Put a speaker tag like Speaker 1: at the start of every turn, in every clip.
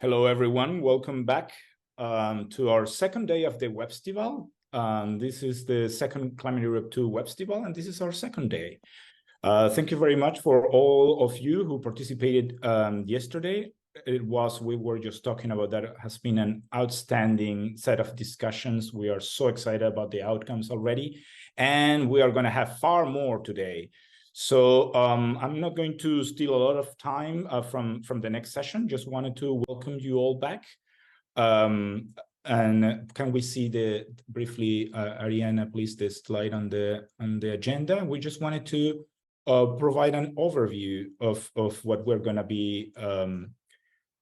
Speaker 1: Hello, everyone. Welcome back to our second day of the Webstival. This is the second Climate Europe 2 Webstival, and this is our second day. Thank you very much for all of you who participated yesterday. We were just talking about that. It has been an outstanding set of discussions. We are so excited about the outcomes already, and we are going to have far more today. So I'm not going to steal a lot of time from the next session. Just wanted to welcome you all back. And can we see briefly, Ariana, please, the slide on the agenda? We just wanted to provide an overview of what we're going to be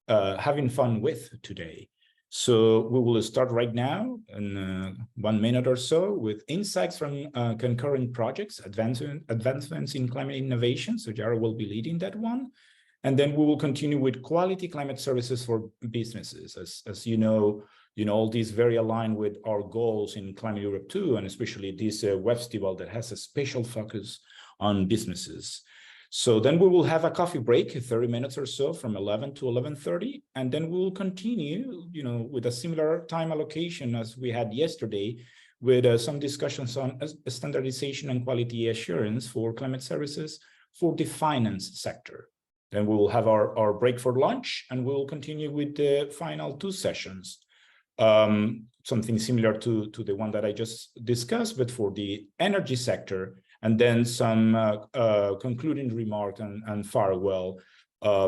Speaker 1: having fun with today. So we will start right now in 1 minute or so with insights from concurrent projects, advancements in climate innovation. So Jara will be leading that one. And then we will continue with quality climate services for businesses. As you know, all these very aligned with our goals in Climate Europe 2, and especially this Webstival that has a special focus on businesses. So then we will have a coffee break, 30 minutes or so, from 11 to 11:30, and then we will continue, with a similar time allocation as we had yesterday, with some discussions on standardization and quality assurance for climate services for the finance sector. Then we will have our break for lunch, and we will continue with the final two sessions. Something similar to the one that I just discussed, but for the energy sector, and then some concluding remark and farewell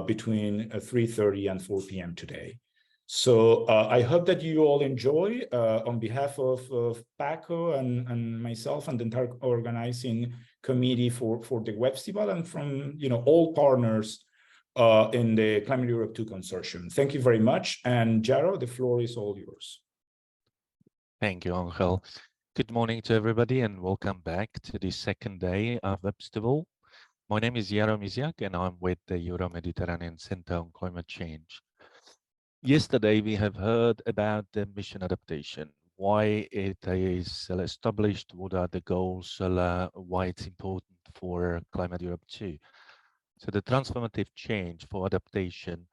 Speaker 1: between 3:30 and 4 p.m. today. So I hope that you all enjoy. On behalf of Paco and myself and the entire organizing committee for the Webstival, and from all partners in the Climate Europe 2 consortium. Thank you very much. And Jaro, the floor is all yours.
Speaker 2: Thank you, Angel. Good morning to everybody and welcome back to the second day of Webstival. My name is Jaro Misiak and I'm with the Euro-Mediterranean Center on Climate Change. Yesterday, we have heard about the mission adaptation, why it is established, what are the goals, why it's important for Climate Europe 2. So the transformative change for adaptation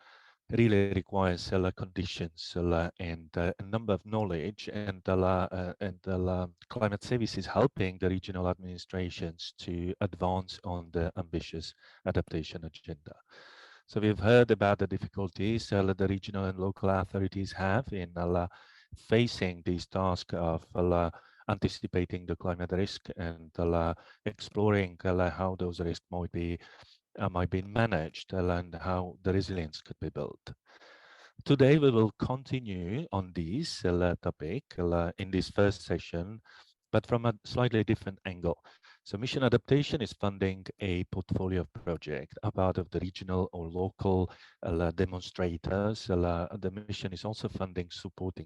Speaker 2: really requires conditions and a number of knowledge, and climate services helping the regional administrations to advance on the ambitious adaptation agenda. So we've heard about the difficulties the regional and local authorities have in facing these tasks of anticipating the climate risk and exploring how those risks might be managed and how the resilience could be built. Today, we will continue on this topic in this first session, but from a slightly different angle. So mission adaptation is funding a portfolio of projects, a part of the regional or local demonstrators. The mission is also funding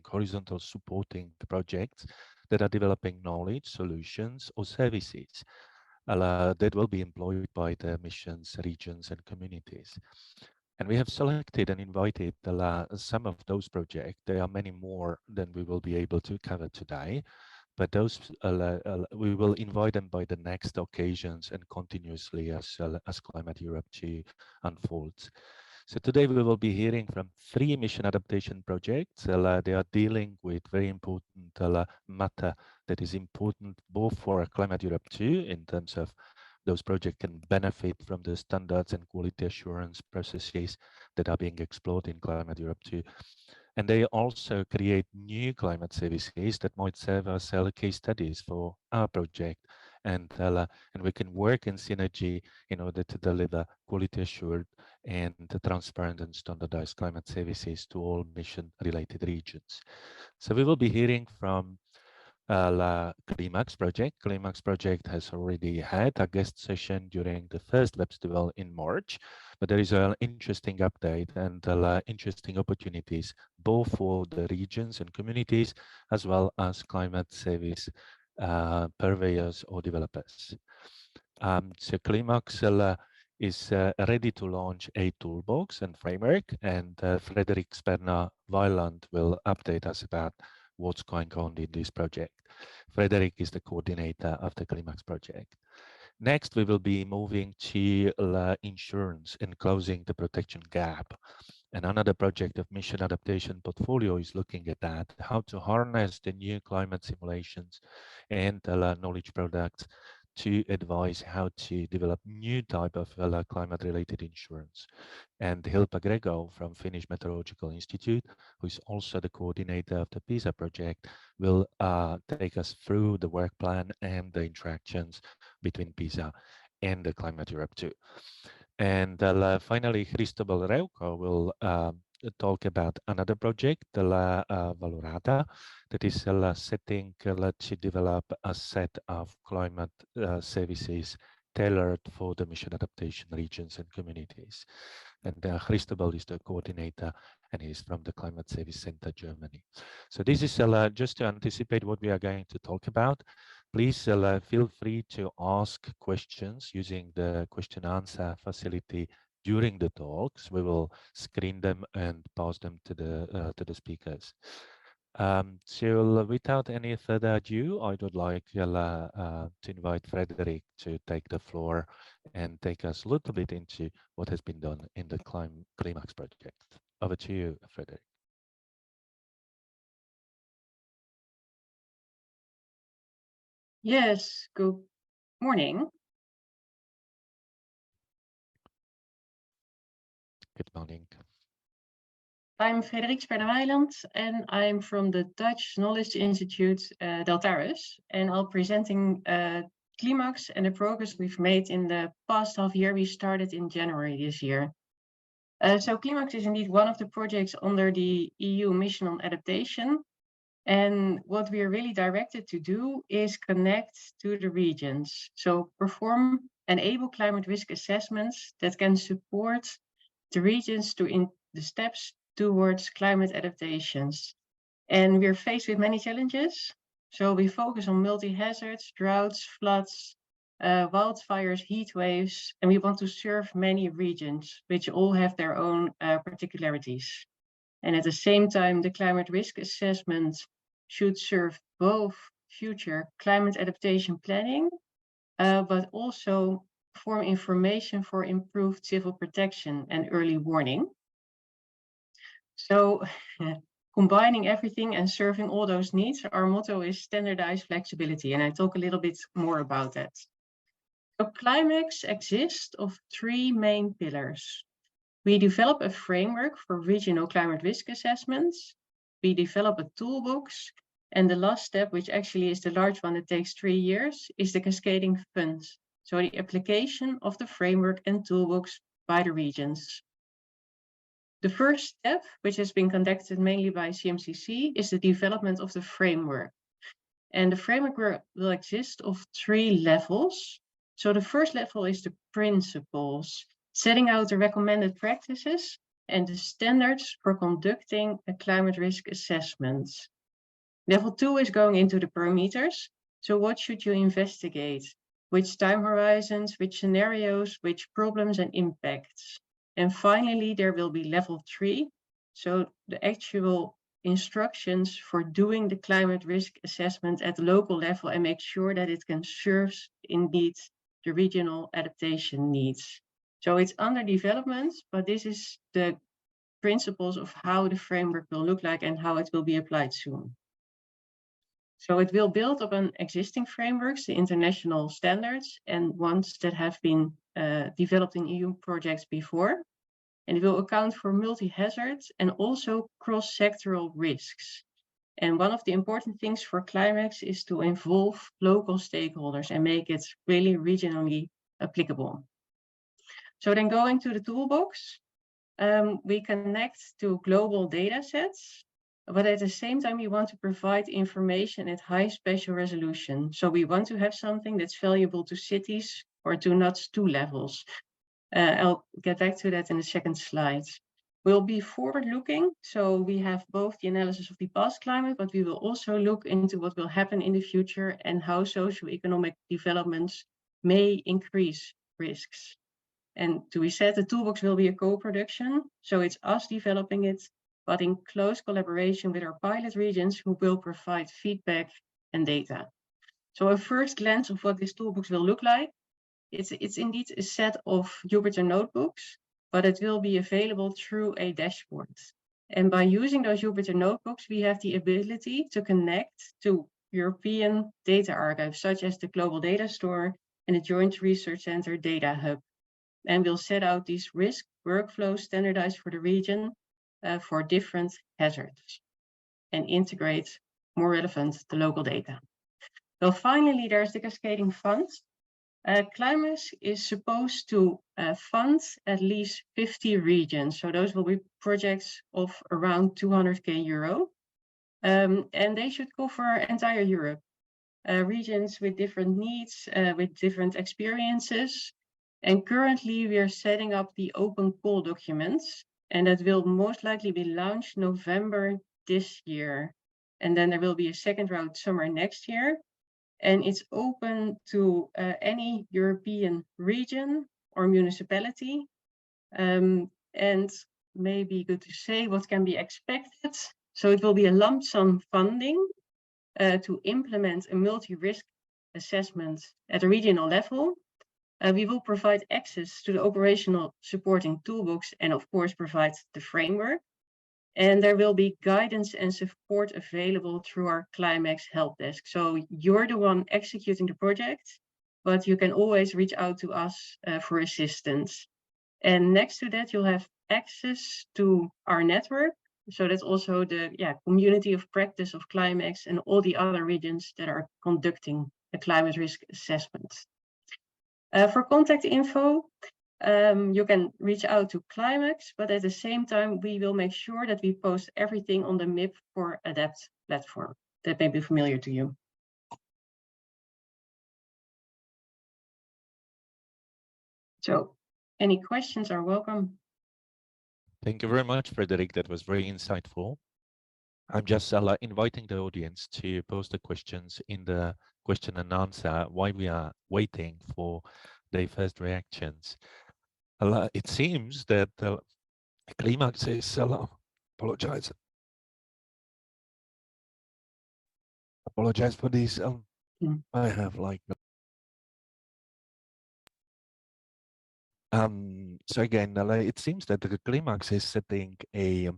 Speaker 2: horizontal supporting projects that are developing knowledge, solutions, or services that will be employed by the missions, regions, and communities. And we have selected and invited some of those projects. There are many more than we will be able to cover today, but those we will invite them by the next occasions and continuously as Climate Europe 2 unfolds. So today we will be hearing from 3 mission adaptation projects. They are dealing with very important matter that is important both for Climate Europe 2 in terms of those projects can benefit from the standards and quality assurance processes that are being explored in Climate Europe 2. And they also create new climate services that might serve as case studies for our project. And we can work in synergy in order to deliver quality assured and transparent and standardized climate services to all mission-related regions. So we will be hearing from CLIMAAX project. CLIMAAX project has already had a guest session during the first Webstival in March, but there is an interesting update and interesting opportunities both for the regions and communities as well as climate service purveyors or developers. So CLIMAAX is ready to launch a toolbox and framework, and Frederick Sperner-Weiland will update us about what's going on in this project. Frederick is the coordinator of the CLIMAAX project. Next, we will be moving to insurance and closing the protection gap. And another project of Mission Adaptation Portfolio is looking at that, how to harness the new climate simulations and knowledge products to advise how to develop new type of climate-related insurance. And Hilpa Grego from Finnish Meteorological Institute, who is also the coordinator of the PIISA project, will take us through the work plan and the interactions between PIISA and the Climate Europe 2. And finally, Cristobal Reuco will talk about another project, the VALORADA, that is setting to develop a set of climate services tailored for the mission adaptation regions and communities. And Cristobal is the coordinator, and he's from the Climate Service Center, Germany. So this is just to anticipate what we are going to talk about. Please feel free to ask questions using the question answer facility during the talks. We will screen them and pass them to the speakers. So without any further ado, I would like to invite Frederick to take the floor and take us a little bit into what has been done in the CLIMAAX project. Over to you, Frederick.
Speaker 3: Yes, good morning.
Speaker 2: Good morning.
Speaker 3: I'm Frederik Sperder-Weiland, and I'm from the Dutch Knowledge Institute, Deltaris, and I'll be presenting CLIMAAX and the progress we've made in the past half year. We started in January this year. So CLIMAAX is indeed one of the projects under the EU Mission on Adaptation. And what we are really directed to do is connect to the regions. So perform enable climate risk assessments that can support the regions in the steps towards climate adaptations. And we're faced with many challenges. So we focus on multi-hazards, droughts, floods, wildfires, heat waves, and we want to serve many regions, which all have their own particularities. And at the same time, the climate risk assessment should serve both future climate adaptation planning, but also form information for improved civil protection and early warning. So combining everything and serving all those needs, our motto is standardized flexibility. And I talk a little bit more about that. So CLIMAAX exists of three main pillars. We develop a framework for regional climate risk assessments. We develop a toolbox. And the last step, which actually is the large one that takes 3 years, is the cascading funds. So the application of the framework and toolbox by the regions. The first step, which has been conducted mainly by CMCC, is the development of the framework. And the framework will exist of 3 levels. So the first level is the principles, setting out the recommended practices and the standards for conducting a climate risk assessment. Level 2 is going into the parameters. So what should you investigate? Which time horizons, which scenarios, which problems and impacts? And finally, there will be level 3. So the actual instructions for doing the climate risk assessment at the local level and make sure that it can serve indeed the regional adaptation needs. So it's under development, but this is the principles of how the framework will look like and how it will be applied soon. So it will build upon existing frameworks, the international standards, and ones that have been developed in EU projects before. And it will account for multi-hazards and also cross-sectoral risks. And one of the important things for CLIMAAX is to involve local stakeholders and make it really regionally applicable. So then going to the toolbox, we connect to global data sets, but at the same time, we want to provide information at high spatial resolution. So we want to have something that's valuable to cities or to NUTS 2 levels. I'll get back to that in the second slide. We'll be forward-looking, so we have both the analysis of the past climate, but we will also look into what will happen in the future and how socio-economic developments may increase risks. And to be said, the toolbox will be a co-production, so it's us developing it, but in close collaboration with our pilot regions who will provide feedback and data. So a first glance of what this toolbox will look like. It's indeed a set of Jupyter notebooks but it will be available through a dashboard. And by using those Jupyter notebooks, we have the ability to connect to European data archives, such as the Global Data Store and the Joint Research Center Data Hub. And we'll set out these risk workflows standardized for the region for different hazards and integrate more relevant the local data. Well, finally, there's the cascading funds. CLIMAAX is supposed to fund at least 50 regions. So those will be projects of around 200k euro. And they should cover entire Europe. Regions with different needs, with different experiences. And currently we are setting up the open call documents, and that will most likely be launched November this year. And then there will be a second round summer next year. And it's open to any European region or municipality. And maybe good to say what can be expected. So it will be a lump sum funding to implement a multi-risk assessment at a regional level. We will provide access to the operational supporting toolbox and of course provide the framework. And there will be guidance and support available through our CLIMAAX help desk. So you're the one executing the project, but you can always reach out to us for assistance. And next to that, you'll have access to our network. So that's also the community of practice of CLIMAAX and all the other regions that are conducting a climate risk assessment. For contact info, you can reach out to CLIMAAX, but at the same time, we will make sure that we post everything on the MIP for Adapt platform. That may be familiar to you. So any questions are welcome.
Speaker 2: Thank you very much, Frederick. That was very insightful. I'm just inviting the audience to post the questions in the question and answer while we are waiting for their first reactions. It seems that CLIMAAX is apologize for this. I have like so again, it seems that the CLIMAAX is setting a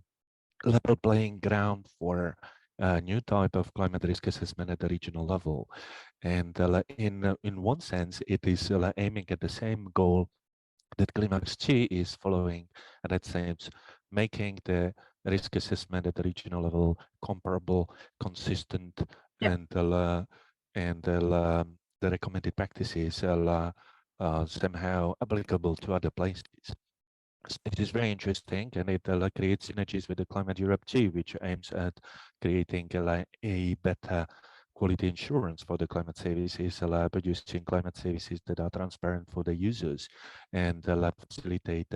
Speaker 2: level playing ground for a new type of climate risk assessment at the regional level, and in one sense, it is aiming at the same goal that CLIMAAX 2 is following, and that says making the risk assessment at the regional level comparable, consistent, and the recommended practices somehow applicable to other places. It is very interesting, and it creates synergies with the Climate Europe 2, which aims at creating a better quality insurance for the climate services, producing climate services that are transparent for the users, and facilitate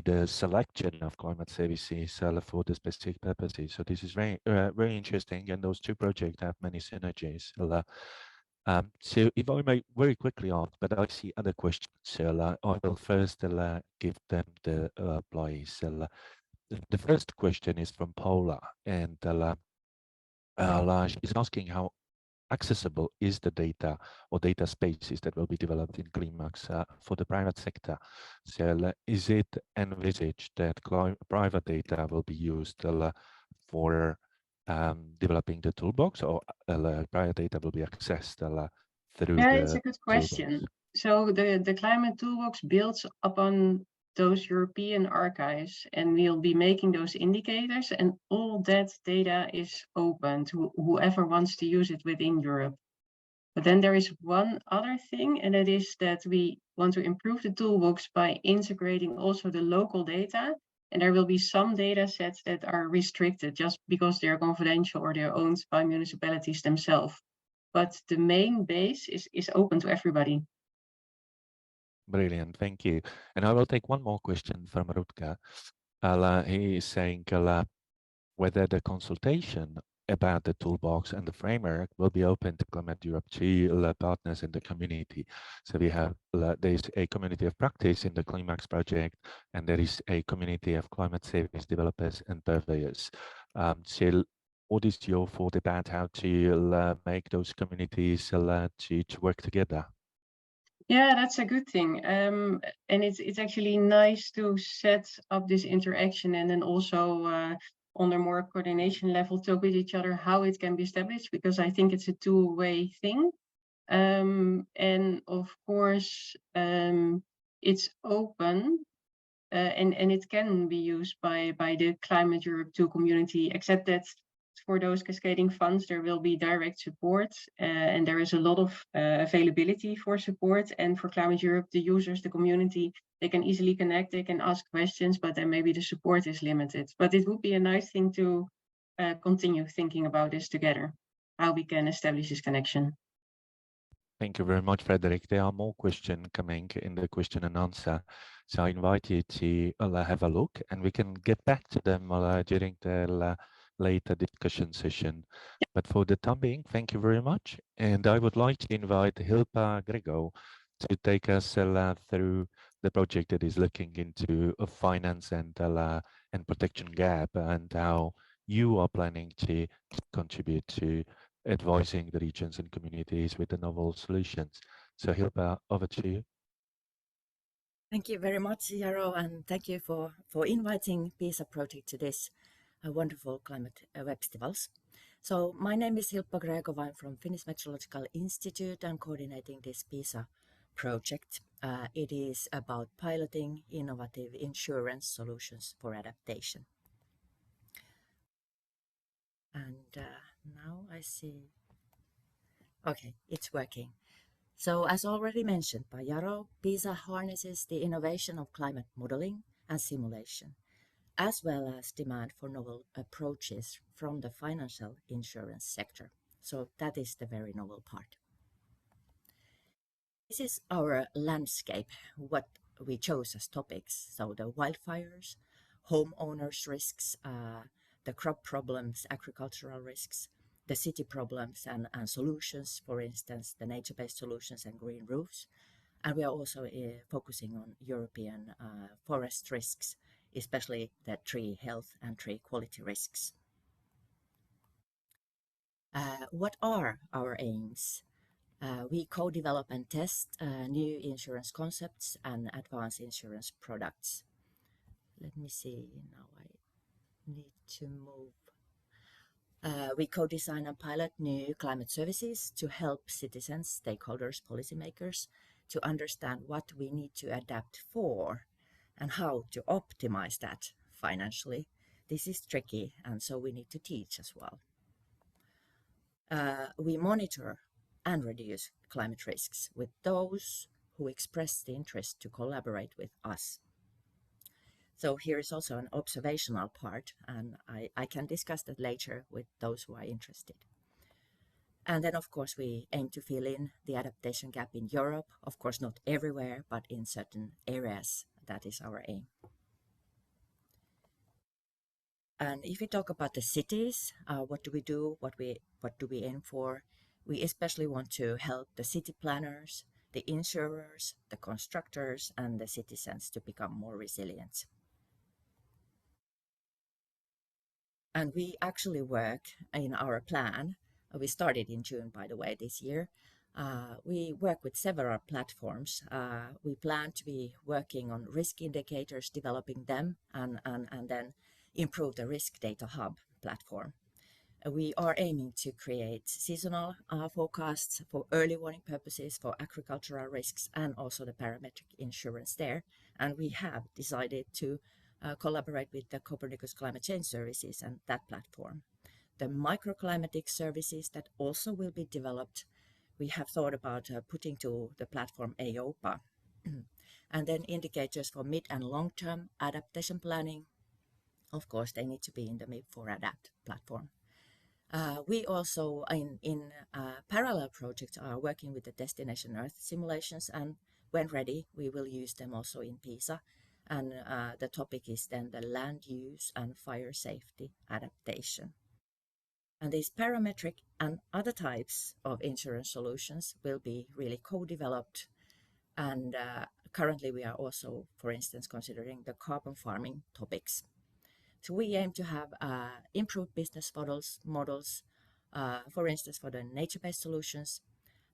Speaker 2: the selection of climate services for the specific purposes. So this is very very interesting, and those two projects have many synergies. So if I may very quickly ask, but I see other questions, so I will first give them the place. The first question is from Paula, and she's asking how accessible is the data or data spaces that will be developed in CLIMAAX for the private sector. So is it envisaged that private data will be used for developing the toolbox, or private data will be accessed through the
Speaker 3: it's a good question.
Speaker 2: toolbox?
Speaker 3: So the climate toolbox builds upon those European archives, and we'll be making those indicators, and all that data is open to whoever wants to use it within Europe. But then there is one other thing, and that is that we want to improve the toolbox by integrating also the local data. And there will be some data sets that are restricted just because they're confidential or they're owned by municipalities themselves. But the main base is open to everybody.
Speaker 2: Brilliant, thank you. And I will take one more question from Rutger. He is saying whether the consultation about the toolbox and the framework will be open to Climate Europe to partners in the community. So we have, there's a community of practice in the CLIMAAX project, and there is a community of climate service developers and purveyors. So what is your thought about how to make those communities to work together?
Speaker 3: Yeah, that's a good thing. And it's actually nice to set up this interaction and then also on a more coordination level talk with each other how it can be established, because I think it's a two-way thing. And of course, it's open and it can be used by the Climate Europe 2 community, except that for those cascading funds, there will be direct support and there is a lot of availability for support. And for Climate Europe, the users, the community, they can easily connect, they can ask questions, but then maybe the support is limited. But it would be a nice thing to continue thinking about this together, how we can establish this connection.
Speaker 2: Thank you very much, Frederick. There are more questions coming in the question and answer. So I invite you to have a look and we can get back to them during the later discussion session. But for the time being, thank you very much. And I would like to invite Hilpa Grego to take us through the project that is looking into a finance and protection gap and how you are planning to contribute to advising the regions and communities with the novel solutions. So Hilpa, over to you.
Speaker 4: Thank you very much, Jaro, and thank you for inviting PIISA project to this wonderful climate Webstivals. So my name is Hilpa Grego. I'm from Finnish Meteorological Institute and coordinating this PIISA project. It is about piloting innovative insurance solutions for adaptation. And now I see, okay, it's working. So as already mentioned by Jaro, PIISA harnesses the innovation of climate modeling and simulation, as well as demand for novel approaches from the financial insurance sector. So that is the very novel part. This is our landscape, what we chose as topics. So the wildfires, homeowners risks, the crop problems, agricultural risks, the city problems and solutions, for instance, the nature-based solutions and green roofs. And we are also focusing on European forest risks, especially the tree health and tree quality risks. What are our aims? We co-develop and test new insurance concepts and advanced insurance products. Let me see, now I need to move. We co-design and pilot new climate services to help citizens, stakeholders, policymakers to understand what we need to adapt for and how to optimize that financially. This is tricky, and so we need to teach as well. We monitor and reduce climate risks with those who express the interest to collaborate with us. So here is also an observational part, and I can discuss that later with those who are interested. And then, of course, we aim to fill in the adaptation gap in Europe. Of course, not everywhere, but in certain areas. That is our aim. And if we talk about the cities, what do we do? What do we aim for? We especially want to help the city planners, the insurers, the constructors, and the citizens to become more resilient. And we actually work in our plan. We started in June, by the way, this year. We work with several platforms. We plan to be working on risk indicators, developing them, and then improve the risk data hub platform. We are aiming to create seasonal forecasts for early warning purposes for agricultural risks and also the parametric insurance there. And we have decided to collaborate with the Copernicus Climate Change Services and that platform. The microclimatic services that also will be developed, we have thought about putting to the platform AOPA. And then indicators for mid and long-term adaptation planning. Of course, they need to be in the MIP4Adapt platform. We also, in parallel projects, are working with the Destination Earth simulations, and when ready, we will use them also in PIISA. And the topic is then the land use and fire safety adaptation. And these parametric and other types of insurance solutions will be really co-developed. And currently we are also, for instance, considering the carbon farming topics. So we aim to have improved business models, for instance, for the nature-based solutions,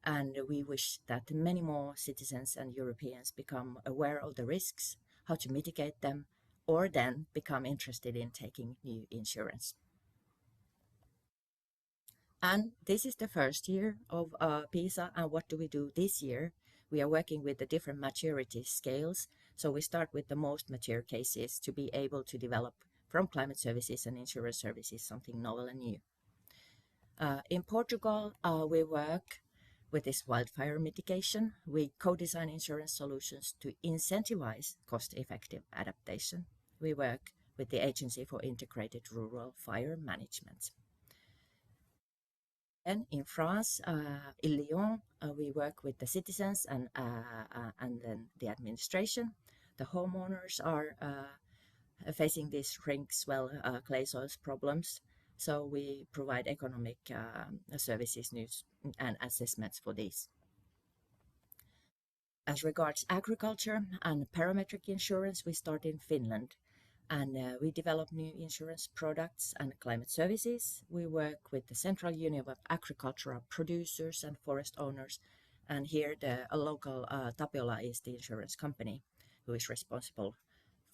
Speaker 4: And we wish that many more citizens and Europeans become aware of the risks, how to mitigate them, or then become interested in taking new insurance. And this is the first year of PIISA, and what do we do this year? We are working with the different maturity scales, so we start with the most mature cases to be able to develop from climate services and insurance services something novel and new. In Portugal, we work with this wildfire mitigation. We co-design insurance solutions to incentivize cost-effective adaptation. We work with the Agency for Integrated Rural Fire Management. And in France, in Lyon, we work with the citizens and then the administration. The homeowners are facing these shrink, swell, clay soils problems. So we provide economic services, news and assessments for these. As regards agriculture and parametric insurance, we start in Finland. And we develop new insurance products and climate services. We work with the Central Union of Agricultural Producers and Forest Owners. And here the local Tapiola is the insurance company who is responsible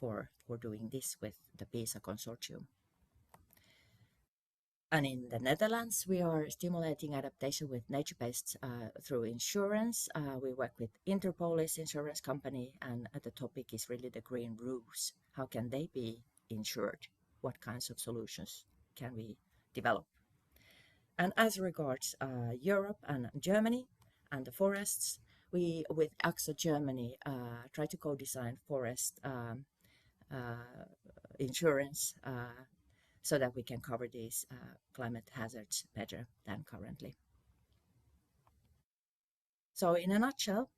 Speaker 4: for doing this with the PIISA consortium. And in the Netherlands, we are stimulating adaptation with nature-based through insurance. We work with Interpolis insurance company, and the topic is really the green roofs. How can they be insured? What kinds of solutions can we develop? And as regards Europe and Germany and the forests, we, with AXA Germany, try to co-design forest insurance so that we can cover these climate hazards better than currently. So in a nutshell,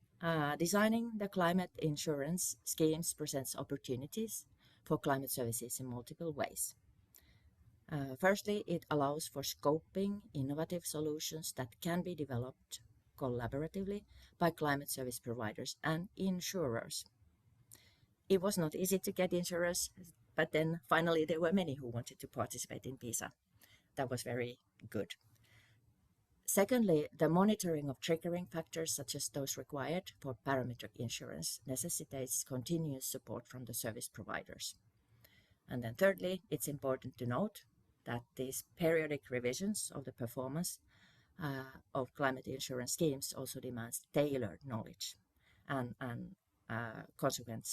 Speaker 4: designing the climate insurance schemes presents opportunities for climate services in multiple ways. Firstly, it allows for scoping innovative solutions that can be developed collaboratively by climate service providers and insurers. It was not easy to get insurers, but then finally there were many who wanted to participate in PIISA. That was very good. Secondly, the monitoring of triggering factors such as those required for parametric insurance necessitates continuous support from the service providers. And then thirdly, it's important to note that these periodic revisions of the performance of climate insurance schemes also demands tailored knowledge and consequent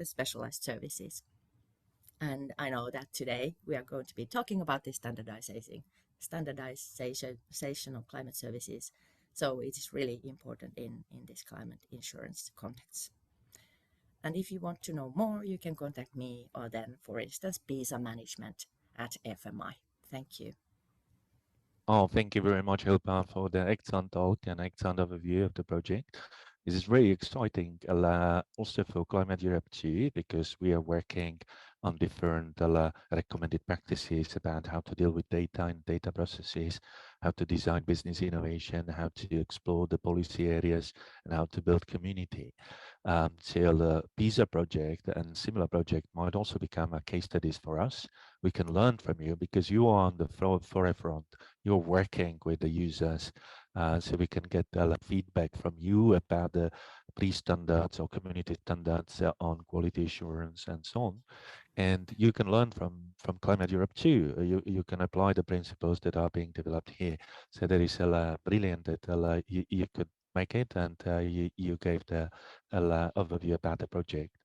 Speaker 4: specialized services. And I know that today we are going to be talking about the standardization of climate services. So it is really important in this climate insurance context. And if you want to know more, you can contact me or then, for instance, PIISA management at FMI. Thank you.
Speaker 2: Oh, thank you very much, Hilpa, for the excellent talk and excellent overview of the project. This is very exciting, also for Climate Europe too, because we are working on different recommended practices about how to deal with data and data processes, how to design business innovation, how to explore the policy areas, and how to build community. So the PIISA project and similar project might also become a case studies for us. We can learn from you because you are on the forefront. You're working with the users. So we can get feedback from you about the pre-standards or community standards on quality assurance and so on. And you can learn from Climate Europe too. You can apply the principles that are being developed here. So that is brilliant that you could make it, and you gave the overview about the project.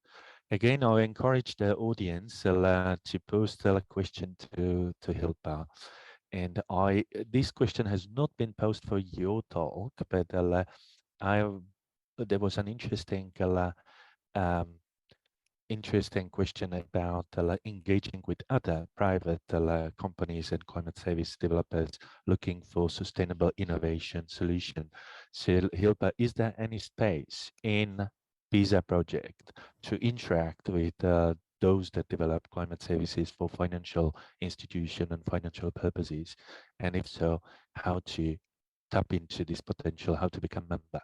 Speaker 2: Again, I encourage the audience to post a question to Hilpa. And this question has not been posed for your talk, but there was an interesting question about engaging with other private companies and climate service developers looking for sustainable innovation solution. So Hilpa, is there any space in PIISA project to interact with those that develop climate services for financial institution and financial purposes? And if so, how to tap into this potential, how to become member?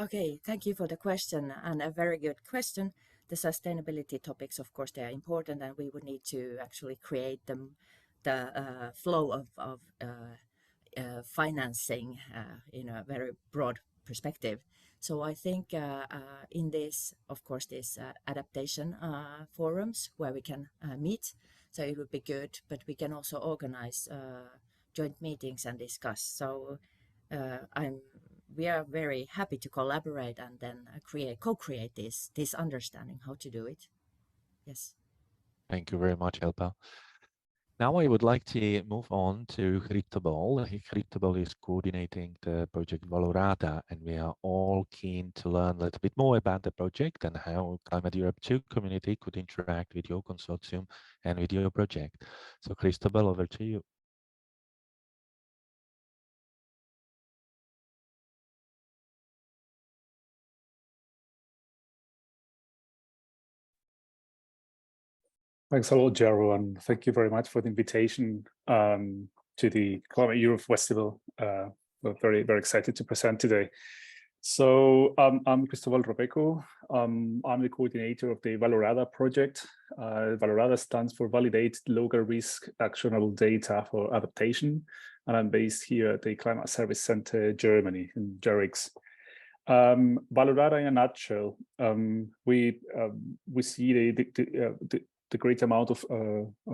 Speaker 4: Okay, thank you for the question, and a very good question. The sustainability topics, of course, they are important, and we would need to actually create the flow of financing in a very broad perspective. So I think in this, of course, this adaptation forums where we can meet, so it would be good, but we can also organize joint meetings and discuss. So we are very happy to collaborate and then co-create this understanding how to do it. Yes.
Speaker 2: Thank you very much, Helpa. Now I would like to move on to Cryptobal. Cryptobal is coordinating the project VALORADA, and we are all keen to learn a little bit more about the project and how Climate Europe 2 community could interact with your consortium and with your project. So Cryptobal, over to you.
Speaker 5: Thanks a lot, Jaro, and thank you very much for the invitation to the Climate Europe Webstival. We're very, very excited to present today. So I'm Cristóbal Robeco. I'm the coordinator of the VALORADA project. VALORADA stands for Validate Local Risk Actionable Data for Adaptation, and I'm based here at the Climate Service Center, Germany, in Zurich. VALORADA in a nutshell, we see the great amount of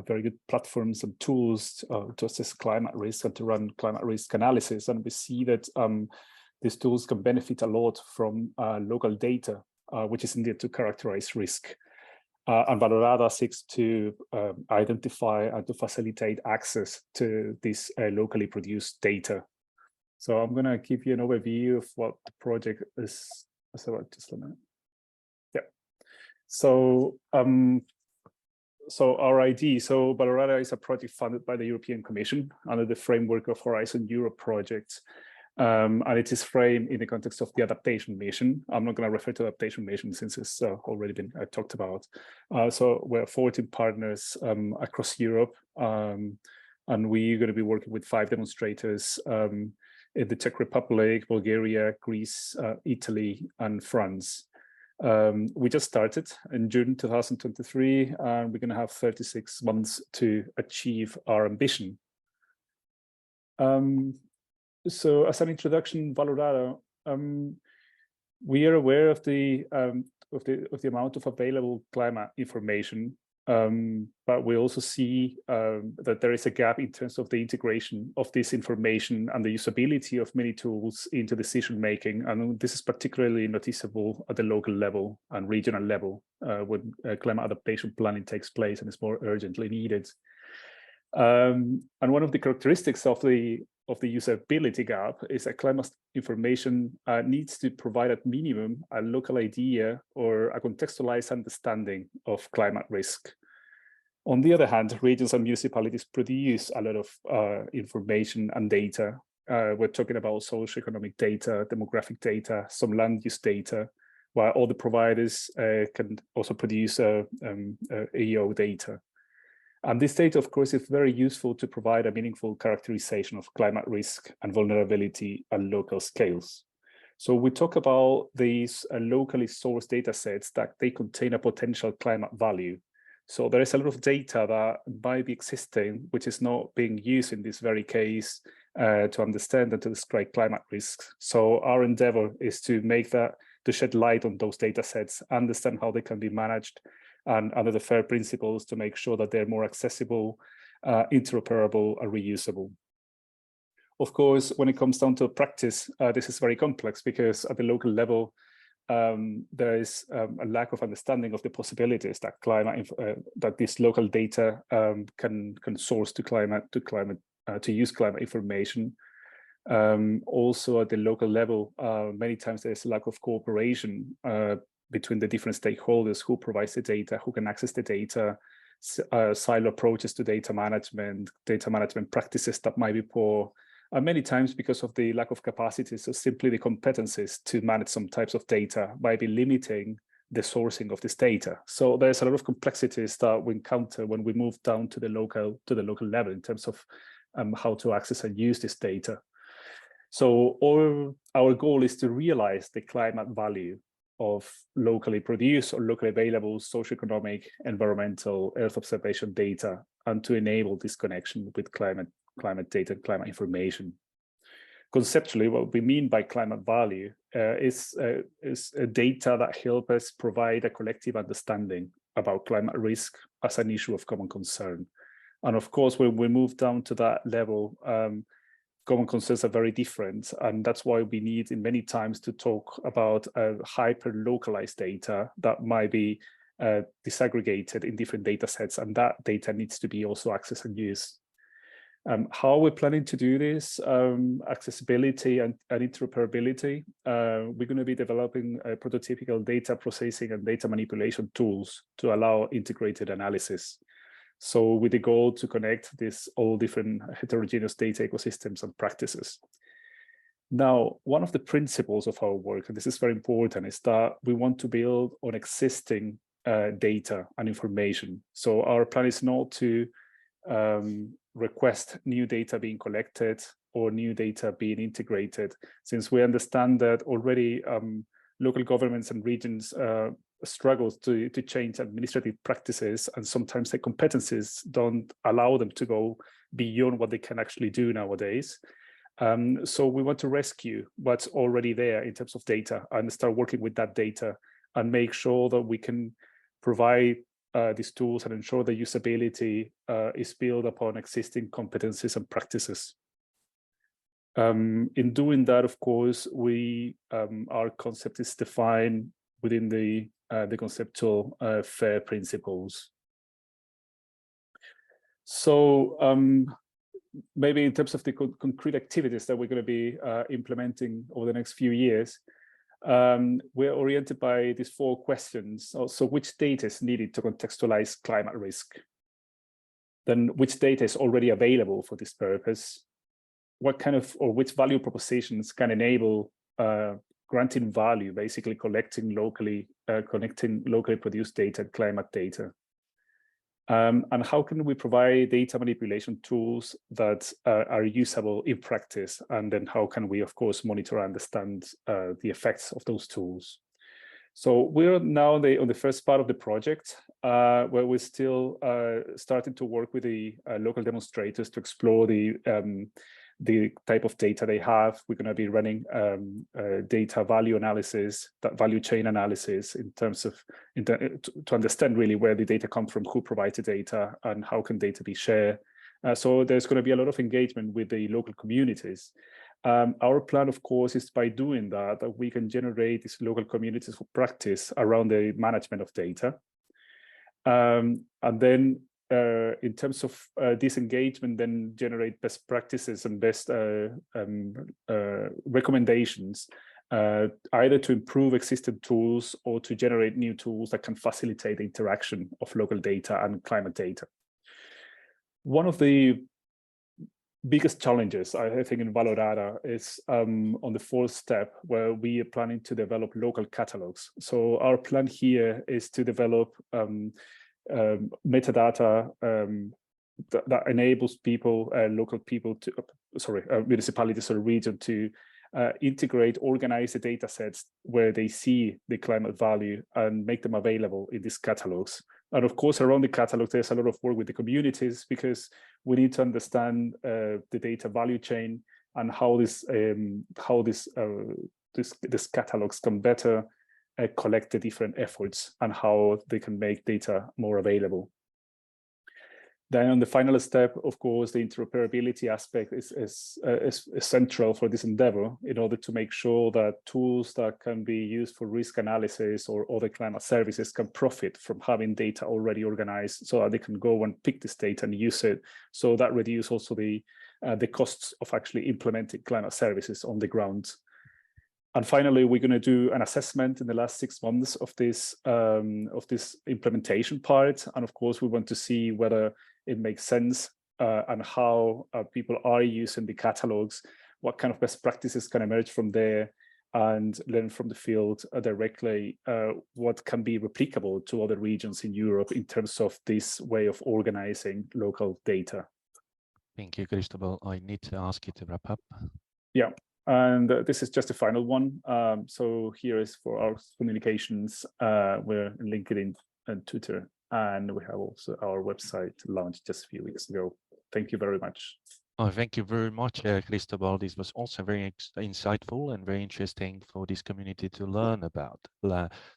Speaker 5: very good platforms and tools to assess climate risk and to run climate risk analysis. And we see that these tools can benefit a lot from local data, which is needed to characterize risk. And VALORADA seeks to identify and to facilitate access to this locally produced data. So I'm going to give you an overview of what the project is. So just a minute. Yeah. So our idea, so VALORADA is a project funded by the European Commission under the framework of Horizon Europe project. And it is framed in the context of the adaptation mission. I'm not going to refer to adaptation mission since it's already been talked about. So we're 14 partners across Europe, and we're going to be working with 5 demonstrators in the Czech Republic, Bulgaria, Greece, Italy, and France. We just started in June 2023, and we're going to have 36 months to achieve our ambition. So as an introduction, VALORADA, we are aware of the amount of available climate information, but we also see that there is a gap in terms of the integration of this information and the usability of many tools into decision making. And this is particularly noticeable at the local level and regional level when climate adaptation planning takes place and is more urgently needed. And one of the characteristics of the usability gap is that climate information needs to provide at minimum a local idea or a contextualized understanding of climate risk. On the other hand, regions and municipalities produce a lot of information and data. We're talking about socioeconomic data, demographic data, some land use data, while all the providers can also produce EO data. And this data, of course, is very useful to provide a meaningful characterization of climate risk and vulnerability at local scales. So we talk about these locally sourced data sets that they contain a potential climate value. So there is a lot of data that might be existing, which is not being used in this very case to understand and to describe climate risks. So our endeavor is to make that, to shed light on those data sets, understand how they can be managed, and under the FAIR principles to make sure that they're more accessible, interoperable, and reusable. Of course, when it comes down to practice, this is very complex because at the local level, there is a lack of understanding of the possibilities that that this local data can source to use climate information. Also at the local level, many times there's a lack of cooperation between the different stakeholders who provides the data, who can access the data, silo approaches to data management practices that might be poor, and many times because of the lack of capacities or simply the competencies to manage some types of data might be limiting the sourcing of this data. So there's a lot of complexities that we encounter when we move down to the local level in terms of how to access and use this data. So our goal is to realize the climate value of locally produced or locally available socioeconomic, environmental, Earth observation data, and to enable this connection with climate data and climate information. conceptually, what we mean by climate value is data that help us provide a collective understanding about climate risk as an issue of common concern. And of course, when we move down to that level, common concerns are very different. And that's why we need in many times to talk about hyper-localized data that might be disaggregated in different data sets. And that data needs to be also accessed and used. How we're planning to do this, accessibility and interoperability, we're going to be developing prototypical data processing and data manipulation tools to allow integrated analysis. So with the goal to connect this all different heterogeneous data ecosystems and practices. Now, one of the principles of our work, and this is very important, is that we want to build on existing data and information. So our plan is not to request new data being collected or new data being integrated, since we understand that already local governments and regions struggle to change administrative practices, and sometimes their competencies don't allow them to go beyond what they can actually do nowadays. So we want to rescue what's already there in terms of data and start working with that data and make sure that we can provide these tools and ensure the usability is built upon existing competencies and practices. In doing that, of course, our concept is defined within the conceptual FAIR principles. So maybe in terms of the concrete activities that we're going to be implementing over the next few years, we're oriented by these 4 questions. So which data is needed to contextualize climate risk? Then which data is already available for this purpose? What kind of, or which value propositions can enable granting value, basically collecting locally, connecting locally produced data, climate data? And how can we provide data manipulation tools that are usable in practice? And then how can we, of course, monitor and understand the effects of those tools? So we're now on the first part of the project, where we're still starting to work with the local demonstrators to explore the type of data they have. We're going to be running data value analysis, that value chain analysis in terms of to understand really where the data come from, who provides the data, and how can data be shared. So there's going to be a lot of engagement with the local communities. Our plan, of course, is by doing that we can generate these local communities for practice around the management of data. And then in terms of this engagement, then generate best practices and best recommendations, either to improve existing tools or to generate new tools that can facilitate the interaction of local data and climate data. One of the biggest challenges, I think, in VALORADA is on the 4th step, where we are planning to develop local catalogs. So our plan here is to develop metadata that enables people, local people to, municipalities or region to integrate, organize the data sets where they see the climate value and make them available in these catalogs. And of course, around the catalog, there's a lot of work with the communities, because we need to understand the data value chain and how these catalogs can better collect the different efforts and how they can make data more available. Then on the final step, of course, the interoperability aspect is central for this endeavor, in order to make sure that tools that can be used for risk analysis or other climate services can profit from having data already organized, so that they can go and pick this data and use it. So that reduces also the costs of actually implementing climate services on the ground. And finally, we're going to do an assessment in the last 6 months of this implementation part. And of course, we want to see whether it makes sense and how people are using the catalogs, what kind of best practices can emerge from there, and learn from the field directly what can be replicable to other regions in Europe in terms of this way of organizing local data.
Speaker 2: Thank you, Cristobal. I need to ask you to wrap up.
Speaker 5: Yeah. And this is just the final one. So here is for our communications. We're in LinkedIn and Twitter, and we have also our website launched just a few weeks ago. Thank you very much.
Speaker 2: Oh, thank you very much, Cristobal. This was also very insightful and very interesting for this community to learn about.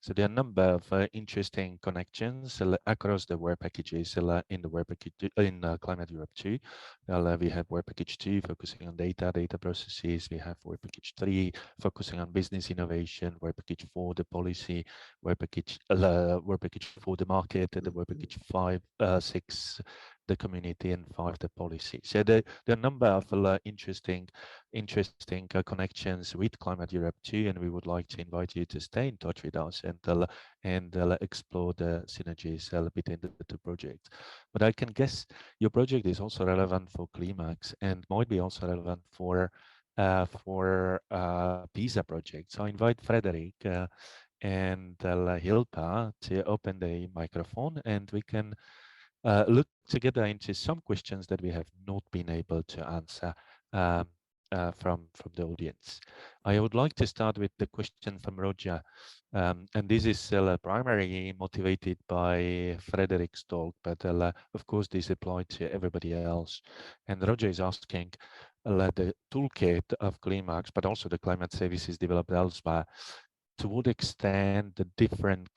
Speaker 2: So there are a number of interesting connections across the work packages in the work package in Climate Europe 2. We have work package 2 focusing on data processes. We have work package 3 focusing on business innovation. Work package 4 the policy. Work package 4 the market. And the work package 5, 6 the community, and 5 the policy. So there are a number of interesting connections with Climate Europe 2, and we would like to invite you to stay in touch with us and explore the synergies between the two projects. But I can guess your project is also relevant for CLIMAAX and might be also relevant for PIISA projects. So I invite Frederick and Hilpa to open the microphone, and we can look together into some questions that we have not been able to answer from the audience. I would like to start with the question from Roger, and this is primarily motivated by Frederick's talk, but of course this applies to everybody else. And Roger is asking the toolkit of CLIMAAX, but also the climate services developed elsewhere, to what extent the different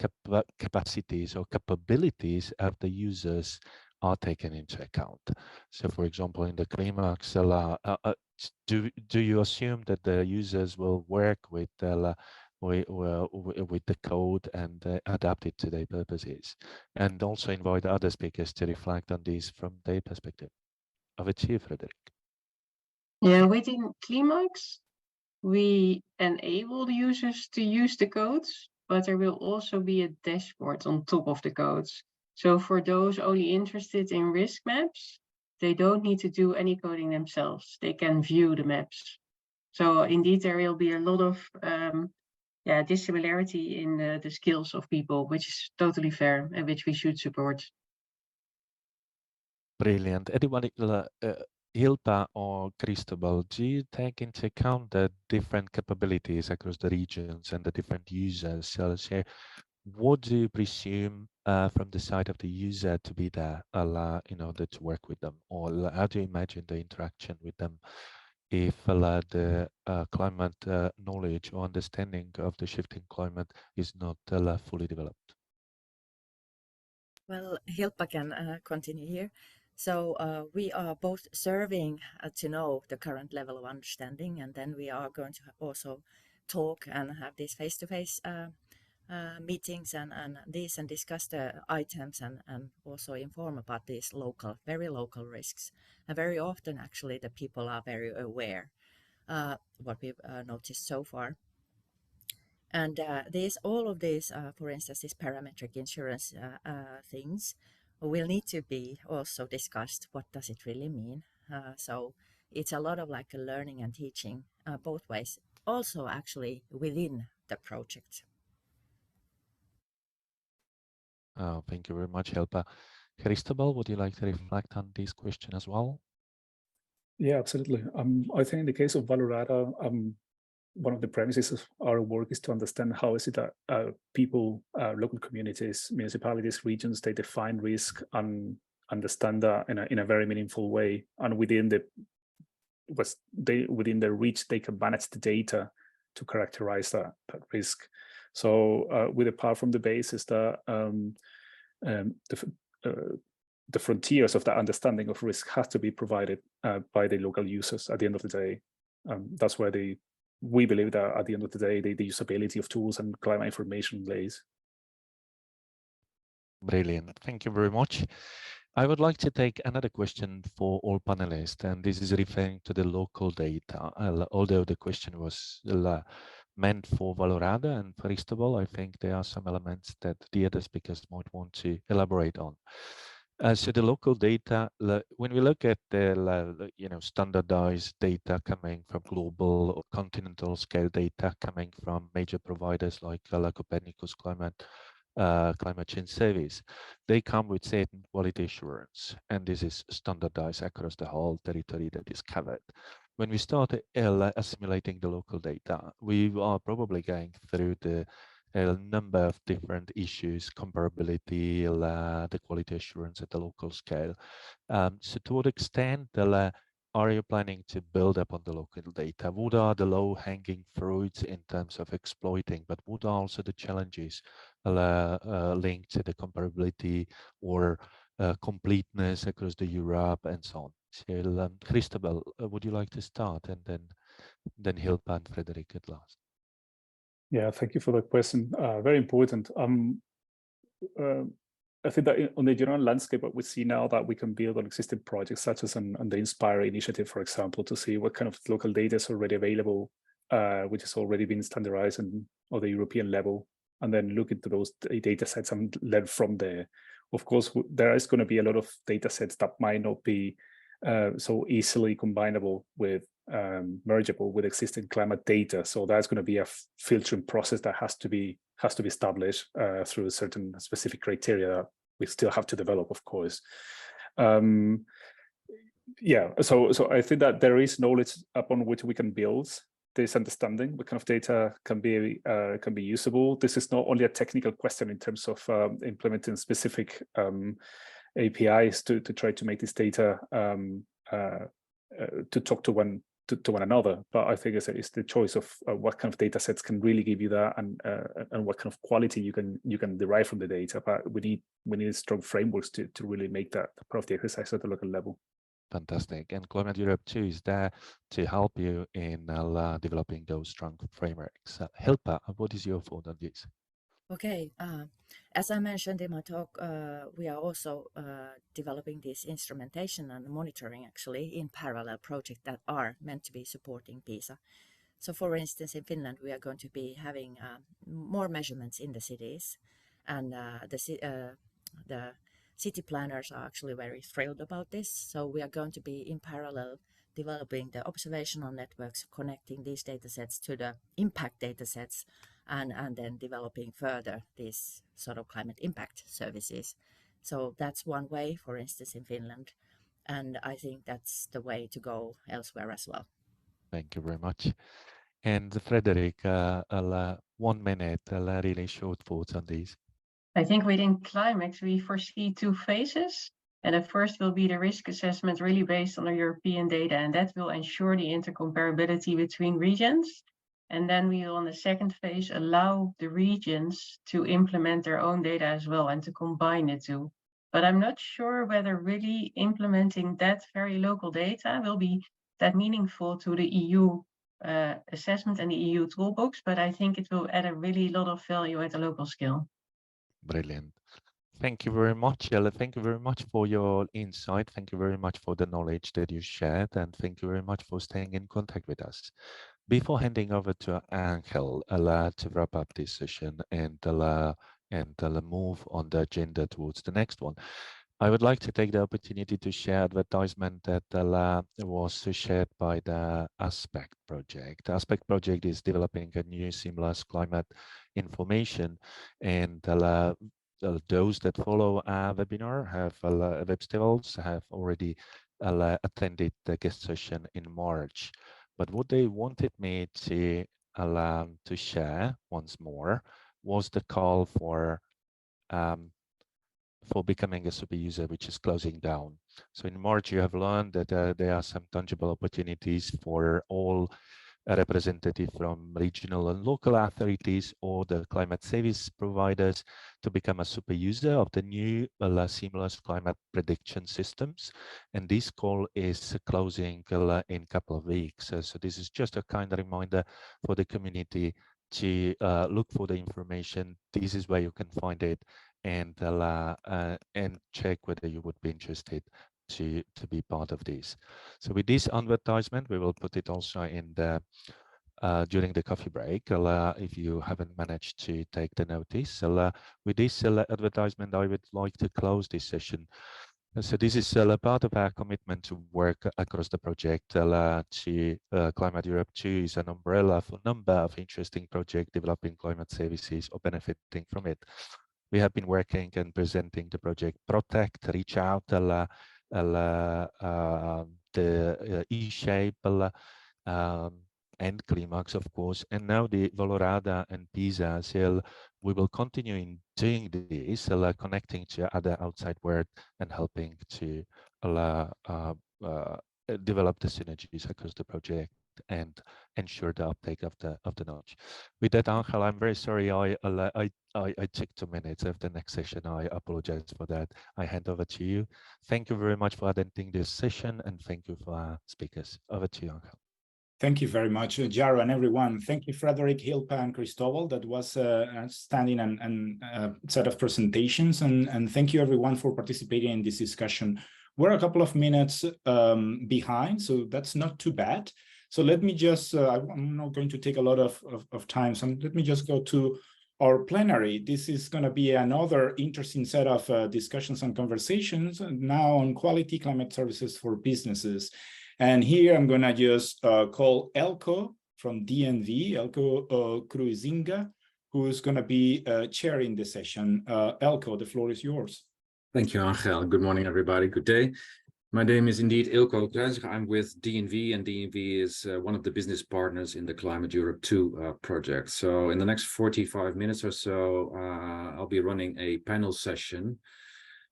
Speaker 2: capacities or capabilities of the users are taken into account. So, for example, in the CLIMAAX, do you assume that the users will work with the code and adapt it to their purposes? And also invite other speakers to reflect on this from their perspective. Over to you, Frederick.
Speaker 3: Yeah, within CLIMAAX, we enable the users to use the codes, but there will also be a dashboard on top of the codes. So for those only interested in risk maps, they don't need to do any coding themselves. They can view the maps. So indeed, there will be a lot of dissimilarity in the skills of people, which is totally fair and which we should support.
Speaker 2: Brilliant. Anybody, Hilpa or Cristobal, do you take into account the different capabilities across the regions and the different users? So what do you presume from the side of the user to be there in order to work with them? Or how do you imagine the interaction with them if the climate knowledge or understanding of the shifting climate is not fully developed?
Speaker 4: Well, Hilpa can continue here. So we are both serving to know the current level of understanding, and then we are going to also talk and have these face-to-face meetings and discuss the items and also inform about these very local risks. And very often, actually, the people are very aware what we've noticed so far. And all of these, for instance, these parametric insurance things will need to be also discussed. What does it really mean? So it's a lot of like learning and teaching both ways, also actually within the project.
Speaker 2: Oh, thank you very much, Helpa. Cristobal, would you like to reflect on this question as well?
Speaker 5: Yeah, absolutely. I think in the case of Valorada, one of the premises of our work is to understand how is it that people, local communities, municipalities, regions, they define risk and understand that in a very meaningful way, and within their reach, they can manage the data to characterize that risk. So with apart from the basis that the frontiers of that understanding of risk has to be provided by the local users at the end of the day. That's where we believe that at the end of the day, the usability of tools and climate information lays.
Speaker 2: Brilliant. Thank you very much. I would like to take another question for all panelists, and this is referring to the local data. Although the question was meant for Valorada and for Cristobal, I think there are some elements that the other speakers might want to elaborate on. So the local data, when we look at the standardized data coming from global or continental scale data coming from major providers like Copernicus Climate Change Service, they come with certain quality assurance, and this is standardized across the whole territory that is covered. When we start assimilating the local data, we are probably going through a number of different issues, comparability, the quality assurance at the local scale. So to what extent are you planning to build upon the local data? What are the low-hanging fruits in terms of exploiting, but what are also the challenges linked to the comparability or completeness across the Europe and so on? So, Christabel, would you like to start, and then Hilpa and Frederick at last?
Speaker 5: Yeah, thank you for the question. Very important. I think that on the general landscape, what we see now that we can build on existing projects, such as on the Inspire initiative, for example, to see what kind of local data is already available, which has already been standardized on the European level, and then look into those data sets and learn from there. Of course, there is going to be a lot of data sets that might not be so easily combinable with mergeable with existing climate data. So that's going to be a filtering process that has to be established through a certain specific criteria that we still have to develop, of course. Yeah, so I think that there is knowledge upon which we can build this understanding. What kind of data can be usable? This is not only a technical question in terms of implementing specific APIs to try to make this data to talk to one another, but I think it's the choice of what kind of data sets can really give you that, and what kind of quality you can derive from the data. But we need strong frameworks to really make that part of the exercise at the local level.
Speaker 2: Fantastic. And Climate Europe 2 is there to help you in developing those strong frameworks. Hilpa, what is your thought on this?
Speaker 4: Okay, as I mentioned in my talk, we are also developing this instrumentation and monitoring actually in parallel projects that are meant to be supporting PIISA. So for instance, in Finland, we are going to be having more measurements in the cities, and the city planners are actually very thrilled about this. So we are going to be in parallel developing the observational networks, connecting these data sets to the impact data sets, and then developing further these sort of climate impact services. So that's one way, for instance, in Finland. And I think that's the way to go elsewhere as well.
Speaker 2: Thank you very much. And Frederick, 1 minute, really short thoughts on these.
Speaker 3: I think within CLIMAAX, we foresee 2 phases. And the first will be the risk assessment really based on the European data, and that will ensure the intercomparability between regions. And then we will, in the second phase, allow the regions to implement their own data as well and to combine the two. But I'm not sure whether really implementing that very local data will be that meaningful to the EU assessment and the EU toolbox, but I think it will add a really lot of value at a local scale.
Speaker 2: Brilliant. Thank you very much, Jelle. Thank you very much for your insight. Thank you very much for the knowledge that you shared, and thank you very much for staying in contact with us. Before handing over to Angel to wrap up this session and move on the agenda towards the next one, I would like to take the opportunity to share advertisement that was shared by the Aspect project. The Aspect project is developing a new seamless climate information, and those that follow our webinar have Webstivals have already attended the guest session in March. But what they wanted me to share once more was the call for becoming a super user, which is closing down. So in March, you have learned that there are some tangible opportunities for all representatives from regional and local authorities or the climate service providers to become a super user of the new seamless climate prediction systems. And this call is closing in a couple of weeks. So this is just a kind of reminder for the community to look for the information. This is where you can find it, and check whether you would be interested to be part of this. So with this advertisement, we will put it also in the during the coffee break, if you haven't managed to take the notice. With this advertisement, I would like to close this session. So this is a part of our commitment to work across the project. Climate Europe 2 is an umbrella for a number of interesting projects developing climate services or benefiting from it. We have been working and presenting the project Protect, Reach Out, the eShape, and CLIMAAX, of course, and now the VALORADA and PIISA. So we will continue in doing this, connecting to other outside world and helping to develop the synergies across the project and ensure the uptake of the knowledge. With that, Angel, I'm very sorry I took 2 minutes of the next session. I apologize for that. I hand over to you. Thank you very much for attending this session, and thank you for our speakers. Over to you, Angel.
Speaker 1: Thank you very much, Jaro, and everyone. Thank you, Frederick, Hilpa, and Cristobal. That was a outstanding and set of presentations. And thank you, everyone, for participating in this discussion. We're a couple of minutes behind, so that's not too bad. So let me just, I'm not going to take a lot of time, so let me just go to our plenary. This is going to be another interesting set of discussions and conversations, now on quality climate services for businesses. And here I'm going to just call Elko from DNV, Elko Cruizinga, who's going to be chairing the session. Elko, the floor is yours.
Speaker 6: Thank you, Angel. Good morning, everybody. Good day. My name is indeed Elko Cruizinga. I'm with DNV, and DNV is one of the business partners in the Climate Europe 2 project. So in the next 45 minutes or so, I'll be running a panel session.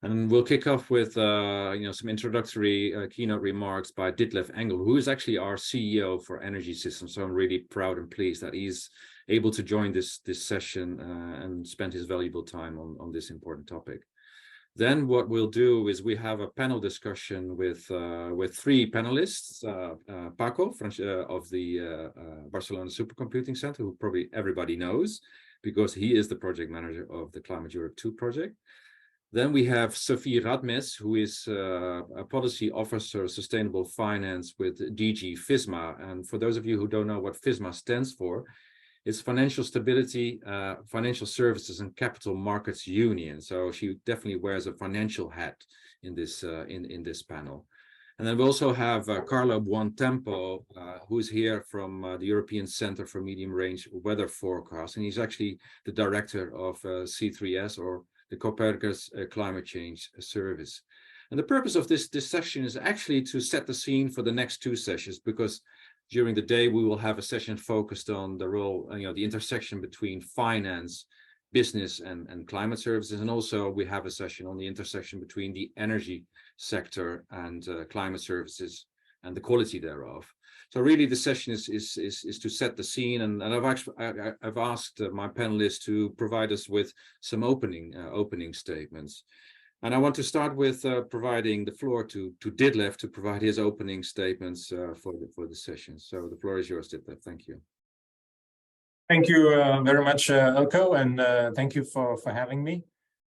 Speaker 6: And we'll kick off with some introductory keynote remarks by Ditlev Engel, who is actually our CEO for Energy Systems. So I'm really proud and pleased that he's able to join this session and spend his valuable time on this important topic. Then what we'll do is we have a panel discussion with 3 panelists, Paco of the Barcelona Supercomputing Center, who probably everybody knows because he is the project manager of the Climate Europe 2 project. Then we have Sophie Radmes, who is a policy officer, sustainable finance with DG FISMA. And for those of you who don't know what FISMA stands for, it's Financial Stability, Financial Services and Capital Markets Union. So she definitely wears a financial hat in this panel. And then we also have Carlo Buontempo, who's here from the European Center for Medium Range Weather Forecast. And he's actually the director of C3S, or the Copernicus Climate Change Service. And the purpose of this session is actually to set the scene for the next 2 sessions, because during the day we will have a session focused on the role, the intersection between finance, business, and climate services. And also we have a session on the intersection between the energy sector and climate services and the quality thereof. So really the session is to set the scene, and I've asked my panelists to provide us with some opening statements. And I want to start with providing the floor to Ditlev to provide his opening statements for the session. So the floor is yours, Ditlev. Thank you.
Speaker 7: Thank you very much, Elko, and thank you for having me.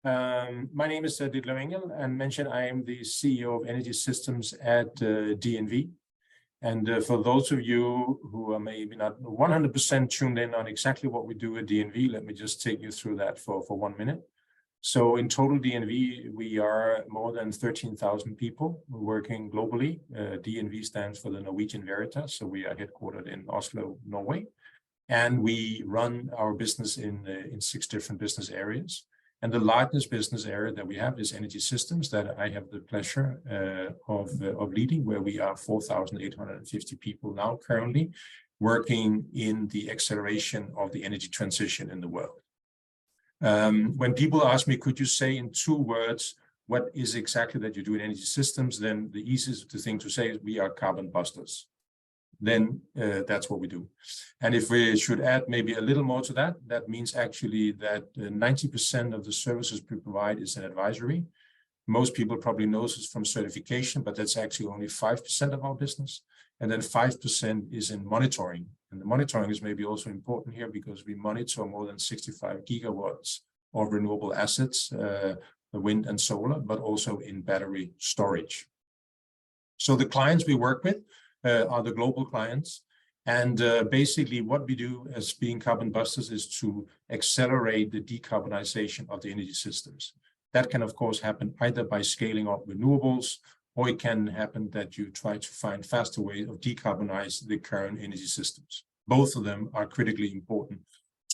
Speaker 7: My name is Ditlev Engel, and mentioned I am the CEO of Energy Systems at DNV. And for those of you who are maybe not 100% tuned in on exactly what we do at DNV, let me just take you through that for 1 minute. So in total DNV, we are more than 13,000 people working globally. DNV stands for the Norwegian Veritas, so we are headquartered in Oslo, Norway. And we run our business in 6 different business areas. And the largest business area that we have is Energy Systems, that I have the pleasure of leading, where we are 4,850 people now currently working in the acceleration of the energy transition in the world. When people ask me, could you say in 2 words, what is exactly that you do in Energy Systems, then the easiest thing to say is we are carbon busters. Then that's what we do. And if we should add maybe a little more to that, that means actually that 90% of the services we provide is an advisory. Most people probably know this from certification, but that's actually only 5% of our business. And then 5% is in monitoring. And the monitoring is maybe also important here because we monitor more than 65 gigawatts of renewable assets, the wind and solar, but also in battery storage. So the clients we work with are the global clients. And basically what we do as being carbon busters is to accelerate the decarbonization of the energy systems. That can, of course, happen either by scaling up renewables, or it can happen that you try to find faster ways of decarbonize the current energy systems. Both of them are critically important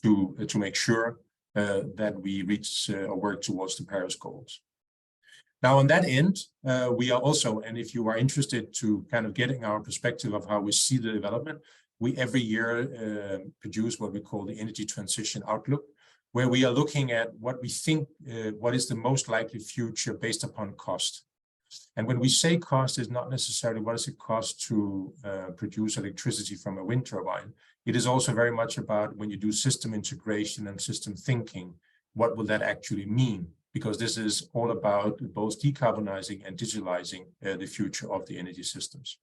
Speaker 7: to make sure that we reach or work towards the Paris goals. Now, on that end, we are also, and if you are interested to kind of getting our perspective of how we see the development, we every year produce what we call the Energy Transition Outlook, where we are looking at what we think, what is the most likely future based upon cost. And when we say cost, is not necessarily what does it cost to produce electricity from a wind turbine. It is also very much about when you do system integration and system thinking, what will that actually mean? Because this is all about both decarbonizing and digitalizing the future of the energy systems.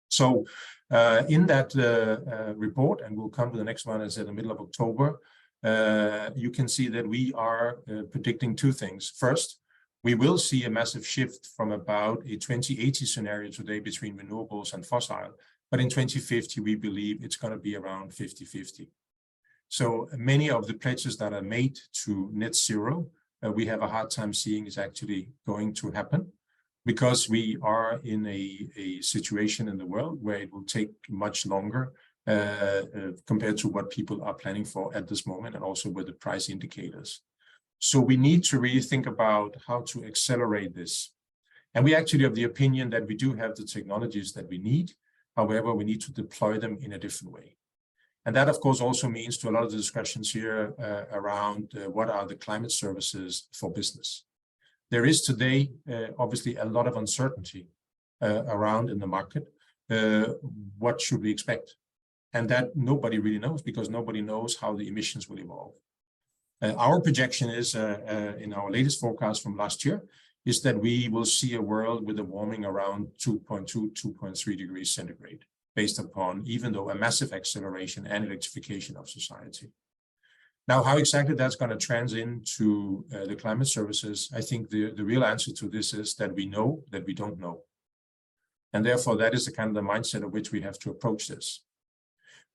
Speaker 7: So in that report, and we'll come to the next one, is in the middle of October, you can see that we are predicting two things. First, we will see a massive shift from about a 2080 scenario today between renewables and fossil, but in 2050, we believe it's going to be around 50-50. So many of the pledges that are made to net zero, we have a hard time seeing is actually going to happen, because we are in a situation in the world where it will take much longer compared to what people are planning for at this moment, and also with the price indicators. So we need to really think about how to accelerate this. And we actually have the opinion that we do have the technologies that we need. However, we need to deploy them in a different way. And that, of course, also means to a lot of the discussions here around what are the climate services for business. There is today, obviously, a lot of uncertainty around in the market. What should we expect? And that nobody really knows, because nobody knows how the emissions will evolve. Our projection is, in our latest forecast from last year, is that we will see a world with a warming around 2.2, 2.3 degrees centigrade, based upon, even though a massive acceleration and electrification of society. Now, how exactly that's going to translate into the climate services, I think the real answer to this is that we know that we don't know. And therefore, that is the kind of the mindset of which we have to approach this.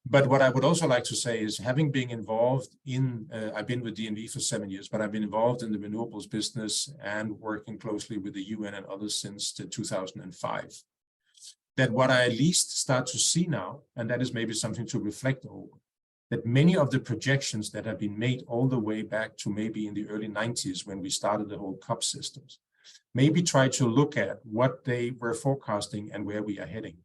Speaker 7: But what I would also like to say is, having been involved in, I've been with DNV for 7 years, but I've been involved in the renewables business and working closely with the UN and others since 2005. That what I at least start to see now, and that is maybe something to reflect over, that many of the projections that have been made all the way back to maybe in the early 90s when we started the whole COP systems, maybe try to look at what they were forecasting and where we are heading.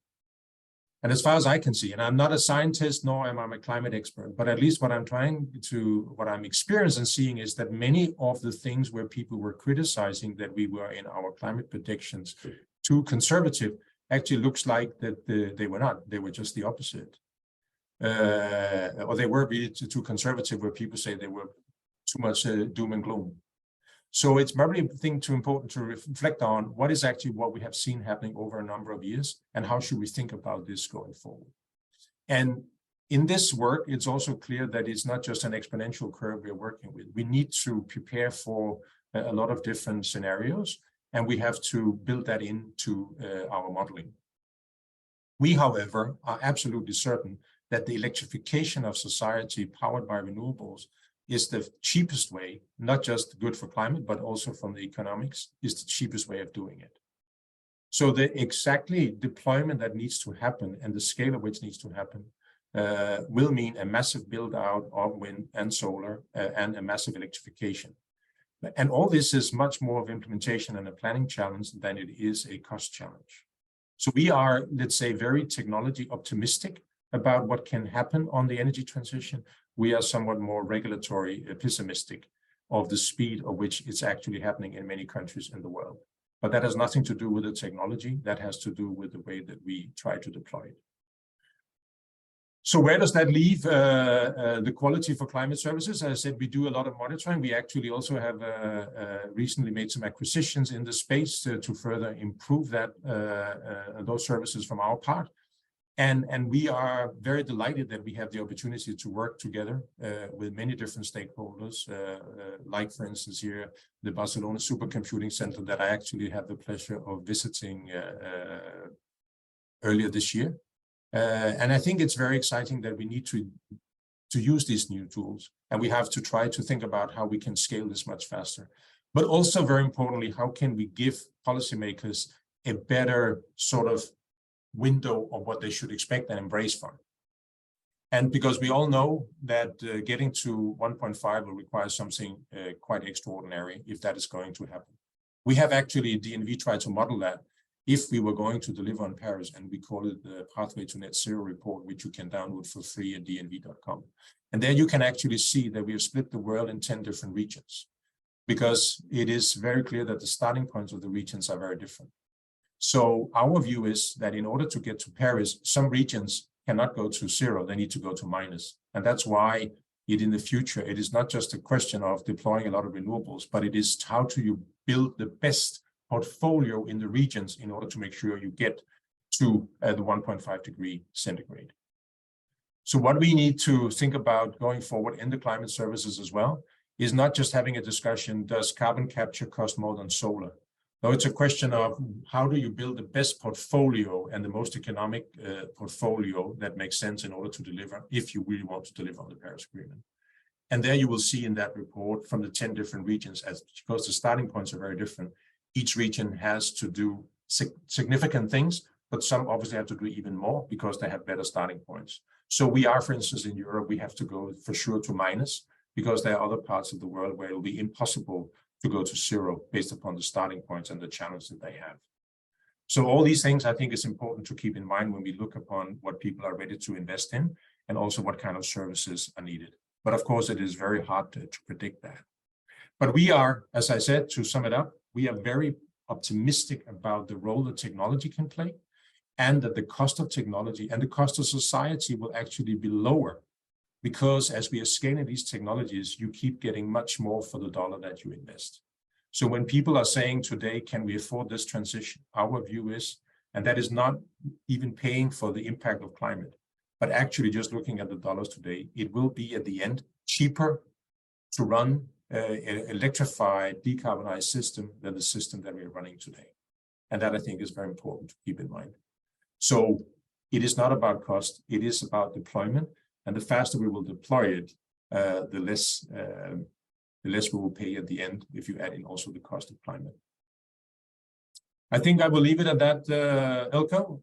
Speaker 7: And as far as I can see, and I'm not a scientist, nor am I a climate expert, but at least what I'm experiencing and seeing is that many of the things where people were criticizing that we were in our climate predictions too conservative, actually looks like that they were not. They were just the opposite. Or they were really too conservative, where people say they were too much doom and gloom. So it's probably important to reflect on what is actually what we have seen happening over a number of years, and how should we think about this going forward. And in this work, it's also clear that it's not just an exponential curve we're working with. We need to prepare for a lot of different scenarios, and we have to build that into our modeling. We, however, are absolutely certain that the electrification of society powered by renewables is the cheapest way, not just good for climate, but also from the economics, is the cheapest way of doing it. So the exactly deployment that needs to happen and the scale of which needs to happen will mean a massive build out of wind and solar and a massive electrification. And all this is much more of implementation and a planning challenge than it is a cost challenge. So we are, let's say, very technology optimistic about what can happen on the energy transition. We are somewhat more regulatory pessimistic of the speed of which it's actually happening in many countries in the world. But that has nothing to do with the technology. That has to do with the way that we try to deploy it. So where does that leave the quality for climate services? As I said, we do a lot of monitoring. We actually also have recently made some acquisitions in the space to further improve that those services from our part. And we are very delighted that we have the opportunity to work together with many different stakeholders, like, for instance, here, the Barcelona Supercomputing Center that I actually had the pleasure of visiting earlier this year. And I think it's very exciting that we need to use these new tools, and we have to try to think about how we can scale this much faster. But also, very importantly, how can we give policymakers a better sort of window of what they should expect and embrace from. And because we all know that getting to 1.5 will require something quite extraordinary if that is going to happen. We have actually, DNV tried to model that if we were going to deliver on Paris, and we call it the Pathway to Net Zero report, which you can download for free at dnv.com. And there you can actually see that we have split the world in 10 different regions. because it is very clear that the starting points of the regions are very different. So our view is that in order to get to Paris, some regions cannot go to zero, they need to go to minus. And that's why in the future, it is not just a question of deploying a lot of renewables, but it is how do you build the best portfolio in the regions in order to make sure you get to the 1.5 degree centigrade. So what we need to think about going forward in the climate services as well is not just having a discussion, does carbon capture cost more than solar? No, it's a question of how do you build the best portfolio and the most economic portfolio that makes sense in order to deliver, if you really want to deliver on the Paris Agreement. And there you will see in that report from the 10 different regions, because the starting points are very different, each region has to do significant things, but some obviously have to do even more because they have better starting points. So we are, for instance, in Europe, we have to go for sure to minus, because there are other parts of the world where it will be impossible to go to zero based upon the starting points and the challenge that they have. So all these things, I think, is important to keep in mind when we look upon what people are ready to invest in and also what kind of services are needed. But of course, it is very hard to predict that. But we are, as I said, to sum it up, we are very optimistic about the role that technology can play, and that the cost of technology and the cost of society will actually be lower, because as we are scaling these technologies, you keep getting much more for the dollar that you invest. So when people are saying today, can we afford this transition? Our view is, and that is not even paying for the impact of climate, but actually just looking at the dollars today, it will be at the end cheaper to run an electrified, decarbonized system than the system that we're running today. And that, I think, is very important to keep in mind. So it is not about cost, it is about deployment. And the faster we will deploy it, the less we will pay at the end if you add in also the cost of climate. I think I will leave it at that, Elko.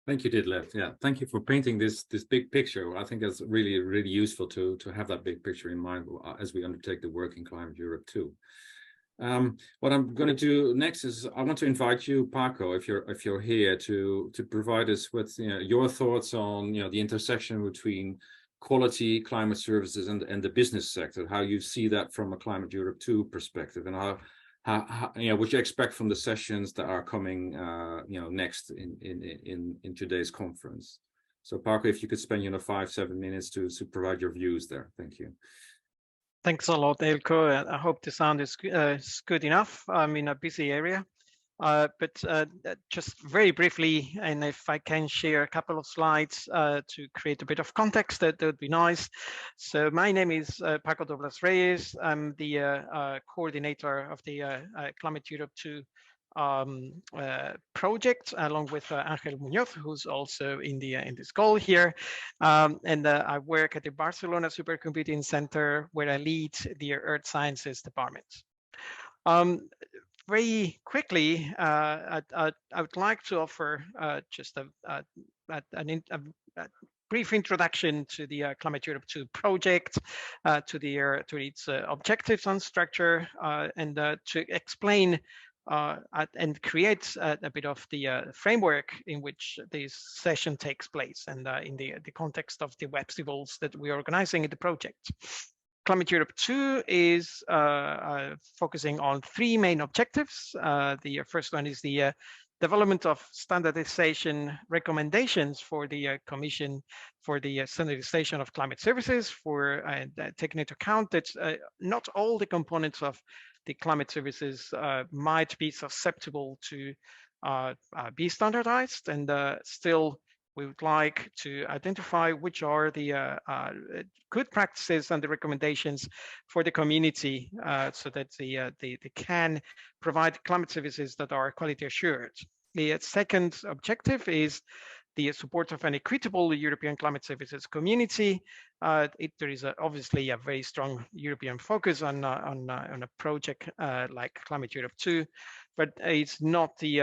Speaker 6: Thank you, Ditlev. Yeah, thank you for painting this big picture. I think that's really, really useful to have that big picture in mind as we undertake the work in Climate Europe too. What I'm going to do next is I want to invite you, Paco, if you're here, to provide us with your thoughts on the intersection between quality climate services and the business sector, how you see that from a Climate Europe 2 perspective, and how what you expect from the sessions that are coming next in today's conference. So Paco, if you could spend 5-7 minutes to provide your views there. Thank you.
Speaker 8: Thanks a lot, Elko. I hope the sound is good enough. I'm in a busy area, but just very briefly, and if I can share a couple of slides to create a bit of context, that would be nice. So my name is Paco Douglas Reyes. I'm the coordinator of the Climate Europe 2 project, along with Angel Muñoz, who's also in this call here, and I work at the Barcelona Supercomputing Center, where I lead the Earth Sciences department. Very quickly, I would like to offer just a brief introduction to the Climate Europe 2 project, to its objectives and structure, and to explain and create a bit of the framework in which this session takes place, and in the context of the Webstivals that we are organizing in the project. Climate Europe 2 is focusing on 3 main objectives. The first one is the development of standardization recommendations for the Commission for the standardization of climate services, for taking into account that not all the components of the climate services might be susceptible to be standardized, and still we would like to identify which are the good practices and the recommendations for the community, so that they can provide climate services that are quality assured. The second objective is the support of an equitable European climate services community. There is obviously a very strong European focus on a project like Climate Europe 2, but it's not the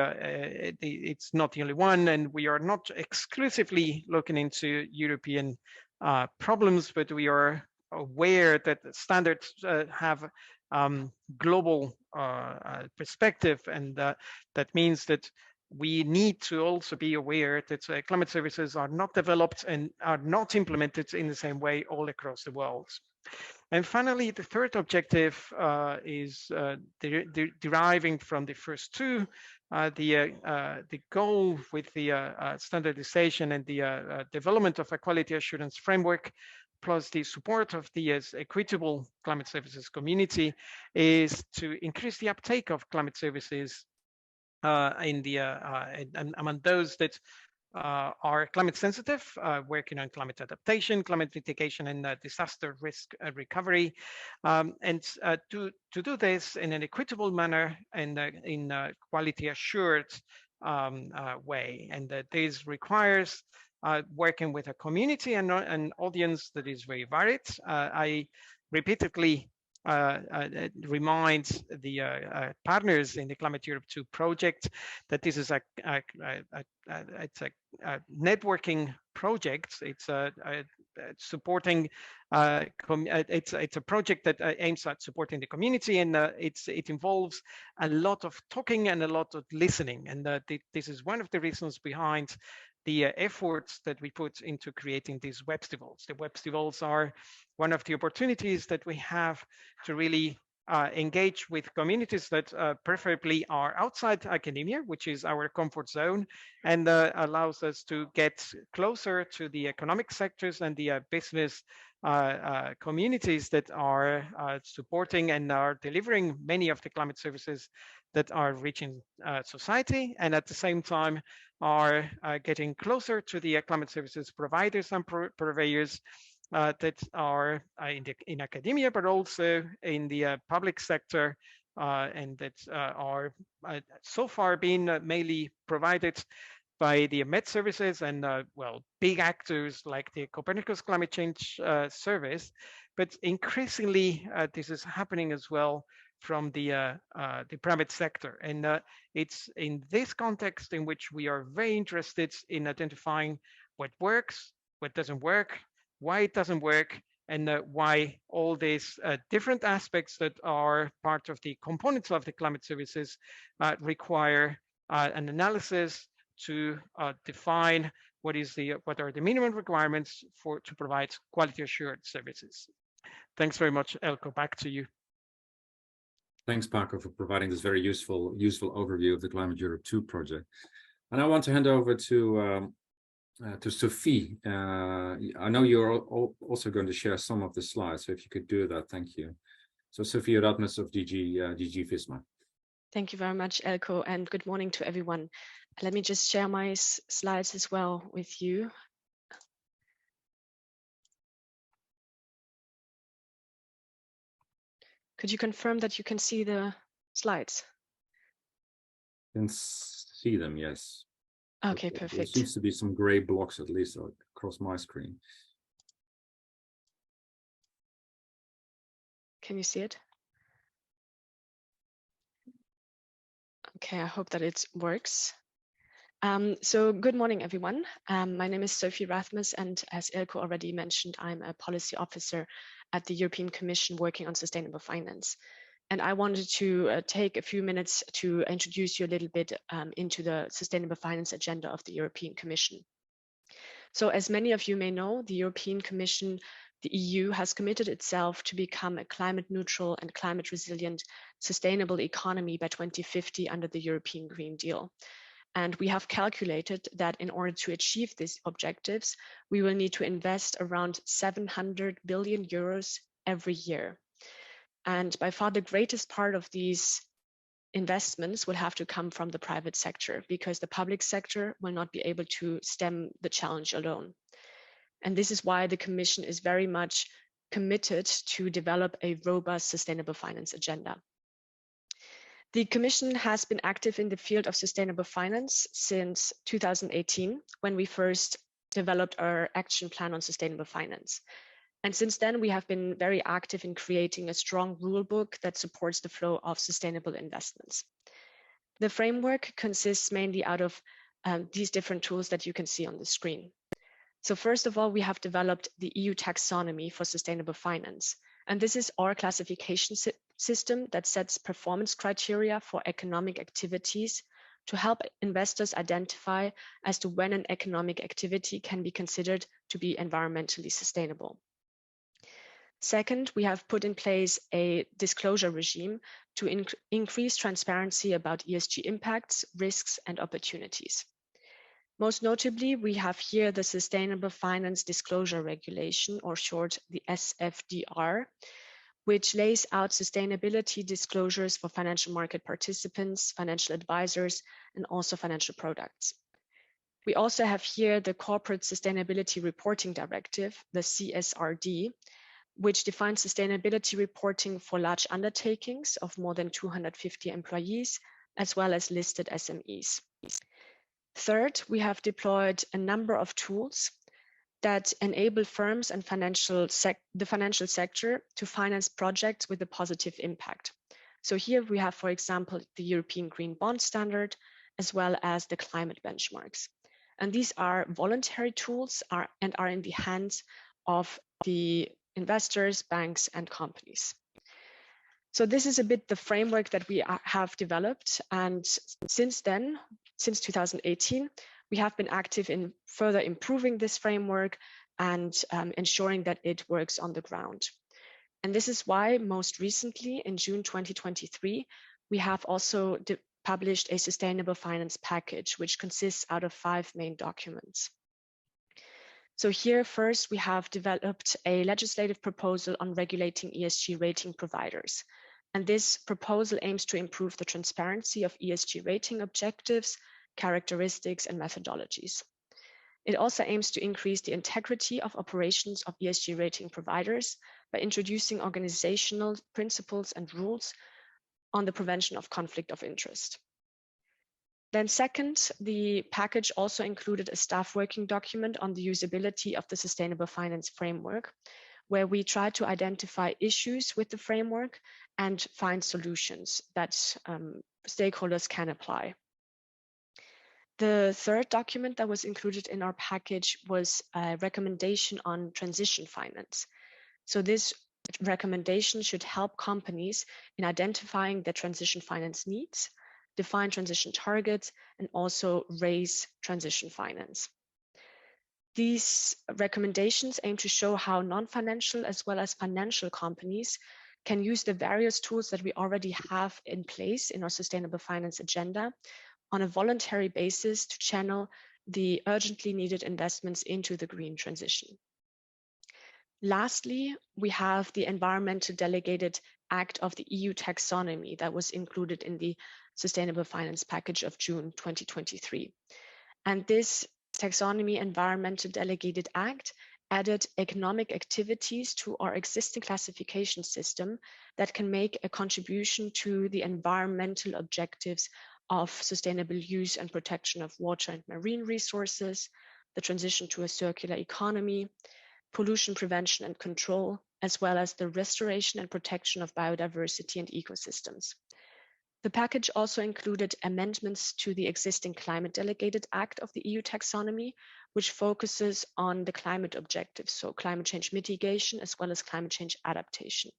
Speaker 8: only one, and we are not exclusively looking into European problems, but we are aware that standards have global perspective, and that means that we need to also be aware that climate services are not developed and are not implemented in the same way all across the world. And finally, the third objective is deriving from the first two, the goal with the standardization and the development of a quality assurance framework, plus the support of the equitable climate services community, is to increase the uptake of climate services in the among those that are climate sensitive, working on climate adaptation, climate mitigation, and disaster risk recovery. And to do this in an equitable manner and in a quality assured way. And this requires working with a community and an audience that is very varied. I repeatedly remind the partners in the Climate Europe 2 project that this is a networking project. It's supporting. It's a project that aims at supporting the community, and it involves a lot of talking and a lot of listening. And this is one of the reasons behind the efforts that we put into creating these Webstivals. The Webstivals are one of the opportunities that we have to really engage with communities that preferably are outside academia, which is our comfort zone, and allows us to get closer to the economic sectors and the business communities that are supporting and are delivering many of the climate services that are reaching society, and at the same time are getting closer to the climate services providers and purveyors that are in academia, but also in the public sector, and that are so far being mainly provided by the Met services and well, big actors like the Copernicus Climate Change Service, but increasingly this is happening as well from the private sector. And it's in this context in which we are very interested in identifying what works, what doesn't work, why it doesn't work, and why all these different aspects that are part of the components of the climate services require an analysis to define what are the minimum requirements to provide quality assured services. Thanks very much, Elko. Back to you.
Speaker 6: Thanks, Paco, for providing this very useful overview of the Climate Europe 2 project. And I want to hand over to Sophie. I know you're also going to share some of the slides, so if you could do that, thank you. So Sophie Radmes of DG FISMA.
Speaker 9: Thank you very much, Elko, and good morning to everyone. Let me just share my slides as well with you. Could you confirm that you can see the slides?
Speaker 6: Can see them, yes.
Speaker 9: Okay, perfect.
Speaker 6: There seems to be some gray blocks, at least across my screen.
Speaker 9: Can you see it? Okay, I hope that it works. So good morning, everyone. My name is Sophie Radmes, and as Elko already mentioned, I'm a policy officer at the European Commission working on sustainable finance. And I wanted to take a few minutes to introduce you a little bit into the sustainable finance agenda of the European Commission. So as many of you may know, the European Commission, the EU, has committed itself to become a climate neutral and climate resilient sustainable economy by 2050 under the European Green Deal. And we have calculated that in order to achieve these objectives, we will need to invest around 700 billion euros every year. And by far the greatest part of these investments will have to come from the private sector, because the public sector will not be able to stem the challenge alone. And this is why the Commission is very much committed to develop a robust sustainable finance agenda. The Commission has been active in the field of sustainable finance since 2018, when we first developed our action plan on sustainable finance. And since then, we have been very active in creating a strong rule book that supports the flow of sustainable investments. The framework consists mainly out of these different tools that you can see on the screen. So first of all, we have developed the EU taxonomy for sustainable finance. And this is our classification system that sets performance criteria for economic activities to help investors identify as to when an economic activity can be considered to be environmentally sustainable. Second, we have put in place a disclosure regime to increase transparency about ESG impacts, risks, and opportunities. Most notably, we have here the Sustainable Finance Disclosure Regulation, or short, the SFDR, which lays out sustainability disclosures for financial market participants, financial advisors, and also financial products. We also have here the Corporate Sustainability Reporting Directive, the CSRD, which defines sustainability reporting for large undertakings of more than 250 employees, as well as listed SMEs. Third, we have deployed a number of tools that enable firms and the financial sector to finance projects with a positive impact. So here we have, for example, the European Green Bond Standard, as well as the climate benchmarks. And these are voluntary tools and are in the hands of the investors, banks, and companies. So this is a bit the framework that we have developed. And since then, since 2018, we have been active in further improving this framework and ensuring that it works on the ground. And this is why most recently in June 2023, we have also published a sustainable finance package, which consists out of 5 main documents. So here first, we have developed a legislative proposal on regulating ESG rating providers. And this proposal aims to improve the transparency of ESG rating objectives, characteristics, and methodologies. It also aims to increase the integrity of operations of ESG rating providers by introducing organizational principles and rules on the prevention of conflict of interest. Then second, the package also included a staff working document on the usability of the sustainable finance framework, where we try to identify issues with the framework and find solutions that stakeholders can apply. The third document that was included in our package was a recommendation on transition finance. So this recommendation should help companies in identifying their transition finance needs, define transition targets, and also raise transition finance. These recommendations aim to show how non-financial as well as financial companies can use the various tools that we already have in place in our sustainable finance agenda on a voluntary basis to channel the urgently needed investments into the green transition. Lastly, we have the Environmental Delegated Act of the EU taxonomy that was included in the Sustainable Finance Package of June 2023. And this Taxonomy Environmental Delegated Act added economic activities to our existing classification system that can make a contribution to the environmental objectives of sustainable use and protection of water and marine resources, the transition to a circular economy, pollution prevention and control, as well as the restoration and protection of biodiversity and ecosystems. The package also included amendments to the existing Climate Delegated Act of the EU taxonomy, which focuses on the climate objectives, so climate change mitigation as well as climate change adaptation.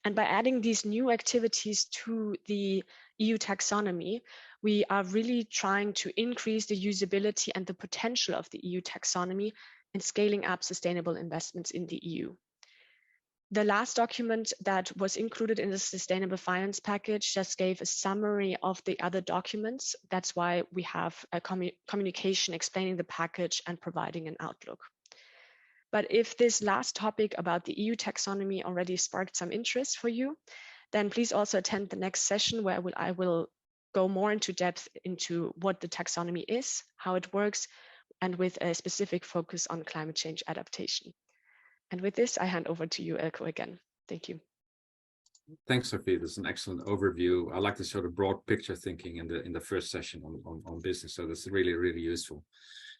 Speaker 9: And by adding these new activities to the EU taxonomy, we are really trying to increase the usability and the potential of the EU taxonomy in scaling up sustainable investments in the EU. The last document that was included in the Sustainable Finance Package just gave a summary of the other documents. That's why we have a communication explaining the package and providing an outlook. But if this last topic about the EU taxonomy already sparked some interest for you, then please also attend the next session where I will go more into depth into what the taxonomy is, how it works, and with a specific focus on climate change adaptation. And with this, I hand over to you, Elko, again. Thank you.
Speaker 6: Thanks, Sophie. This is an excellent overview. I like the sort of broad picture thinking in the first session on business. So this is really, really useful.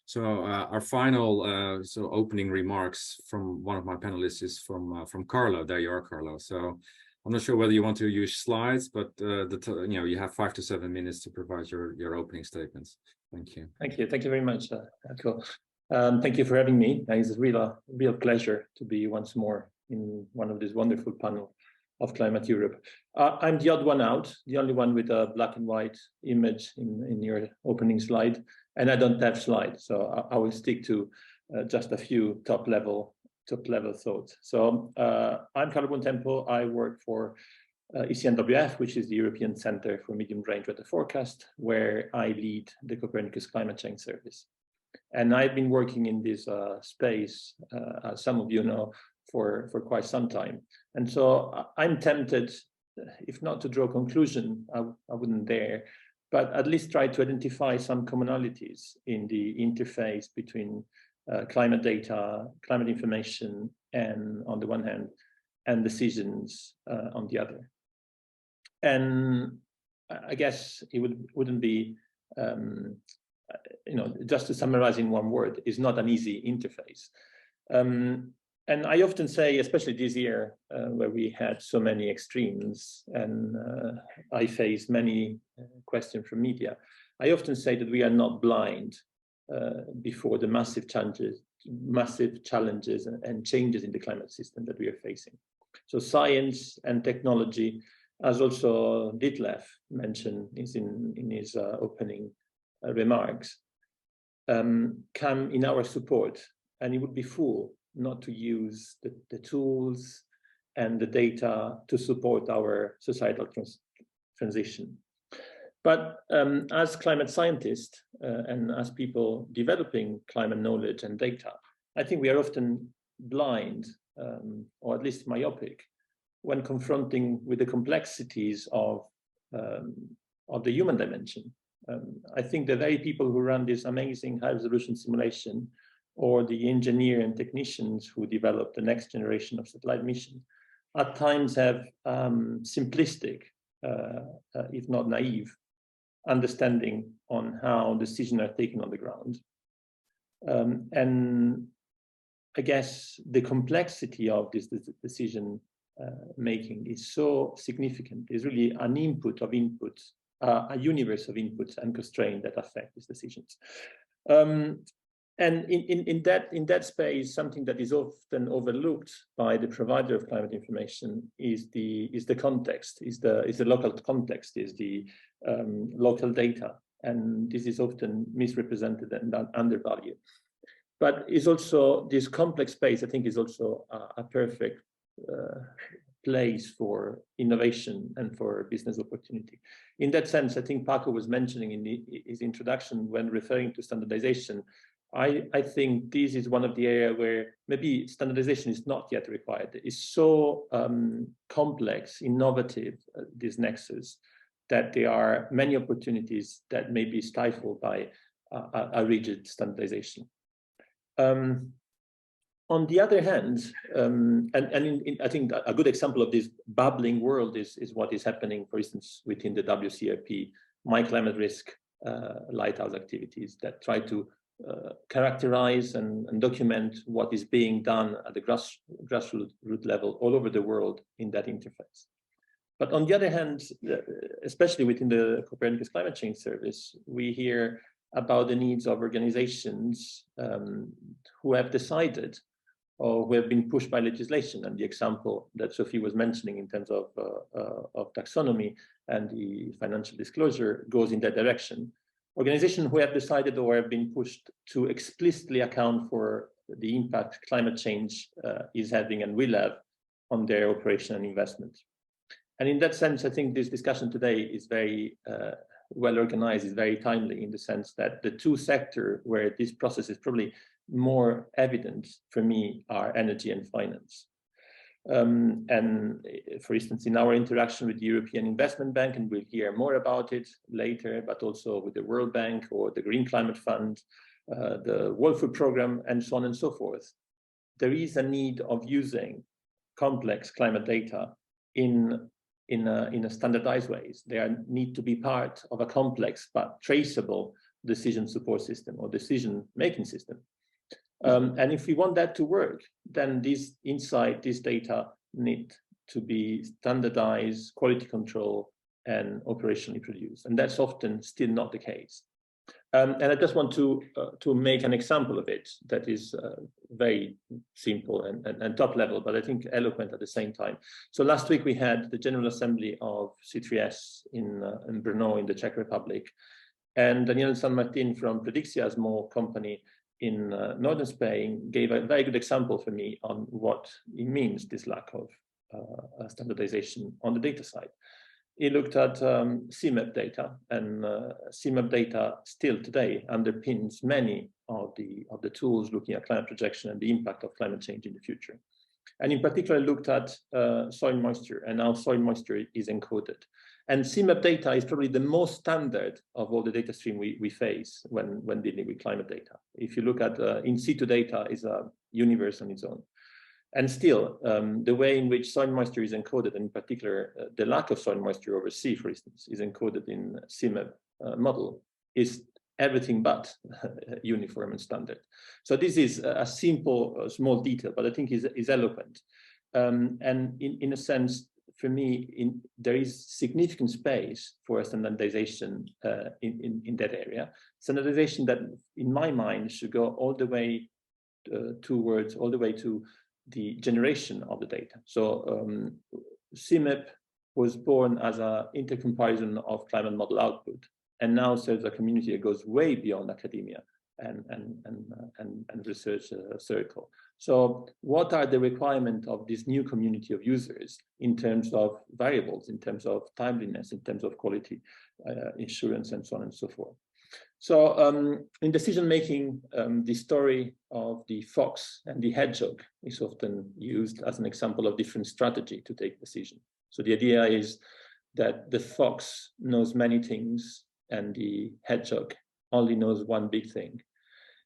Speaker 6: So our final opening remarks from one of my panelists is from Carlo. There you are, Carlo. So I'm not sure whether you want to use slides, but you have 5 to 7 minutes to provide your opening statements. Thank you.
Speaker 10: Thank you very much, Elko. Thank you for having me. It's a real pleasure to be once more in one of these wonderful panel of Climate Europe. I'm the odd one out, the only one with a black and white image in your opening slide, and I don't have slides, so I will stick to just a few top level thoughts. So I'm Carlo Bontempo. I work for ECNWF, which is the European Centre for Medium Range Weather Forecast, where I lead the Copernicus Climate Change Service. And I've been working in this space, as some of you know, for quite some time. And so I'm tempted, if not to draw a conclusion, I wouldn't dare, but at least try to identify some commonalities in the interface between climate data, climate information, and on the one hand, and decisions on the other. And I guess it wouldn't be, just to summarize in one word, is not an easy interface. And I often say, especially this year, where we had so many extremes, and I face many questions from media, I often say that we are not blind before the massive challenges and changes in the climate system that we are facing. So science and technology, as also Ditlev mentioned in his opening remarks, come in our support, and it would be fool not to use the tools and the data to support our societal transition. But as climate scientists and as people developing climate knowledge and data, I think we are often blind, or at least myopic, when confronting with the complexities of the human dimension. I think the very people who run this amazing high-resolution simulation, or the engineer and technicians who develop the next generation of satellite mission, at times have simplistic, if not naive, understanding on how decisions are taken on the ground. And I guess the complexity of this decision making is so significant. It's really an input of inputs, a universe of inputs and constraints that affect these decisions. And in that space, something that is often overlooked by the provider of climate information is the context, is the local context, is the local data, and this is often misrepresented and undervalued. But it's also this complex space, I think, is also a perfect place for innovation and for business opportunity. In that sense, I think Paco was mentioning in his introduction when referring to standardization, I think this is one of the areas where maybe standardization is not yet required. It's so complex, innovative, this nexus, that there are many opportunities that may be stifled by a rigid standardization. On the other hand, I think a good example of this bubbling world is what is happening, for instance, within the WCRP, My Climate Risk lighthouse activities that try to characterize and document what is being done at the grassroots level all over the world in that interface. But on the other hand, especially within the Copernicus Climate Change Service, we hear about the needs of organizations who have decided or who have been pushed by legislation. And the example that Sophie was mentioning in terms of taxonomy and the financial disclosure goes in that direction. Organizations who have decided or have been pushed to explicitly account for the impact climate change is having and will have on their operation and investment. And in that sense, I think this discussion today is very well organized, is very timely in the sense that the two sectors where this process is probably more evident for me are energy and finance. And for instance, in our interaction with the European Investment Bank, and we'll hear more about it later, but also with the World Bank or the Green Climate Fund, the World Food Programme, and so on and so forth, there is a need of using complex climate data in a standardized ways. They need to be part of a complex but traceable decision support system or decision-making system. And if we want that to work, then this insight, this data need to be standardized, quality control, and operationally produced. And that's often still not the case. And I just want to make an example of it that is very simple and top level, but I think eloquent at the same time. So last week we had the General Assembly of C3S in Brno in the Czech Republic, and Daniel San Martin from Predixia, a small company in northern Spain, gave a very good example for me on what it means, this lack of standardization on the data side. He looked at CMAP data, and CMAP data still today underpins many of the tools looking at climate projection and the impact of climate change in the future. And in particular, looked at soil moisture and how soil moisture is encoded. And CMAP data is probably the most standard of all the data stream we face when dealing with climate data. If you look at in situ data, is a universe on its own. And still, the way in which soil moisture is encoded, and in particular, the lack of soil moisture over sea, for instance, is encoded in CMAP model, is everything but uniform and standard. So this is a simple, small detail, but I think is eloquent. And in a sense, for me, there is significant space for standardization in that area. Standardization that, in my mind, should go all the way to the generation of the data. So CMAP was born as an intercomparison of climate model output, and now serves a community that goes way beyond academia and research circle. So what are the requirements of this new community of users in terms of variables, in terms of timeliness, in terms of quality assurance, and so on and so forth? So in decision-making, the story of the fox and the hedgehog is often used as an example of different strategy to take decision. So the idea is that the fox knows many things and the hedgehog only knows one big thing.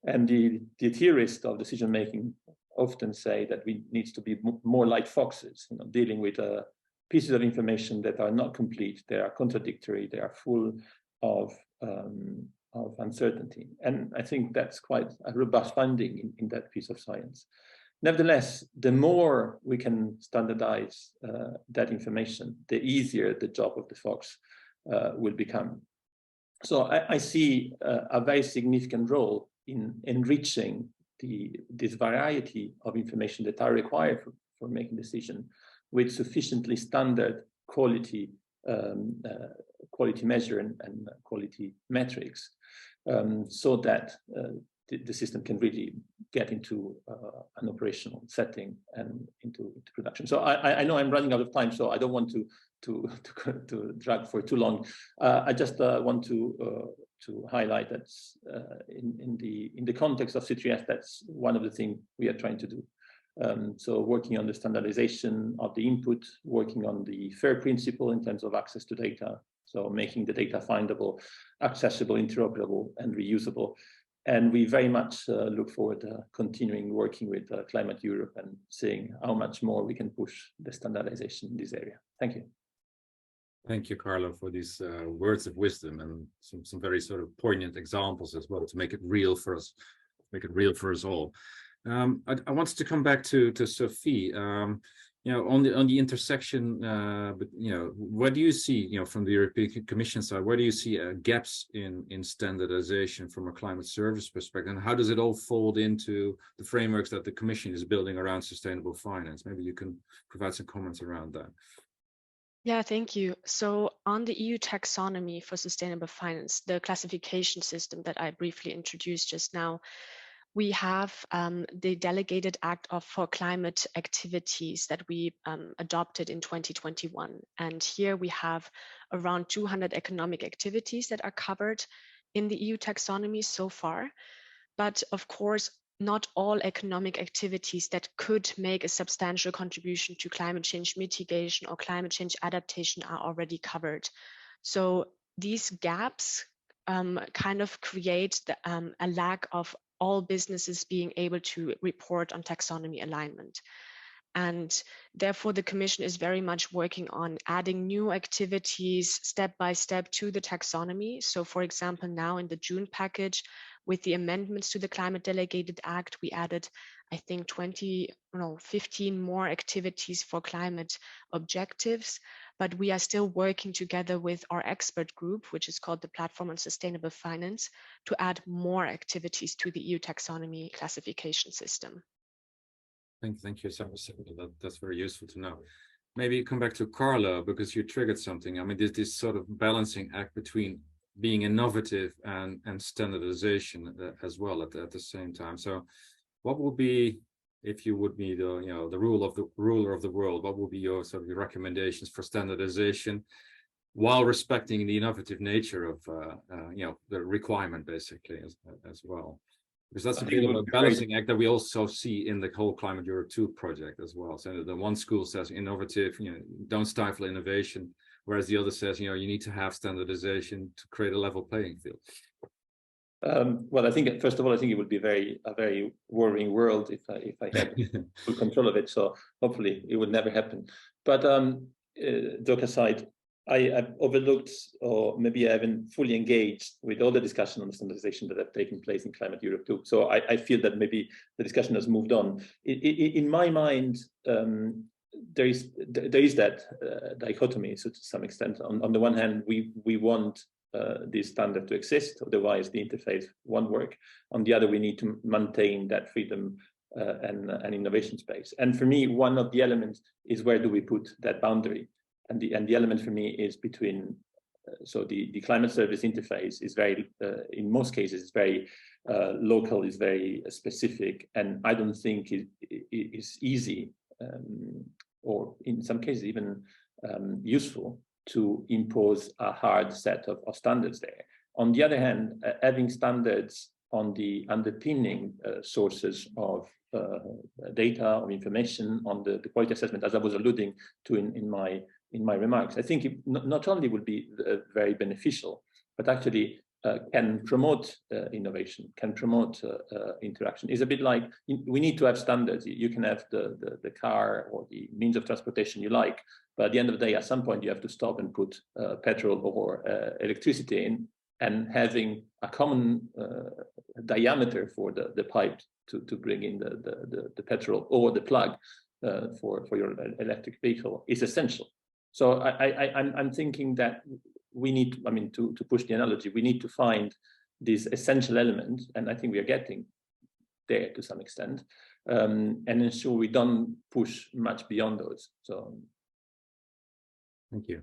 Speaker 10: And the theorists of decision-making often say that we need to be more like foxes, dealing with pieces of information that are not complete, they are contradictory, they are full of uncertainty. And I think that's quite a robust finding in that piece of science. Nevertheless, the more we can standardize that information, the easier the job of the fox will become. So I see a very significant role in enriching this variety of information that are required for making decisions with sufficiently standard quality measure and quality metrics, so that the system can really get into an operational setting and into production. So I know I'm running out of time, so I don't want to drag for too long. I just want to highlight that in the context of C3S, that's one of the things we are trying to do. So working on the standardization of the input, working on the FAIR principle in terms of access to data, so making the data findable, accessible, interoperable, and reusable. And we very much look forward to continuing working with Climate Europe and seeing how much more we can push the standardization in this area. Thank you.
Speaker 6: Thank you, Carlo, for these words of wisdom and some very sort of poignant examples as well to make it real for us, all. I wanted to come back to Sophie. On the intersection, but where do you see, from the European Commission side, where do you see gaps in standardization from a climate service perspective, and how does it all fold into the frameworks that the Commission is building around sustainable finance? Maybe you can provide some comments around that.
Speaker 9: Yeah, thank you. So on the EU taxonomy for sustainable finance, the classification system that I briefly introduced just now, we have the Delegated Act for Climate Activities that we adopted in 2021. And here we have around 200 economic activities that are covered in the EU taxonomy so far. But of course, not all economic activities that could make a substantial contribution to climate change mitigation or climate change adaptation are already covered. So these gaps kind of create a lack of all businesses being able to report on taxonomy alignment. And therefore, the Commission is very much working on adding new activities step by step to the taxonomy. So for example, now in the June package, with the amendments to the Climate Delegated Act, we added I think 15 more activities for climate objectives, but we are still working together with our expert group, which is called the Platform on Sustainable Finance, to add more activities to the EU taxonomy classification system.
Speaker 6: Thank you so much. That's very useful to know. Maybe come back to Carlo, because you triggered something. I mean, this sort of balancing act between being innovative and standardization as well at the same time. So what would be, if you would be the the ruler of the world, what would be your sort of recommendations for standardization while respecting the innovative nature of the requirement basically as well? Because that's a bit of a balancing act that we also see in the whole Climate Europe 2 project as well. So the one school says innovative, don't stifle innovation, whereas the other says, you need to have standardization to create a level playing field.
Speaker 10: Well, I think first of all, I think it would be a very worrying world if I had full control of it. So hopefully it would never happen. But joke aside, I've overlooked, or maybe I haven't fully engaged with all the discussion on the standardization that have taken place in Climate Europe 2. So I feel that maybe the discussion has moved on. In my mind, there is that dichotomy, so to some extent. On the one hand, we want this standard to exist, otherwise the interface won't work. On the other, we need to maintain that freedom and innovation space. And for me, one of the elements is, where do we put that boundary? And the element for me is between, so the climate service interface is very, in most cases, is very local, is very specific, and I don't think it is easy, or in some cases even useful, to impose a hard set of standards there. On the other hand, having standards on the underpinning sources of data, of information, on the quality assessment, as I was alluding to in my remarks, I think it not only would be very beneficial, but actually can promote innovation, can promote interaction. It's a bit like, we need to have standards. You can have the car or the means of transportation you like, but at the end of the day, at some point, you have to stop and put petrol or electricity in, and having a common diameter for the pipe to bring in the petrol, or the plug for your electric vehicle, is essential. So I'm thinking that we need, to push the analogy, we need to find this essential element, and I think we are getting there to some extent, and ensure we don't push much beyond those. So.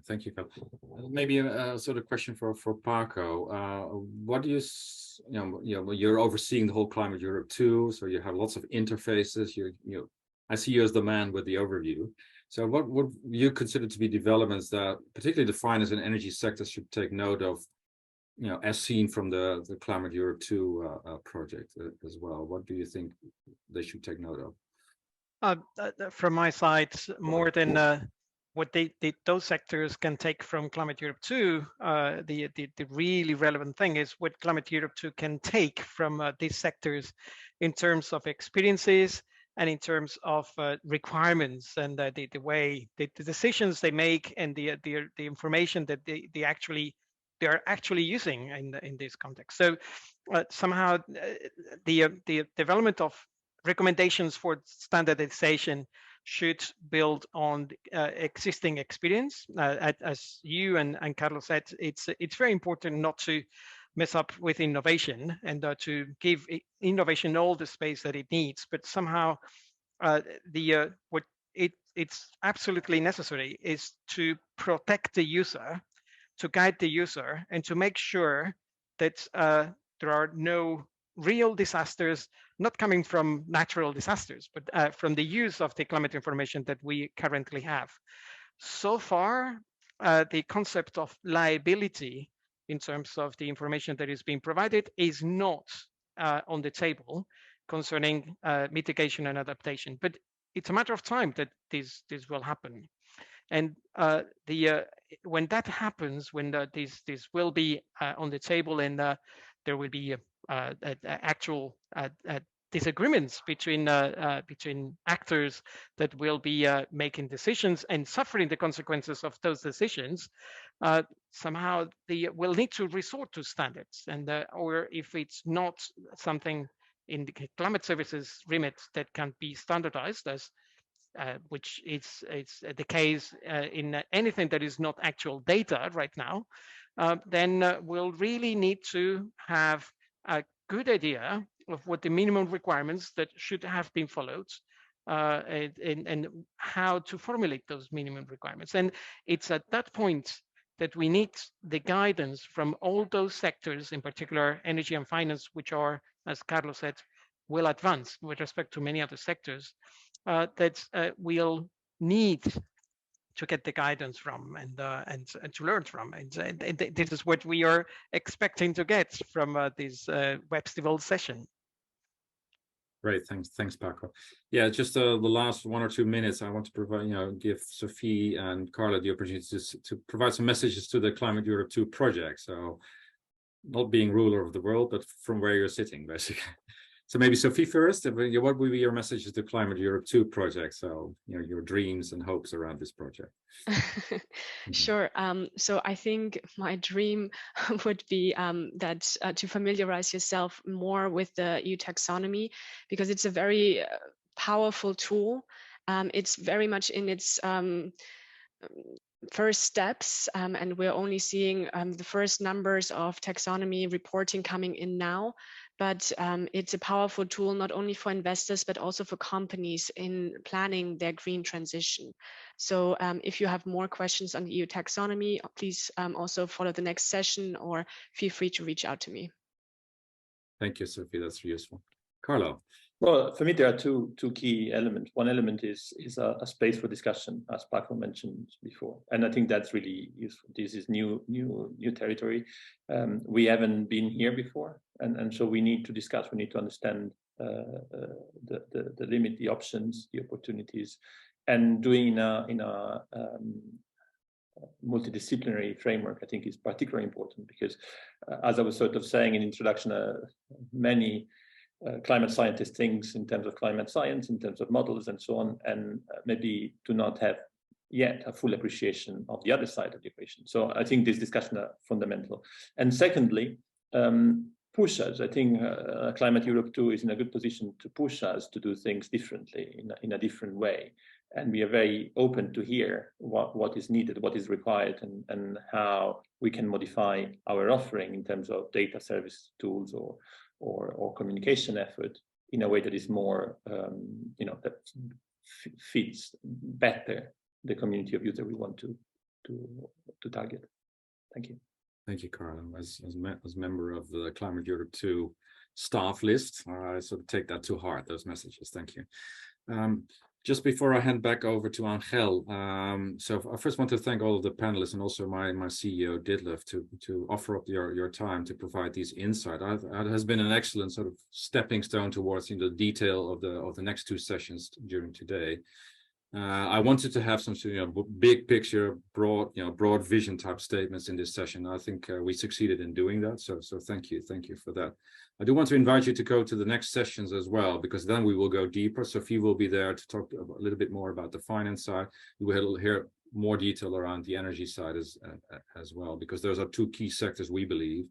Speaker 6: Thank you, Phil. Maybe a sort of question for Paco. What do you're overseeing the whole Climate Europe 2, so you have lots of interfaces. I see you as the man with the overview. So what would you consider to be developments that particularly the finance and energy sector should take note of, as seen from the Climate Europe 2 project as well? What do you think they should take note of?
Speaker 8: From my side, more than what those sectors can take from Climate Europe 2, the really relevant thing is what Climate Europe 2 can take from these sectors in terms of experiences and in terms of requirements, and the way the decisions they make, and the information that they are actually using in this context. So somehow the development of recommendations for standardization should build on existing experience. As you and Carlos said, it's very important not to mess up with innovation, and to give innovation all the space that it needs. But somehow it's absolutely necessary is to protect the user, to guide the user, and to make sure that there are no real disasters, not coming from natural disasters, but from the use of the climate information that we currently have. So far, the concept of liability in terms of the information that is being provided is not on the table concerning mitigation and adaptation, but it's a matter of time that this will happen. And when that happens, when this will be on the table, and there will be actual disagreements between actors that will be making decisions and suffering the consequences of those decisions, somehow they will need to resort to standards, and or if it's not something in the climate services remit that can be standardized, as which is the case in anything that is not actual data right now, then we'll really need to have a good idea of what the minimum requirements that should have been followed, and how to formulate those minimum requirements. And it's at that point that we need the guidance from all those sectors, in particular energy and finance, which are, as Carlos said, well advanced with respect to many other sectors, that we'll need to get the guidance from and to learn from. And this is what we are expecting to get from this Webstival session.
Speaker 6: Great, thanks, Paco. Yeah, just the last 1 or 2 minutes, I want to provide, give Sophie and Carla the opportunity to provide some messages to the Climate Europe 2 project. So, not being ruler of the world, but from where you're sitting, basically. So maybe Sophie first. What would be your messages to Climate Europe 2 project? So, your dreams and hopes around this project.
Speaker 9: Sure. So I think my dream would be that to familiarize yourself more with the EU taxonomy, because it's a very powerful tool. It's very much in its first steps, and we're only seeing the first numbers of taxonomy reporting coming in now. But it's a powerful tool not only for investors, but also for companies in planning their green transition. So if you have more questions on the EU taxonomy, please also follow the next session or feel free to reach out to me.
Speaker 6: Thank you, Sophie. That's useful. Carlo.
Speaker 10: Well, for me, there are two key elements. One element is a space for discussion, as Paco mentioned before, and I think that's really useful. This is new territory. We haven't been here before, and so we need to discuss. We need to understand the limit, the options, the opportunities, and doing in a multidisciplinary framework, I think, is particularly important because, as I was sort of saying in introduction, many climate scientists think in terms of climate science, in terms of models and so on, and maybe do not have yet a full appreciation of the other side of the equation. So I think this discussion are fundamental. And secondly, push us. I think Climate Europe 2 is in a good position to push us to do things differently, in a different way. And we are very open to hear what is needed, what is required, and how we can modify our offering in terms of data service tools or communication effort in a way that is more, that fits better the community of users we want to target. Thank you.
Speaker 6: Thank you, Carlo. As member of the Climate Europe 2 staff list, I sort of take that to heart, those messages. Thank you. Just before I hand back over to Angel, so I first want to thank all of the panelists and also my CEO Ditlev to offer up your time to provide these insights. It has been an excellent sort of stepping stone towards the detail of the next 2 sessions during today. I wanted to have some big picture, broad vision type statements in this session. I think we succeeded in doing that. So thank you for that. I do want to invite you to go to the next sessions as well, because then we will go deeper. Sophie will be there to talk a little bit more about the finance side. You will hear more detail around the energy side as well, because those are 2 key sectors we believe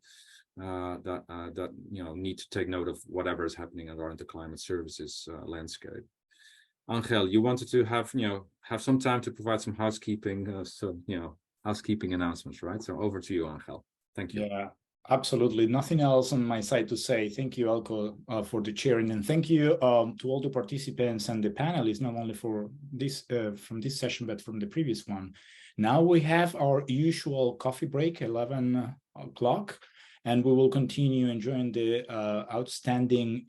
Speaker 6: that need to take note of whatever is happening around the climate services landscape. Angel, you wanted to have some time to provide some housekeeping announcements, right? So over to you, Angel. Thank you.
Speaker 1: Yeah, absolutely. Nothing else on my side to say. Thank you, Elko, for the chairing, and thank you to all the participants and the panelists, not only for this from this session, but from the previous one. Now we have our usual coffee break, 11 o'clock, and we will continue enjoying the outstanding